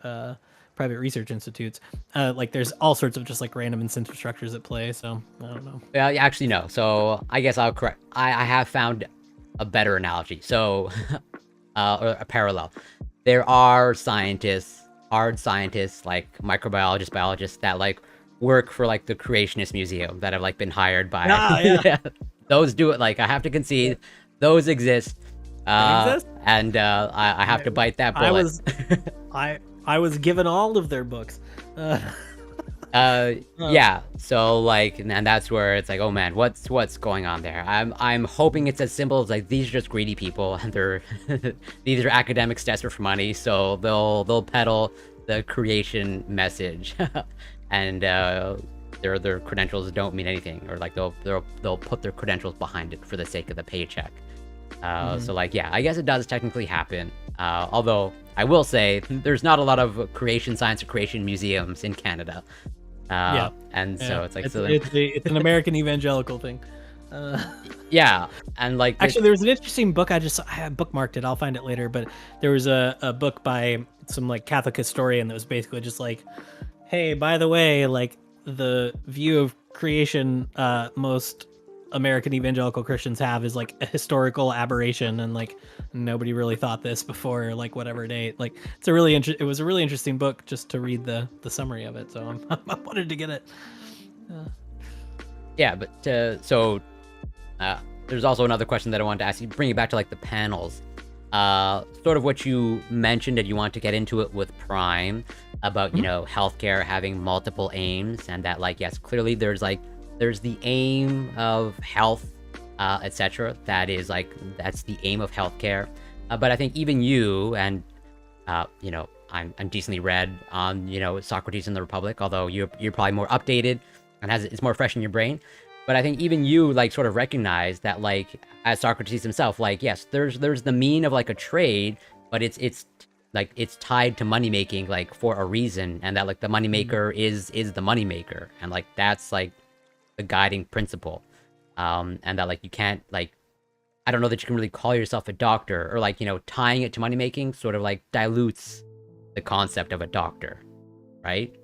research institutes. Like there's all sorts of just like random incentive structures at play. So I don't know. Well, actually, no. So I guess I'll correct. I have found a better analogy. So, or a parallel. There are scientists hard scientists, like microbiologists, biologists that like work for like the Creationist Museum that have like been hired by. Yeah. Those do it. Like I have to concede, those exist. They exist. And I have to bite that bullet. I was given all of their books. Yeah, so like, and that's where it's like, oh man, what's going on there? I'm hoping it's as simple as like these are just greedy people and they're these are academics desperate for money, so they'll peddle the creation message and their credentials don't mean anything, or like they'll put their credentials behind it for the sake of the paycheck. So like, yeah, I guess it does technically happen, although I will say there's not a lot of creation science or creation museums in Canada. And so it's like, it's an American evangelical thing. Yeah, and like actually there was an interesting book I bookmarked it, I'll find it later, but there was a book by some like Catholic historian that was basically just like, hey, by the way, like the view of creation most American evangelical Christians have is like a historical aberration, and like nobody really thought this before like whatever date. Like it was a really interesting book just to read the summary of it, so I wanted to get it. Yeah, but so there's also another question that I wanted to ask you, bring it back to like the panels. Sort of what you mentioned, and you want to get into it with Prime about, you know, healthcare having multiple aims, and that like, yes, clearly there's the aim of health, etc. That is like, that's the aim of healthcare. But I think even you and, you know, I'm decently read on, you know, Socrates and the Republic, although you're probably more updated and it's more fresh in your brain. But I think even you like sort of recognize that, like, as Socrates himself, like, yes, there's the mean of like a trade, but it's like it's tied to money making, like for a reason, and that like the money maker is the money maker, and like that's like the guiding principle, and that like you can't, like, I don't know that you can really call yourself a doctor, or like, you know, tying it to money making sort of like dilutes the concept of a doctor, right?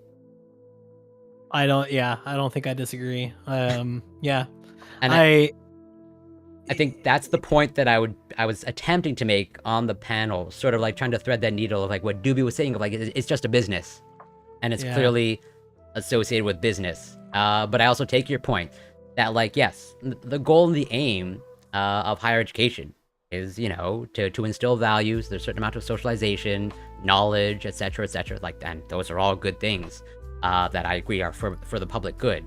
I don't think I disagree. Yeah. And I think that's the point that I was attempting to make on the panel, sort of like trying to thread that needle of like what Doobie was saying of like, it's just a business, and it's clearly associated with business. But I also take your point that like, yes, the goal and the aim of higher education is, you know, to instill values. There's a certain amount of socialization, knowledge, etc., like, and those are all good things that I agree are for the public good.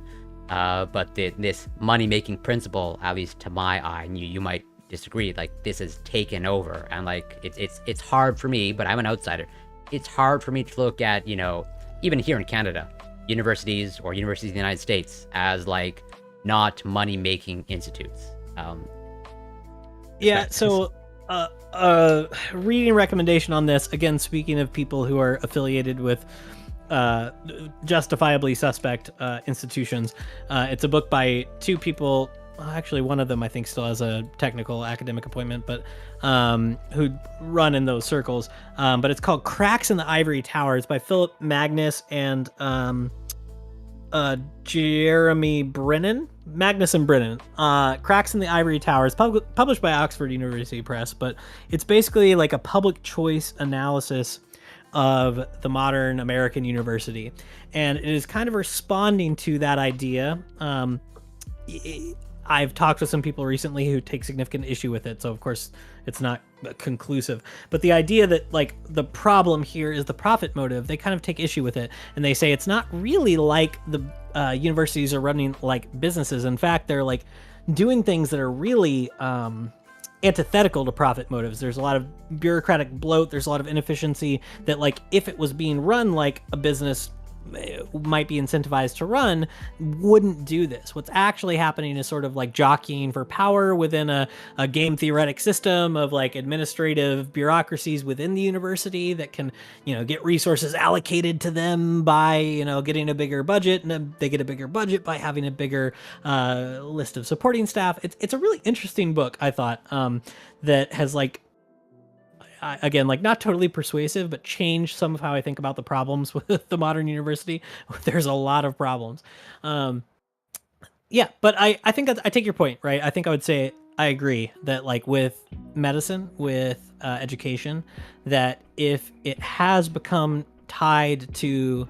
But this money-making principle, at least to my eye, and you might disagree, like this is taken over, and like it's hard for me, but I'm an outsider. It's hard for me to look at, you know, even here in Canada, universities or universities in the United States as like not money-making institutes. Yeah, so reading recommendation on this, again, speaking of people who are affiliated with justifiably suspect institutions, it's a book by two people. Well, actually, one of them I think still has a technical academic appointment, but who run in those circles. But it's called Cracks in the Ivory Tower. It's by Philip Magnus and Jeremy Brennan. Magnus and Brennan. Cracks in the Ivory Tower is published by Oxford University Press, but it's basically like a public choice analysis of the modern American university, and it is kind of responding to that idea. I've talked with some people recently who take significant issue with it, so of course it's not conclusive, but the idea that like the problem here is the profit motive, they kind of take issue with it, and they say it's not really like the universities are running like businesses. In fact, they're like doing things that are really antithetical to profit motives. There's a lot of bureaucratic bloat, there's a lot of inefficiency that, like, if it was being run like a business might be incentivized to run, wouldn't do this. What's actually happening is sort of like jockeying for power within a game theoretic system of like administrative bureaucracies within the university that can, you know, get resources allocated to them by, you know, getting a bigger budget, and then they get a bigger budget by having a bigger list of supporting staff. It's a really interesting book, I thought, that has like, again, like not totally persuasive, but changed some of how I think about the problems with the modern university. There's a lot of problems. Yeah, but I think I take your point, right? I think I would say I agree that like with medicine, with education, that if it has become tied to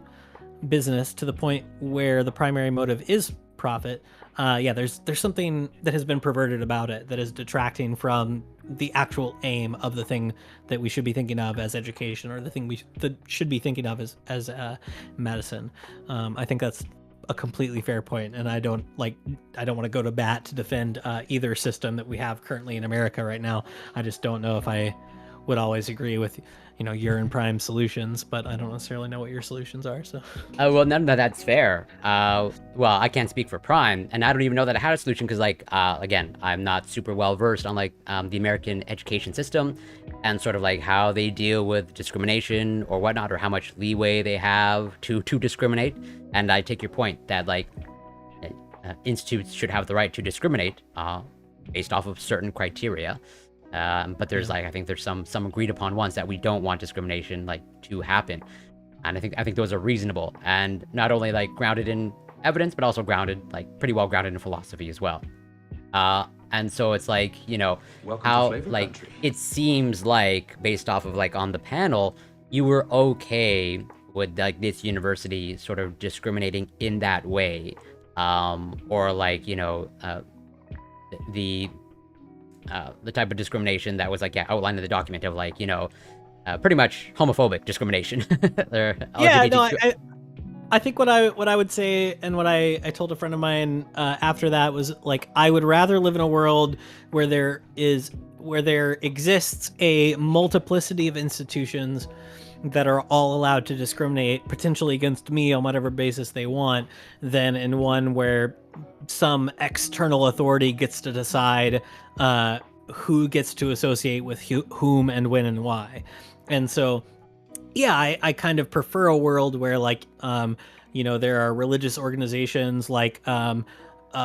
business to the point where the primary motive is profit, there's something that has been perverted about it that is detracting from the actual aim of the thing that we should be thinking of as education, or the thing that should be thinking of as medicine. I think that's a completely fair point, and I don't want to go to bat to defend either system that we have currently in America right now. I just don't know if I would always agree with your and Prime solutions, but I don't necessarily know what your solutions are. So well, none of that's fair. Well, I can't speak for Prime, and I don't even know that I had a solution because, like, again, I'm not super well versed on like the American education system and sort of like how they deal with discrimination or whatnot, or how much leeway they have to discriminate. And I take your point that like institutes should have the right to discriminate based off of certain criteria. But there's like, I think there's some agreed upon ones that we don't want discrimination like to happen, and I think those are reasonable and not only like grounded in evidence, but also pretty well grounded in philosophy as well. And so it's like, how like country. It seems like based off of like on the panel, you were okay with like this university sort of discriminating in that way, or like the type of discrimination that was like outlined in the document of like pretty much homophobic discrimination. I think what I would say, and what I told a friend of mine after that, was like, I would rather live in a world where there exists a multiplicity of institutions that are all allowed to discriminate potentially against me on whatever basis they want, than in one where some external authority gets to decide who gets to associate with whom and when and why. And so I kind of prefer a world where like there are religious organizations like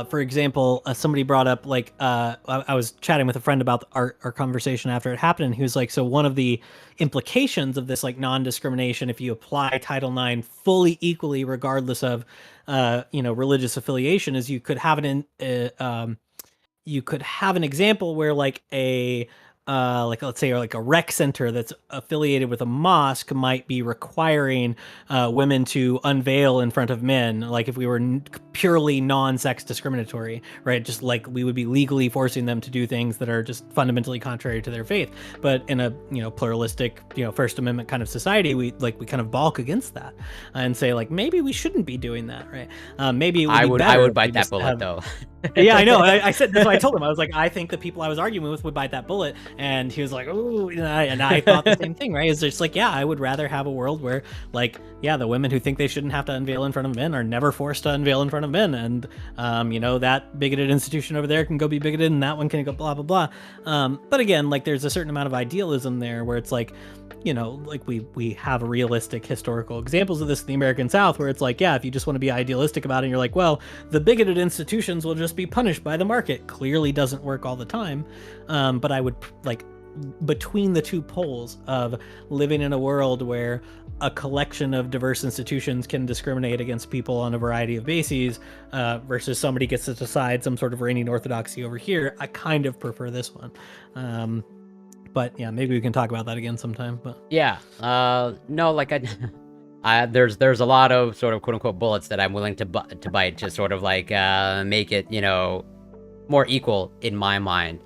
for example, somebody brought up like I was chatting with a friend about our conversation after it happened, and he was like, so one of the implications of this like non-discrimination, if you apply Title IX fully equally regardless of religious affiliation, is you could have an example where like a let's say, or like a rec center that's affiliated with a mosque might be requiring women to unveil in front of men, like if we were purely non-sex discriminatory, right? Just like we would be legally forcing them to do things that are just fundamentally contrary to their faith. But in a pluralistic First Amendment kind of society, we kind of balk against that and say like, maybe we shouldn't be doing that, right? Maybe it would I would bite that bullet though. Yeah, I know. I said that's what I told him. I was like, I think the people I was arguing with would bite that bullet, and he was like, "Ooh," and I thought the same thing, right? It's just like, I would rather have a world where, like, the women who think they shouldn't have to unveil in front of men are never forced to unveil in front of men, and that bigoted institution over there can go be bigoted, and that one can go blah blah blah. But again, like, there's a certain amount of idealism there, where it's like, like we have realistic historical examples of this in the American South, where it's like, if you just want to be idealistic about it, and you're like, well, the bigoted institutions will just be punished by the market. Clearly doesn't work all the time. But I would like, between the two poles of living in a world where a collection of diverse institutions can discriminate against people on a variety of bases, versus somebody gets to decide some sort of reigning orthodoxy over here, I kind of prefer this one. But maybe we can talk about that again sometime. But no, like there's a lot of sort of quote unquote bullets that I'm willing to bite to sort of like make it more equal in my mind,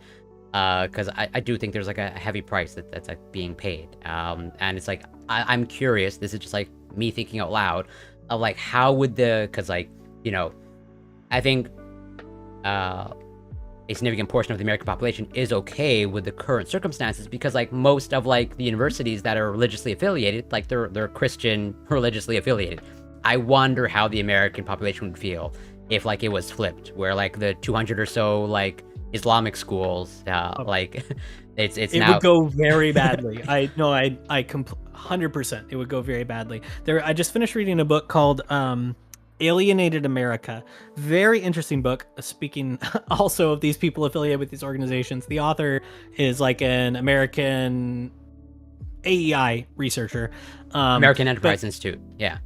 because I do think there's like a heavy price that's like being paid, and it's like I'm curious. This is just like me thinking out loud of like, how would because like I think a significant portion of the American population is okay with the current circumstances, because like most of like the universities that are religiously affiliated, like they're Christian religiously affiliated. I wonder how the American population would feel if like it was flipped, where like the 200 or so like Islamic schools, like it now would go very badly. 100%. It would go very badly. I just finished reading a book called Alienated America. Very interesting book. Speaking also of these people affiliated with these organizations, the author is like an American AEI researcher, American Enterprise Institute. Yeah.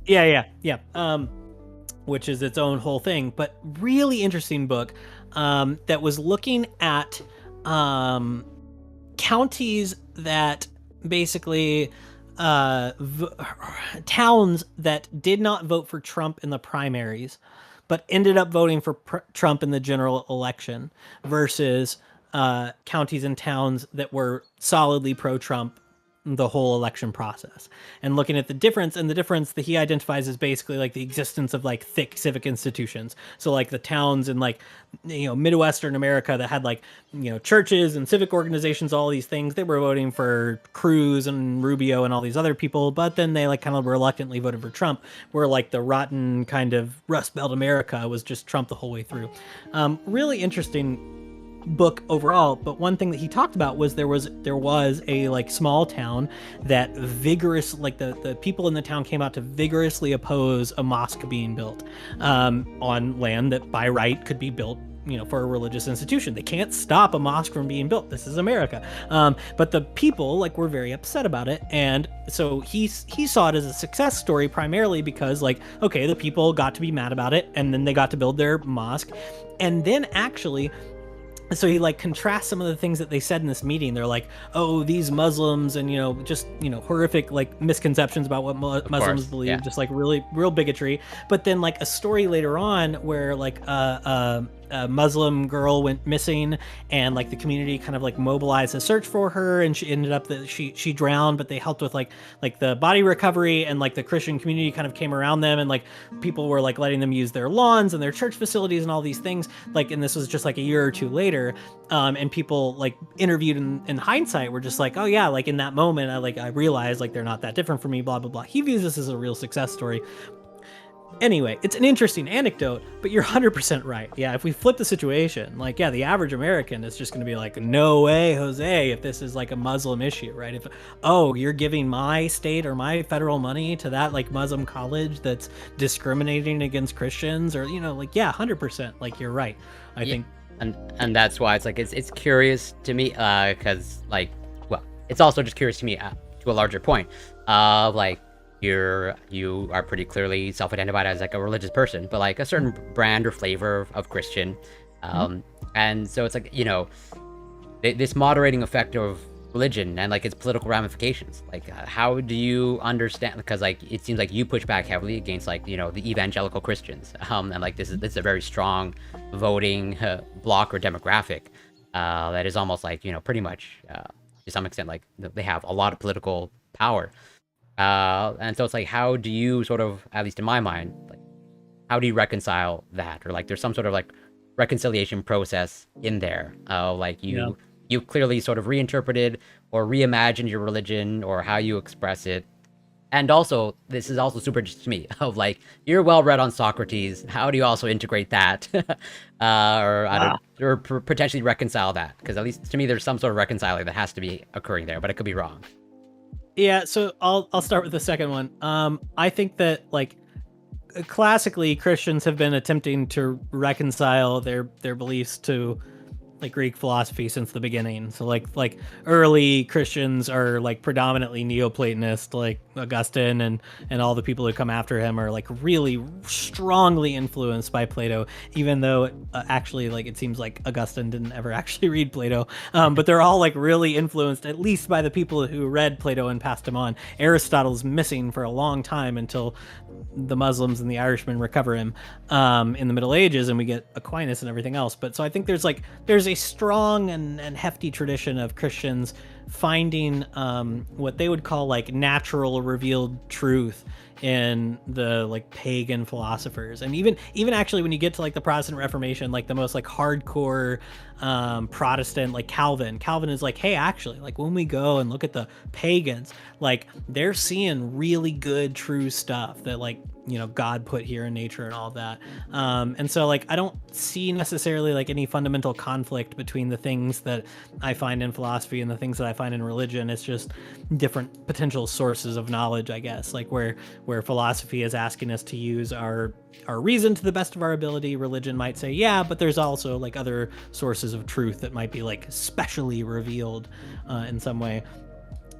Which is its own whole thing, but really interesting book that was looking at counties that basically towns that did not vote for Trump in the primaries, but ended up voting for Trump in the general election, versus counties and towns that were solidly pro-Trump the whole election process, and looking at the difference. And the difference that he identifies is basically like the existence of like thick civic institutions. So like the towns in like, Midwestern America that had like, churches and civic organizations, all these things, they were voting for Cruz and Rubio and all these other people, but then they like kind of reluctantly voted for Trump, where like the rotten kind of Rust Belt America was just Trump the whole way through. Really interesting book overall. But one thing that he talked about was there was a like small town that the people in the town came out to vigorously oppose a mosque being built on land that by right could be built for a religious institution. They can't stop a mosque from being built. This is America. But the people like were very upset about it. And so he saw it as a success story, primarily because like, okay, the people got to be mad about it, and then they got to build their mosque. And then actually, so he like contrasts some of the things that they said in this meeting. They're like, oh, these Muslims, and just horrific like misconceptions about what Muslims believe, yeah. Just like really real bigotry. But then like a story later on where like a Muslim girl went missing, and like the community kind of like mobilized a search for her, and she ended up that she drowned, but they helped with like the body recovery, and like the Christian community kind of came around them, and like people were like letting them use their lawns and their church facilities and all these things, like, and this was just like a year or two later. And people like interviewed in hindsight were just like, oh yeah, like in that moment I realized like they're not that different from me, blah blah blah. He views this as a real success story. Anyway, it's an interesting anecdote, but you're 100% right. Yeah, if we flip the situation, like, yeah, the average American is just going to be like, no way, Jose, if this is like a Muslim issue, right? If, oh, you're giving my state or my federal money to that like Muslim college that's discriminating against Christians, or, like, yeah, 100%, like, you're right. I think. And that's why it's like, it's curious to me, because like, well, it's also just curious to me to a larger point of like, you are pretty clearly self-identified as like a religious person, but like a certain brand or flavor of Christian, and so it's like this moderating effect of religion and like its political ramifications. Like, how do you understand? Because like it seems like you push back heavily against like the evangelical Christians, and like this is a very strong voting block or demographic that is almost like pretty much to some extent like they have a lot of political power. And so it's like, how do you sort of, at least in my mind, like, how do you reconcile that? Or like, there's some sort of like reconciliation process in there. Like you clearly sort of reinterpreted or reimagined your religion or how you express it. And also, this is also super interesting to me of like, you're well read on Socrates. How do you also integrate that? Or potentially reconcile that? Because at least to me, there's some sort of reconciling that has to be occurring there, but it could be wrong. Yeah, so I'll start with the second one. I think that like classically Christians have been attempting to reconcile their beliefs to like Greek philosophy since the beginning. So like early Christians are like predominantly Neoplatonist, like Augustine and all the people who come after him are like really strongly influenced by Plato, even though actually like it seems like Augustine didn't ever actually read Plato. But they're all like really influenced at least by the people who read Plato and passed him on. Aristotle's missing for a long time until the Muslims and the Irishmen recover him in the Middle Ages, and we get Aquinas and everything else. But so I think there's a strong and hefty tradition of Christians finding what they would call like natural revealed truth in the like pagan philosophers. And even actually when you get to like the Protestant Reformation, like the most like hardcore Protestant, like Calvin is like, hey, actually, like when we go and look at the pagans, like they're seeing really good true stuff that like God put here in nature and all that. And so like I don't see necessarily like any fundamental conflict between the things that I find in philosophy and the things that I find in religion. It's just different potential sources of knowledge, I guess, like where philosophy is asking us to use our reason to the best of our ability. Religion might say, yeah, but there's also like other sources of truth that might be like specially revealed in some way.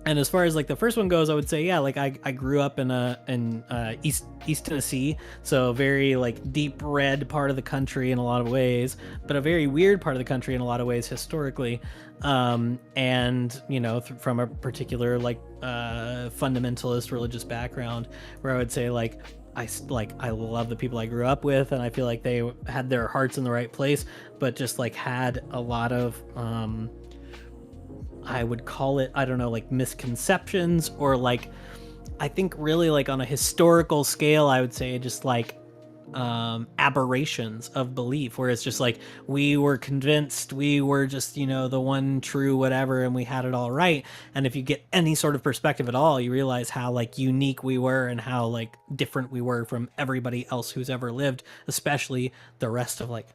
And as far as like the first one goes, I would say, yeah, like I grew up in East Tennessee, so very like deep red part of the country in a lot of ways, but a very weird part of the country in a lot of ways historically. And you know, from a particular like fundamentalist religious background, where I would say like I love the people I grew up with, and I feel like they had their hearts in the right place, but just like had a lot of I would call it, I don't know, like misconceptions, or like, I think really like on a historical scale, I would say just like aberrations of belief, where it's just like we were convinced we were just, you know, the one true whatever, and we had it all right. And if you get any sort of perspective at all, you realize how like unique we were and how like different we were from everybody else who's ever lived, especially the rest of like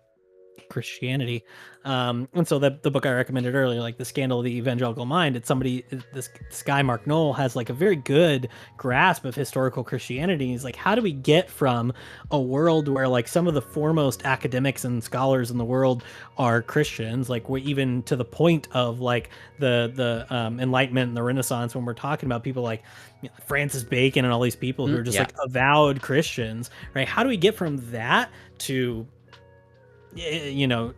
Christianity. And so the book I recommended earlier, like The Scandal of the Evangelical Mind, it's somebody, this guy Mark Knoll has like a very good grasp of historical Christianity. He's like, how do we get from a world where like some of the foremost academics and scholars in the world are Christians, like we're even to the point of like the Enlightenment and the Renaissance, when we're talking about people like, you know, Francis Bacon and all these people who are just like avowed Christians, right? How do we get from that to, you know,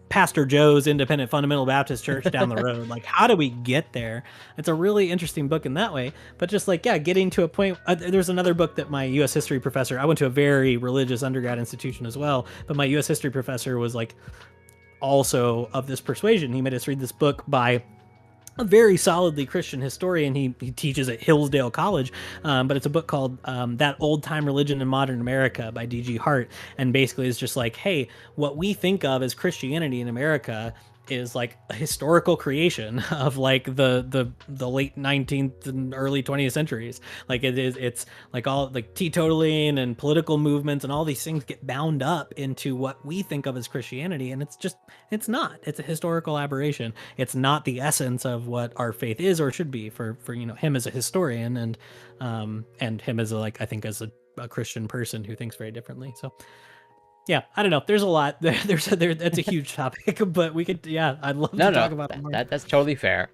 Pastor Joe's Independent Fundamental Baptist Church down the road? Like, how do we get there? It's a really interesting book in that way. But just like, yeah, getting to a point. There's another book that my U.S. history professor, I went to a very religious undergrad institution as well, but my U.S. history professor was like also of this persuasion. He made us read this book by a very solidly Christian historian. He teaches at Hillsdale College, but it's a book called That Old Time Religion in Modern America by D.G. Hart. And basically it's just like, hey, what we think of as Christianity in America is like a historical creation of like the late 19th and early 20th centuries. Like it's like all like teetotaling and political movements and all these things get bound up into what we think of as Christianity, and it's not. It's a historical aberration. It's not the essence of what our faith is or should be for you know, him as a historian, and him as a, like, I think as a Christian person who thinks very differently. So yeah, I don't know. There's a lot. That's a huge topic, but we could. Yeah, I'd love to talk about it more. That's totally fair.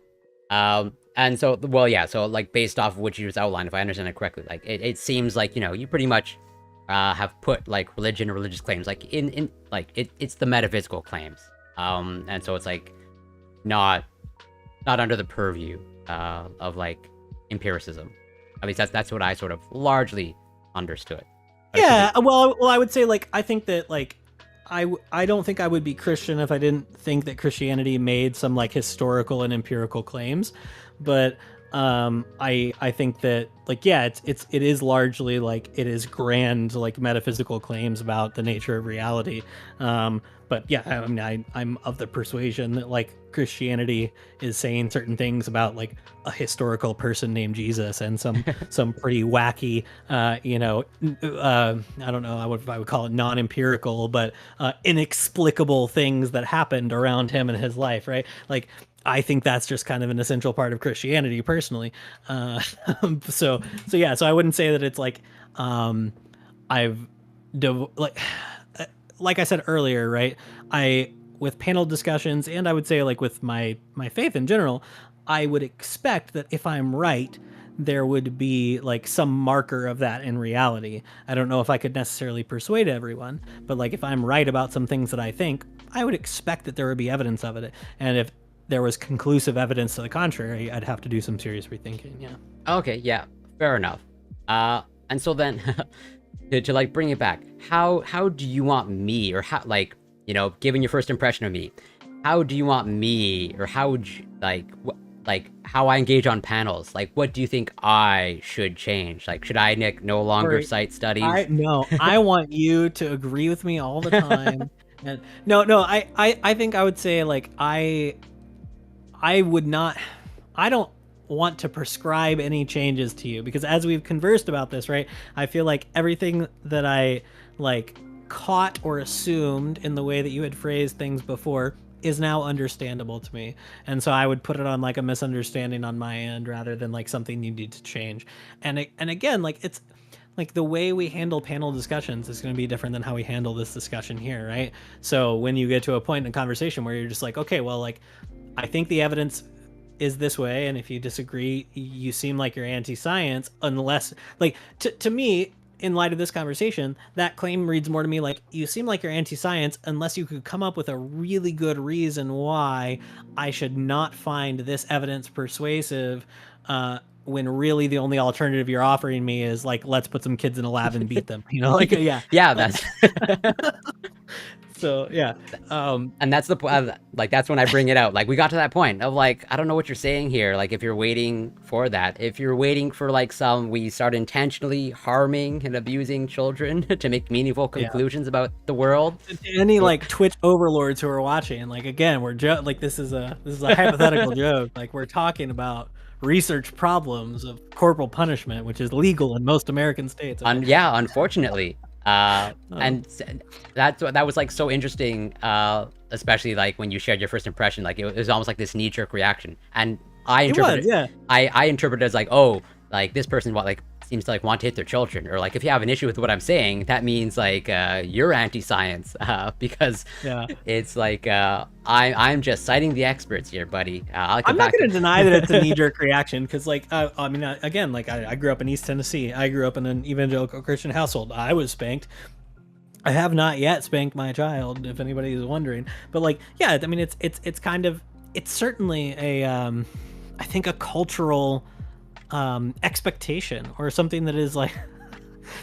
And so, well, yeah. So, like, based off of what you just outlined, if I understand it correctly, like, it seems like, you know, you pretty much have put like religion or religious claims like in like it's the metaphysical claims. And so it's like not under the purview of like empiricism. At least that's what I sort of largely understood. Yeah, well, I would say like I think that like I don't think I would be Christian if I didn't think that Christianity made some like historical and empirical claims, but I think that like, yeah, it is largely like it is grand like metaphysical claims about the nature of reality. But yeah, I mean, I'm of the persuasion that like Christianity is saying certain things about like a historical person named Jesus and some pretty wacky, you know, I don't know, I would call it non-empirical, but inexplicable things that happened around him in his life, right? Like, I think that's just kind of an essential part of Christianity personally. So I wouldn't say that it's like, like I said earlier, right? With panel discussions, and I would say like with my faith in general, I would expect that if I'm right, there would be like some marker of that in reality. I don't know if I could necessarily persuade everyone, but like if I'm right about some things that I think, I would expect that there would be evidence of it. And if there was conclusive evidence to the contrary, I'd have to do some serious rethinking. Yeah. Okay. Yeah. Fair enough. And so then to like bring it back, how do you want me, or how, like, you know, given your first impression of me, how do you want me, or how would you like how I engage on panels? Like, what do you think I should change? Like, should I, Nick, no longer cite studies? I want you to agree with me all the time. And I think I would say like I don't want to prescribe any changes to you, because as we've conversed about this, right, I feel like everything that I like caught or assumed in the way that you had phrased things before is now understandable to me. And so I would put it on like a misunderstanding on my end rather than like something you need to change. And again, like it's like the way we handle panel discussions is going to be different than how we handle this discussion here, right? So when you get to a point in a conversation where you're just like, okay, well, like I think the evidence is this way, and if you disagree, you seem like you're anti-science. Unless, like, to me, in light of this conversation, that claim reads more to me like you seem like you're anti-science unless you could come up with a really good reason why I should not find this evidence persuasive. When really the only alternative you're offering me is like, let's put some kids in a lab and beat them, like, yeah. Yeah, that's So yeah. and that's the like that's when I bring it out. Like we got to that point of like I don't know what you're saying here. Like if you're waiting for that, if you're waiting for like we start intentionally harming and abusing children to make meaningful conclusions about the world. Any like Twitch overlords who are watching, like again, we're like this is a hypothetical joke. Like we're talking about research problems of corporal punishment, which is legal in most American states. Okay? Yeah, unfortunately. And that was like so interesting, especially like when you shared your first impression. Like it was almost like this knee-jerk reaction, and I interpreted I interpreted it as like, oh, like this person seems to like want to hit their children, or like if you have an issue with what I'm saying, that means like you're anti-science, because it's like I'm just citing the experts here, buddy. I'm not going to deny that it's a knee-jerk reaction, because like I mean, again, like I grew up in East Tennessee. I grew up in an evangelical Christian household. I was spanked. I have not yet spanked my child, if anybody is wondering. But like, yeah, I mean, it's kind of, it's certainly a I think a cultural expectation, or something that is like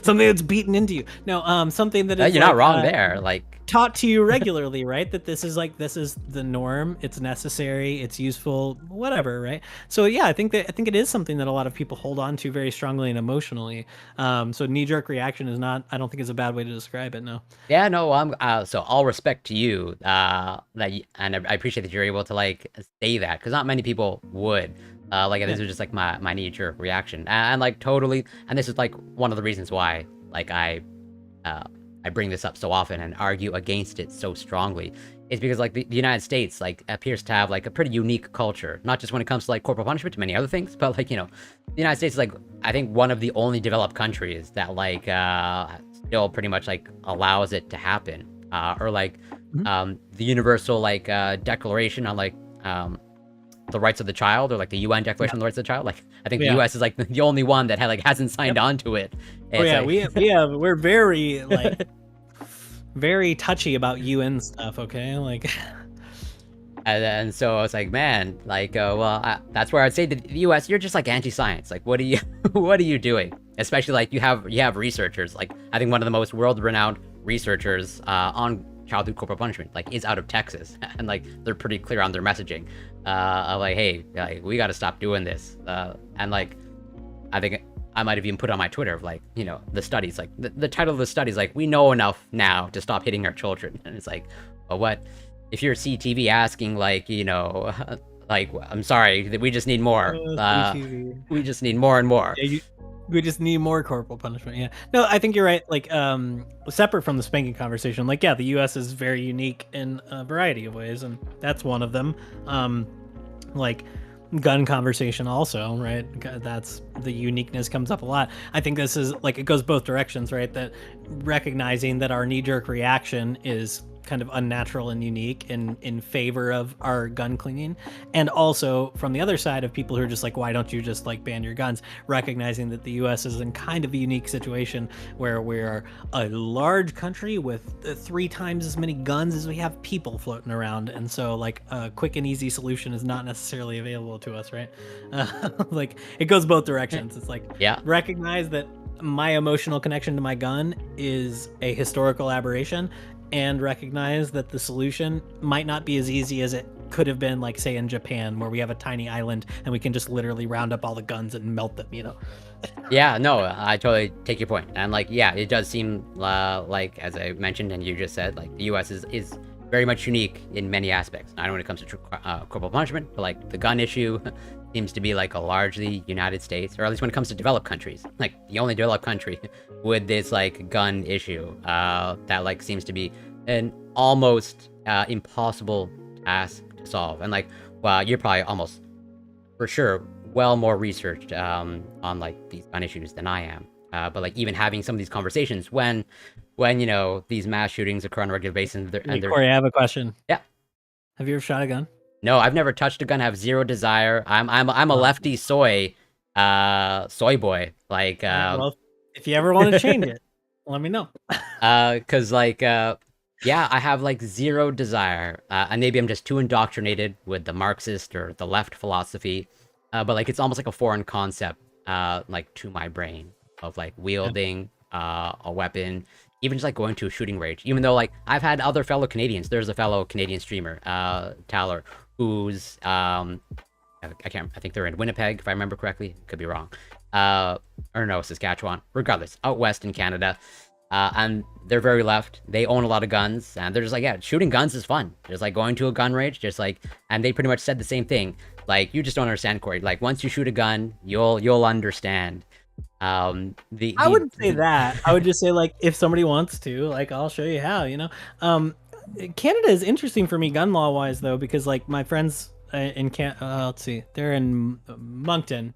something that's beaten into you. No, something that is you're not wrong there. Like taught to you regularly, right? That this is the norm. It's necessary. It's useful. Whatever, right? So yeah, I think it is something that a lot of people hold on to very strongly and emotionally. So knee-jerk reaction is not. I don't think is a bad way to describe it. No. Yeah, no. So all respect to you. And I appreciate that you're able to like say that, because not many people would. This is just like my knee-jerk reaction, and like totally. And this is like one of the reasons why like I bring this up so often and argue against it so strongly, is because like the United States like appears to have like a pretty unique culture, not just when it comes to like corporal punishment, to many other things, but like the United States is like I think one of the only developed countries that like still pretty much like allows it to happen, or like the universal like declaration on like the rights of the child, or like the UN Declaration on the Rights of the Child. Like I think the US is like the only one that hasn't signed on to it. Oh yeah, like... we're very like very touchy about UN stuff. Okay, like. And so I was like, man, like, that's where I'd say the U.S. You're just like anti-science. Like, what are you doing? Especially like you have researchers. Like I think one of the most world-renowned researchers on childhood corporal punishment like is out of Texas, and like they're pretty clear on their messaging. Like, hey, like we got to stop doing this. And like, I think I might have even put on my Twitter of like, the studies, like the title of the studies, like we know enough now to stop hitting our children. And it's like, well, what if you're CTV asking like, like, I'm sorry, that we just need more. We just need more and more. Yeah, we just need more corporal punishment. Yeah. No, I think you're right. Like, separate from the spanking conversation, like, yeah, the U.S. is very unique in a variety of ways, and that's one of them. Like, gun conversation also, right? That's the uniqueness comes up a lot. I think this is like, it goes both directions, right? That recognizing that our knee-jerk reaction is kind of unnatural and unique in favor of our gun cleaning, and also from the other side of people who are just like, why don't you just like ban your guns, recognizing that the US is in kind of a unique situation where we're a large country with 3 times as many guns as we have people floating around, and so like a quick and easy solution is not necessarily available to us, right? Like it goes both directions. It's like, recognize that my emotional connection to my gun is a historical aberration, and recognize that the solution might not be as easy as it could have been, like say in Japan, where we have a tiny island and we can just literally round up all the guns and melt them, Yeah, no, I totally take your point. And like, yeah, it does seem like, as I mentioned and you just said, like the US is very much unique in many aspects. Not only when it comes to corporal punishment, but like the gun issue seems to be like a largely United States, or at least when it comes to developed countries, like the only developed country with this like gun issue that like seems to be an almost impossible task to solve. And like, well, you're probably almost for sure well more researched on like these gun issues than I am. But like even having some of these conversations when these mass shootings occur on a regular basis, Corey, I have a question. Yeah. Have you ever shot a gun? No, I've never touched a gun. I have zero desire. I'm a Uh, lefty soy boy. Like all right, well, if you ever want to change it, let me know. cause like yeah, I have like zero desire. And maybe I'm just too indoctrinated with the Marxist or the left philosophy. But like it's almost like a foreign concept, like to my brain of like Yeah. wielding a weapon, even just like going to a shooting range. Even though like I've had other fellow Canadians. There's a fellow Canadian streamer, Taller, who's I can't. I think they're in Winnipeg, if I remember correctly. Could be wrong. Or no, Saskatchewan. Regardless, out west in Canada, and they're very left. They own a lot of guns, and they're just like, yeah, shooting guns is fun. Just like going to a gun range, just like, and they pretty much said the same thing. Like, you just don't understand, Corey. Like, once you shoot a gun, you'll understand. I wouldn't say that. I would just say like if somebody wants to, like I'll show you how. Canada is interesting for me gun law wise though because like my friends in let's see, they're in Moncton.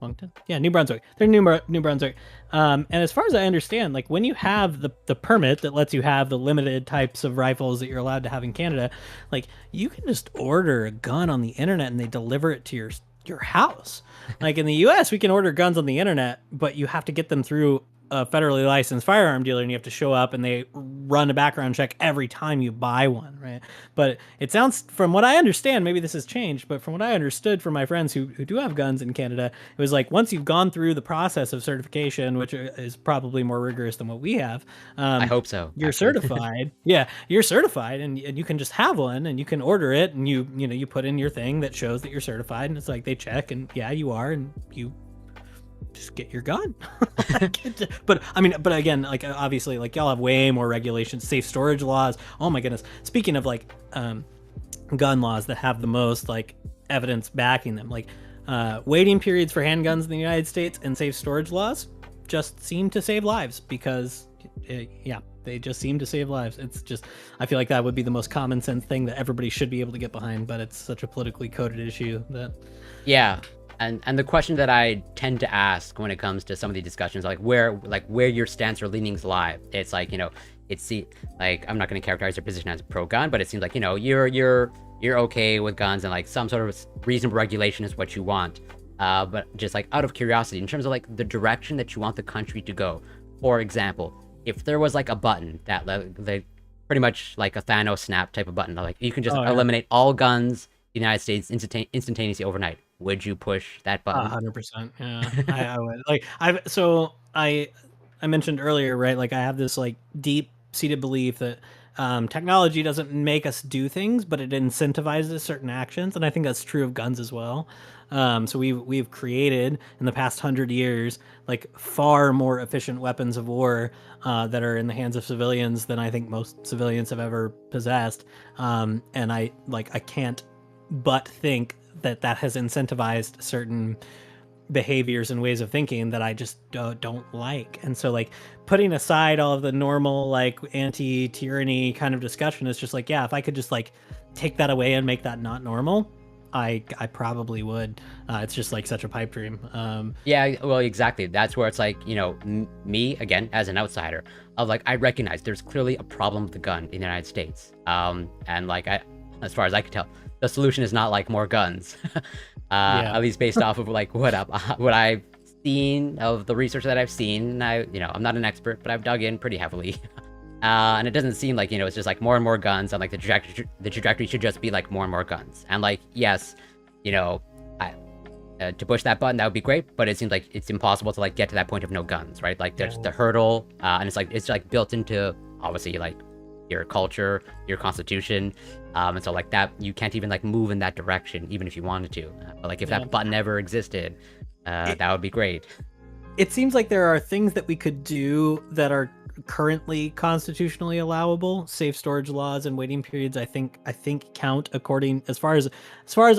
Moncton? Yeah, New Brunswick. They're New Brunswick. And as far as I understand, like when you have the permit that lets you have the limited types of rifles that you're allowed to have in Canada, like you can just order a gun on the internet and they deliver it to your house. Like in the US, we can order guns on the internet, but you have to get them through a federally licensed firearm dealer and you have to show up and they run a background check every time you buy one, right? But it sounds, from what I understand, maybe this has changed, but from what I understood from my friends who do have guns in Canada, it was like once you've gone through the process of certification, which is probably more rigorous than what we have, I hope so. you're Actually. certified. Yeah, you're certified, and you can just have one, and you can order it, and you put in your thing that shows that you're certified, and it's like they check, and yeah, you are, and you just get your gun. But I mean, but again, like obviously, like y'all have way more regulations, safe storage laws. Oh my goodness. Speaking of like gun laws that have the most like evidence backing them, like waiting periods for handguns in the United States and safe storage laws just seem to save lives because yeah, they just seem to save lives. It's just, I feel like that would be the most common sense thing that everybody should be able to get behind, but it's such a politically coded issue that Yeah, and the question that I tend to ask when it comes to some of these discussions, like where your stance or leanings lie, it's like, like I'm not going to characterize your position as pro-gun, but it seems like you're okay with guns and like some sort of reasonable regulation is what you want. But just like out of curiosity, in terms of like the direction that you want the country to go, for example, if there was like a button that like pretty much like a Thanos snap type of button, like you can just eliminate all guns in the United States instantaneously overnight, would you push that button? 100%. Yeah, I would. Like I mentioned earlier, right? Like I have this like deep seated belief that technology doesn't make us do things, but it incentivizes certain actions, and I think that's true of guns as well. So we've created in the past 100 years like far more efficient weapons of war that are in the hands of civilians than I think most civilians have ever possessed. And I can't but think that has incentivized certain behaviors and ways of thinking that I just don't like. And so like putting aside all of the normal like anti-tyranny kind of discussion is just like, yeah, if I could just like take that away and make that not normal, I probably would. It's just like such a pipe dream. Yeah, well, exactly. That's where it's like, me again as an outsider, of like I recognize there's clearly a problem with the gun in the United States. And like as far as I can tell, the solution is not like more guns. At least based off of like what I've seen of the research that I've seen. I'm not an expert, but I've dug in pretty heavily. And it doesn't seem like, it's just like more and more guns, and like the trajectory should just be like more and more guns. And like, yes, to push that button, that would be great, but it seems like it's impossible to like get to that point of no guns, right? Like there's the hurdle, and it's like built into obviously like your culture, your constitution, and so like that you can't even like move in that direction even if you wanted to. But like if that button ever existed, that would be great. It seems like there are things that we could do that are currently constitutionally allowable. Safe storage laws and waiting periods, I think count according as far as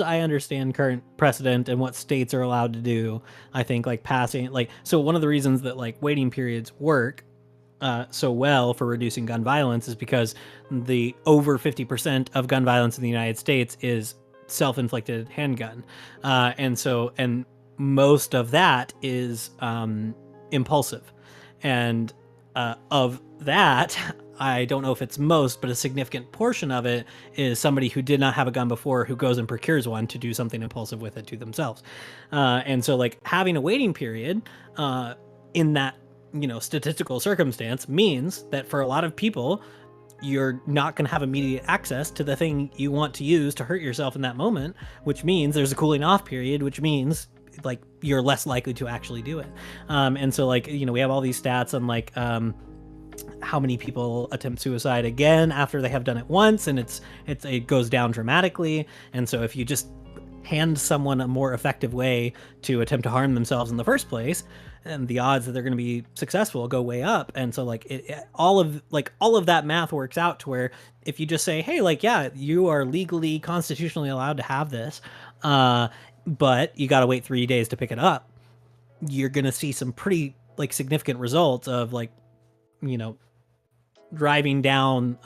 I understand current precedent and what states are allowed to do. I think like passing like, so one of the reasons that like waiting periods work so well for reducing gun violence is because the over 50% of gun violence in the United States is self-inflicted handgun, and most of that is impulsive, and of that, I don't know if it's most, but a significant portion of it is somebody who did not have a gun before who goes and procures one to do something impulsive with it to themselves. And so like having a waiting period in that, statistical circumstance means that for a lot of people, you're not going to have immediate access to the thing you want to use to hurt yourself in that moment, which means there's a cooling off period, which means like you're less likely to actually do it. And so like, we have all these stats on like how many people attempt suicide again after they have done it once, and it goes down dramatically. And so if you just hand someone a more effective way to attempt to harm themselves in the first place, and the odds that they're going to be successful go way up. And so like all of that math works out to where if you just say, hey, like, yeah, you are legally constitutionally allowed to have this, but you got to wait 3 days to pick it up, you're going to see some pretty like significant results of like, driving down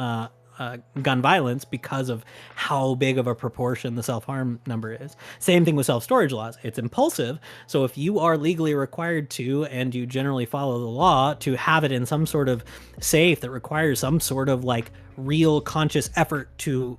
gun violence because of how big of a proportion the self-harm number is. Same thing with self-storage laws. It's impulsive. So if you are legally required to, and you generally follow the law, to have it in some sort of safe that requires some sort of like real conscious effort to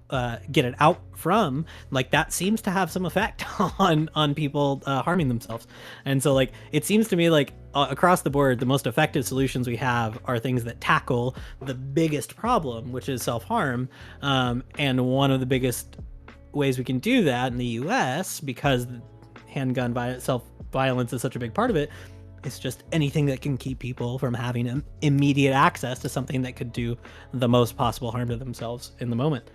get it out from, like that seems to have some effect on people harming themselves. And so like it seems to me like across the board, the most effective solutions we have are things that tackle the biggest problem, which is self-harm. And one of the biggest ways we can do that in the US, because handgun self-violence is such a big part of it, is just anything that can keep people from having immediate access to something that could do the most possible harm to themselves in the moment.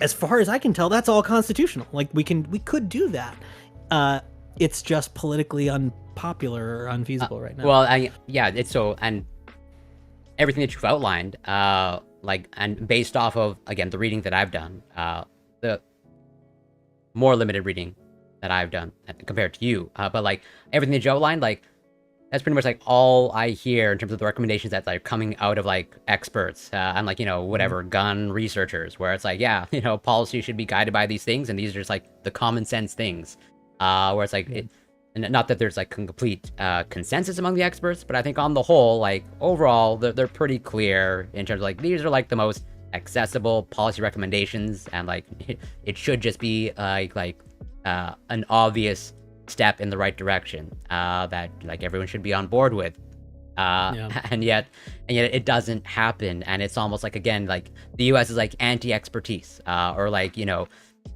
As far as I can tell, that's all constitutional. Like we could do that. It's just politically unpopular or unfeasible right now. Well, it's so, and everything that you've outlined, and based off of, again, the reading that I've done, the more limited reading that I've done compared to you, but like everything that you outlined, like that's pretty much like all I hear in terms of the recommendations that's like coming out of like experts and like, whatever, gun researchers, where it's like, yeah, policy should be guided by these things, and these are just like the common sense things, where it's like, and not that there's like complete consensus among the experts, but I think on the whole, like overall, they're pretty clear in terms of like, these are like the most accessible policy recommendations, and like it should just be an obvious step in the right direction that like everyone should be on board with, and yet it doesn't happen. And it's almost like, again, like the US is like anti-expertise, or like,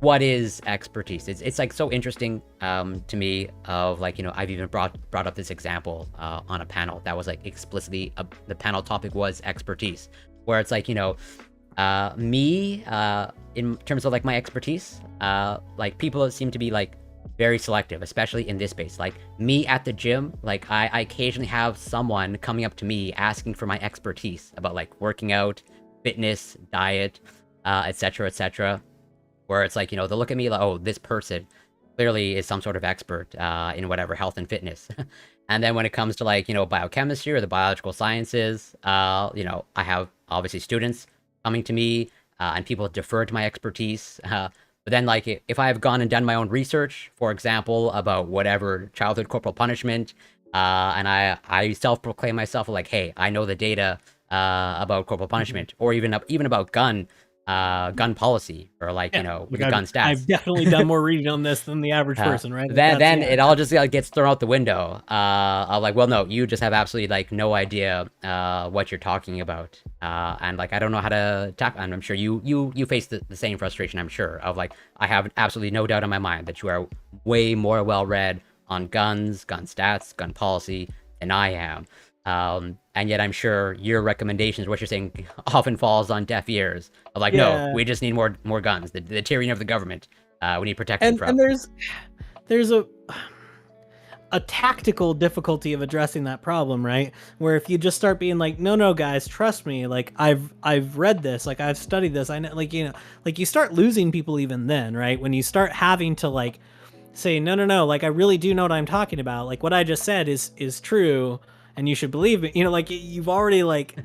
what is expertise? It's like so interesting to me of like, I've even brought up this example on a panel that was like explicitly the panel topic was expertise, where it's like, me in terms of like my expertise, like people seem to be like very selective, especially in this space. Like me at the gym, like I occasionally have someone coming up to me asking for my expertise about like working out, fitness, diet, etc., where it's like, they'll look at me like, oh, this person clearly is some sort of expert in whatever health and fitness. And then when it comes to like, biochemistry or the biological sciences, I have obviously students coming to me and people defer to my expertise. But then like if I've gone and done my own research, for example, about whatever childhood corporal punishment, and I self-proclaim myself like, hey, I know the data about corporal punishment, or even about gun policy, or like, gun stats. I've definitely done more reading on this than the average person, right? Then it all just gets thrown out the window. I'm like, well, no, you just have absolutely like no idea what you're talking about, and like I don't know how to tackle. And I'm sure you face the same frustration. I'm sure of like, I have absolutely no doubt in my mind that you are way more well read on guns, gun stats, gun policy than I am. And yet I'm sure your recommendations, what you're saying, often falls on deaf ears. Of like, no, we just need more guns. The tyranny of the government. We need protection from. And there's a tactical difficulty of addressing that problem, right? Where if you just start being like, no, guys, trust me. Like I've read this, like I've studied this. I know, like, like you start losing people even then, right? When you start having to like say, no, like I really do know what I'm talking about. Like what I just said is true. And you should believe it. Like you've already like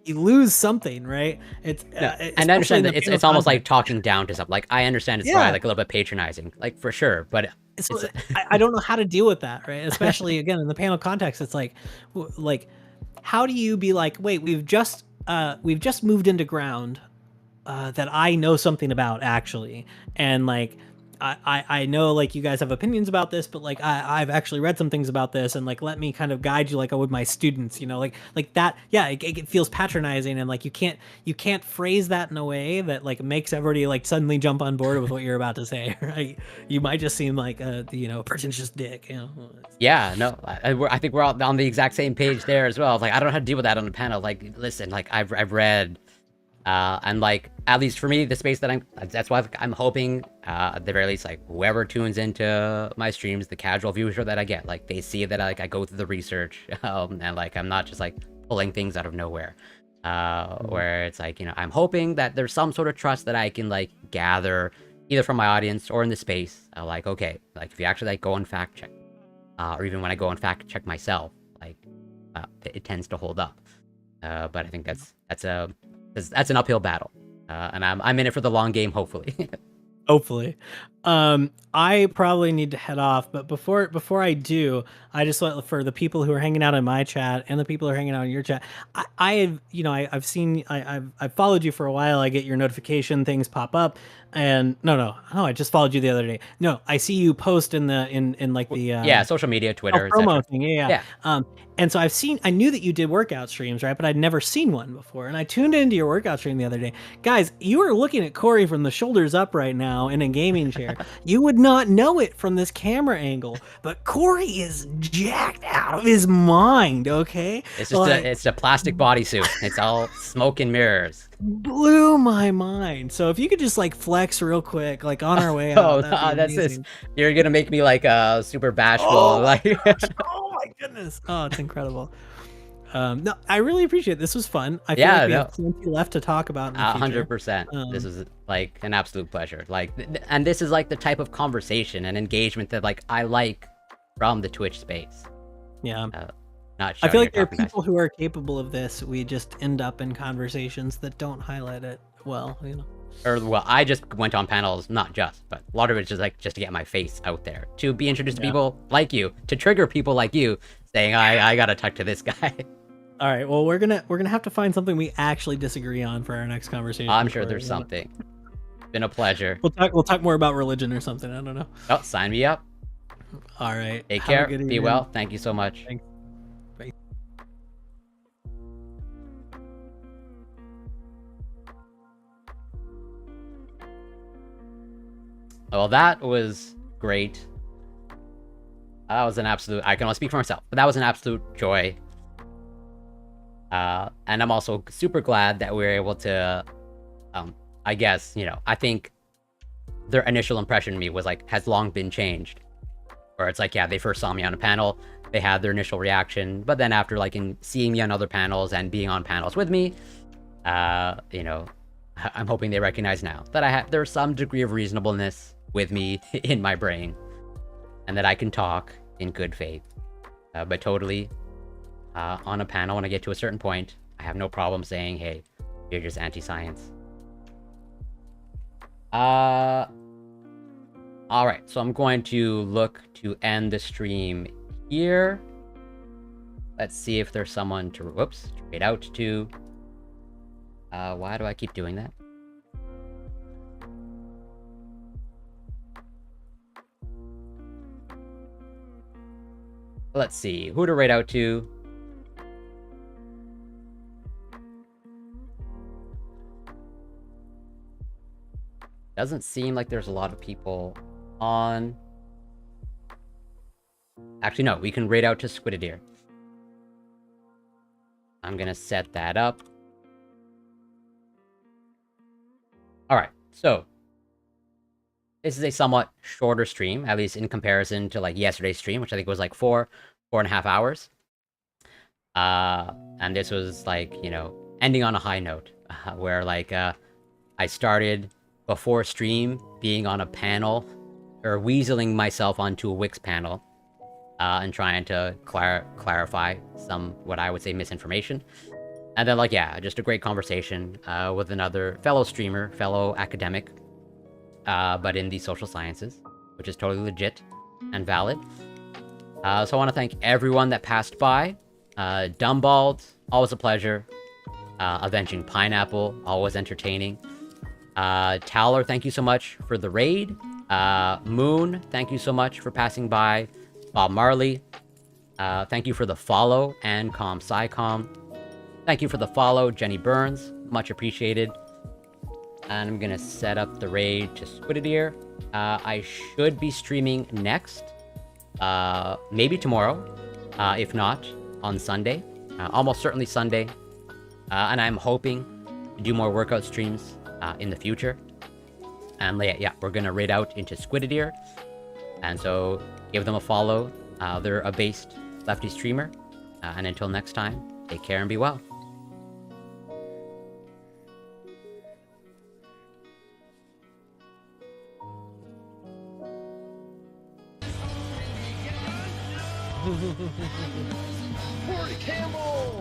you lose something, right? It's and I understand that it's almost like talking down to something. Like I understand it's probably like a little bit patronizing, like for sure. But I don't know how to deal with that, right? Especially again in the panel context, it's like how do you be like, wait, we've just moved into ground that I know something about actually, and like I know like you guys have opinions about this, but like I've actually read some things about this, and like let me kind of guide you like I would my students, you know, like that. Yeah, it feels patronizing, and like you can't phrase that in a way that like makes everybody like suddenly jump on board with what you're about to say, right? You might just seem like a a pretentious dick, you know. Yeah, no, I think we're all on the exact same page there as well. Like, I don't know how to deal with that on the panel. Like, listen, like I've read, and like at least for me, the space that that's why I'm hoping, at the very least, like whoever tunes into my streams, the casual viewer that I get, like they see that I go through the research, and like I'm not just like pulling things out of nowhere. Where it's like, I'm hoping that there's some sort of trust that I can like gather either from my audience or in the space. Like, okay, like if you actually like go and fact check, or even when I go and fact check myself, like it tends to hold up. But I think that's an uphill battle, and I'm in it for the long game, hopefully. Hopefully. I probably need to head off, but before I do, I just want for the people who are hanging out in my chat and the people who are hanging out in your chat, I've I've seen I've followed you for a while. I get your notification things pop up, and no, I just followed you the other day. No, I see you post in the in like the yeah, social media, Twitter, promo etc. thing. Yeah. And so I knew that you did workout streams, right? But I'd never seen one before. And I tuned into your workout stream the other day. Guys, you are looking at Corey from the shoulders up right now in a gaming chair. You would not know it from this camera angle, but Corey is jacked out of his mind, okay? It's just it's a plastic bodysuit. It's all smoke and mirrors. Blew my mind. So if you could just like flex real quick, like on our way out. That's this. You're gonna make me like super bashful. Oh, like, oh my goodness. Oh, it's incredible. No, I really appreciate it. This was fun. I feel like we have plenty left to talk about in the future. 100%. This is like an absolute pleasure. Like, and this is like the type of conversation and engagement that like I like from the Twitch space. Yeah. Not I feel like there are people who are capable of this. We just end up in conversations that don't highlight it well, Or well, I just went on panels, not just, but a lot of it's just like just to get my face out there, to be introduced to people like you, to trigger people like you, saying I gotta talk to this guy. All right, well we're gonna have to find something we actually disagree on for our next conversation. I'm sure there's something. It's been a pleasure. We'll talk more about religion or something. I don't know. Oh, sign me up. All right. Take care. Be well. Thank you so much. Thanks. Bye. Well, that was great. That was an absolute, I can only speak for myself, but that was an absolute joy. And I'm also super glad that we were able to, I guess, I think their initial impression of me was like, has long been changed. Where it's like, yeah, they first saw me on a panel, they had their initial reaction, but then after like in seeing me on other panels and being on panels with me, I'm hoping they recognize now that there's some degree of reasonableness with me in my brain, and that I can talk in good faith. But totally, on a panel, when I get to a certain point, I have no problem saying, hey, you're just anti-science. Alright, so I'm going to look to end the stream here. Let's see if there's someone to, whoops, trade out to. Why do I keep doing that? Let's see, who to raid out to. Doesn't seem like there's a lot of people on. Actually, no, we can raid out to Squidideer. I'm gonna set that up. Alright, so this is a somewhat shorter stream, at least in comparison to like yesterday's stream, which I think was like 4.5 hours. And this was like, ending on a high note, where like I started before stream being on a panel, or weaseling myself onto a Wix panel, and trying to clarify some, what I would say, misinformation. And then, like, yeah, just a great conversation with another fellow streamer, fellow academic, but in the social sciences, which is totally legit and valid. So I want to thank everyone that passed by. Dumbald, always a pleasure. Avenging Pineapple, always entertaining. Towler, thank you so much for the raid. Moon, thank you so much for passing by. Bob Marley, thank you for the follow. And ComSciCom, thank you for the follow. Jenny Burns, much appreciated. And I'm gonna set up the raid to Squididier. I should be streaming next. Maybe tomorrow. If not, on Sunday. Almost certainly Sunday. And I'm hoping to do more workout streams in the future. And yeah, we're gonna raid out into Squididier. And so give them a follow. They're a based lefty streamer. And until next time, take care and be well. Camel!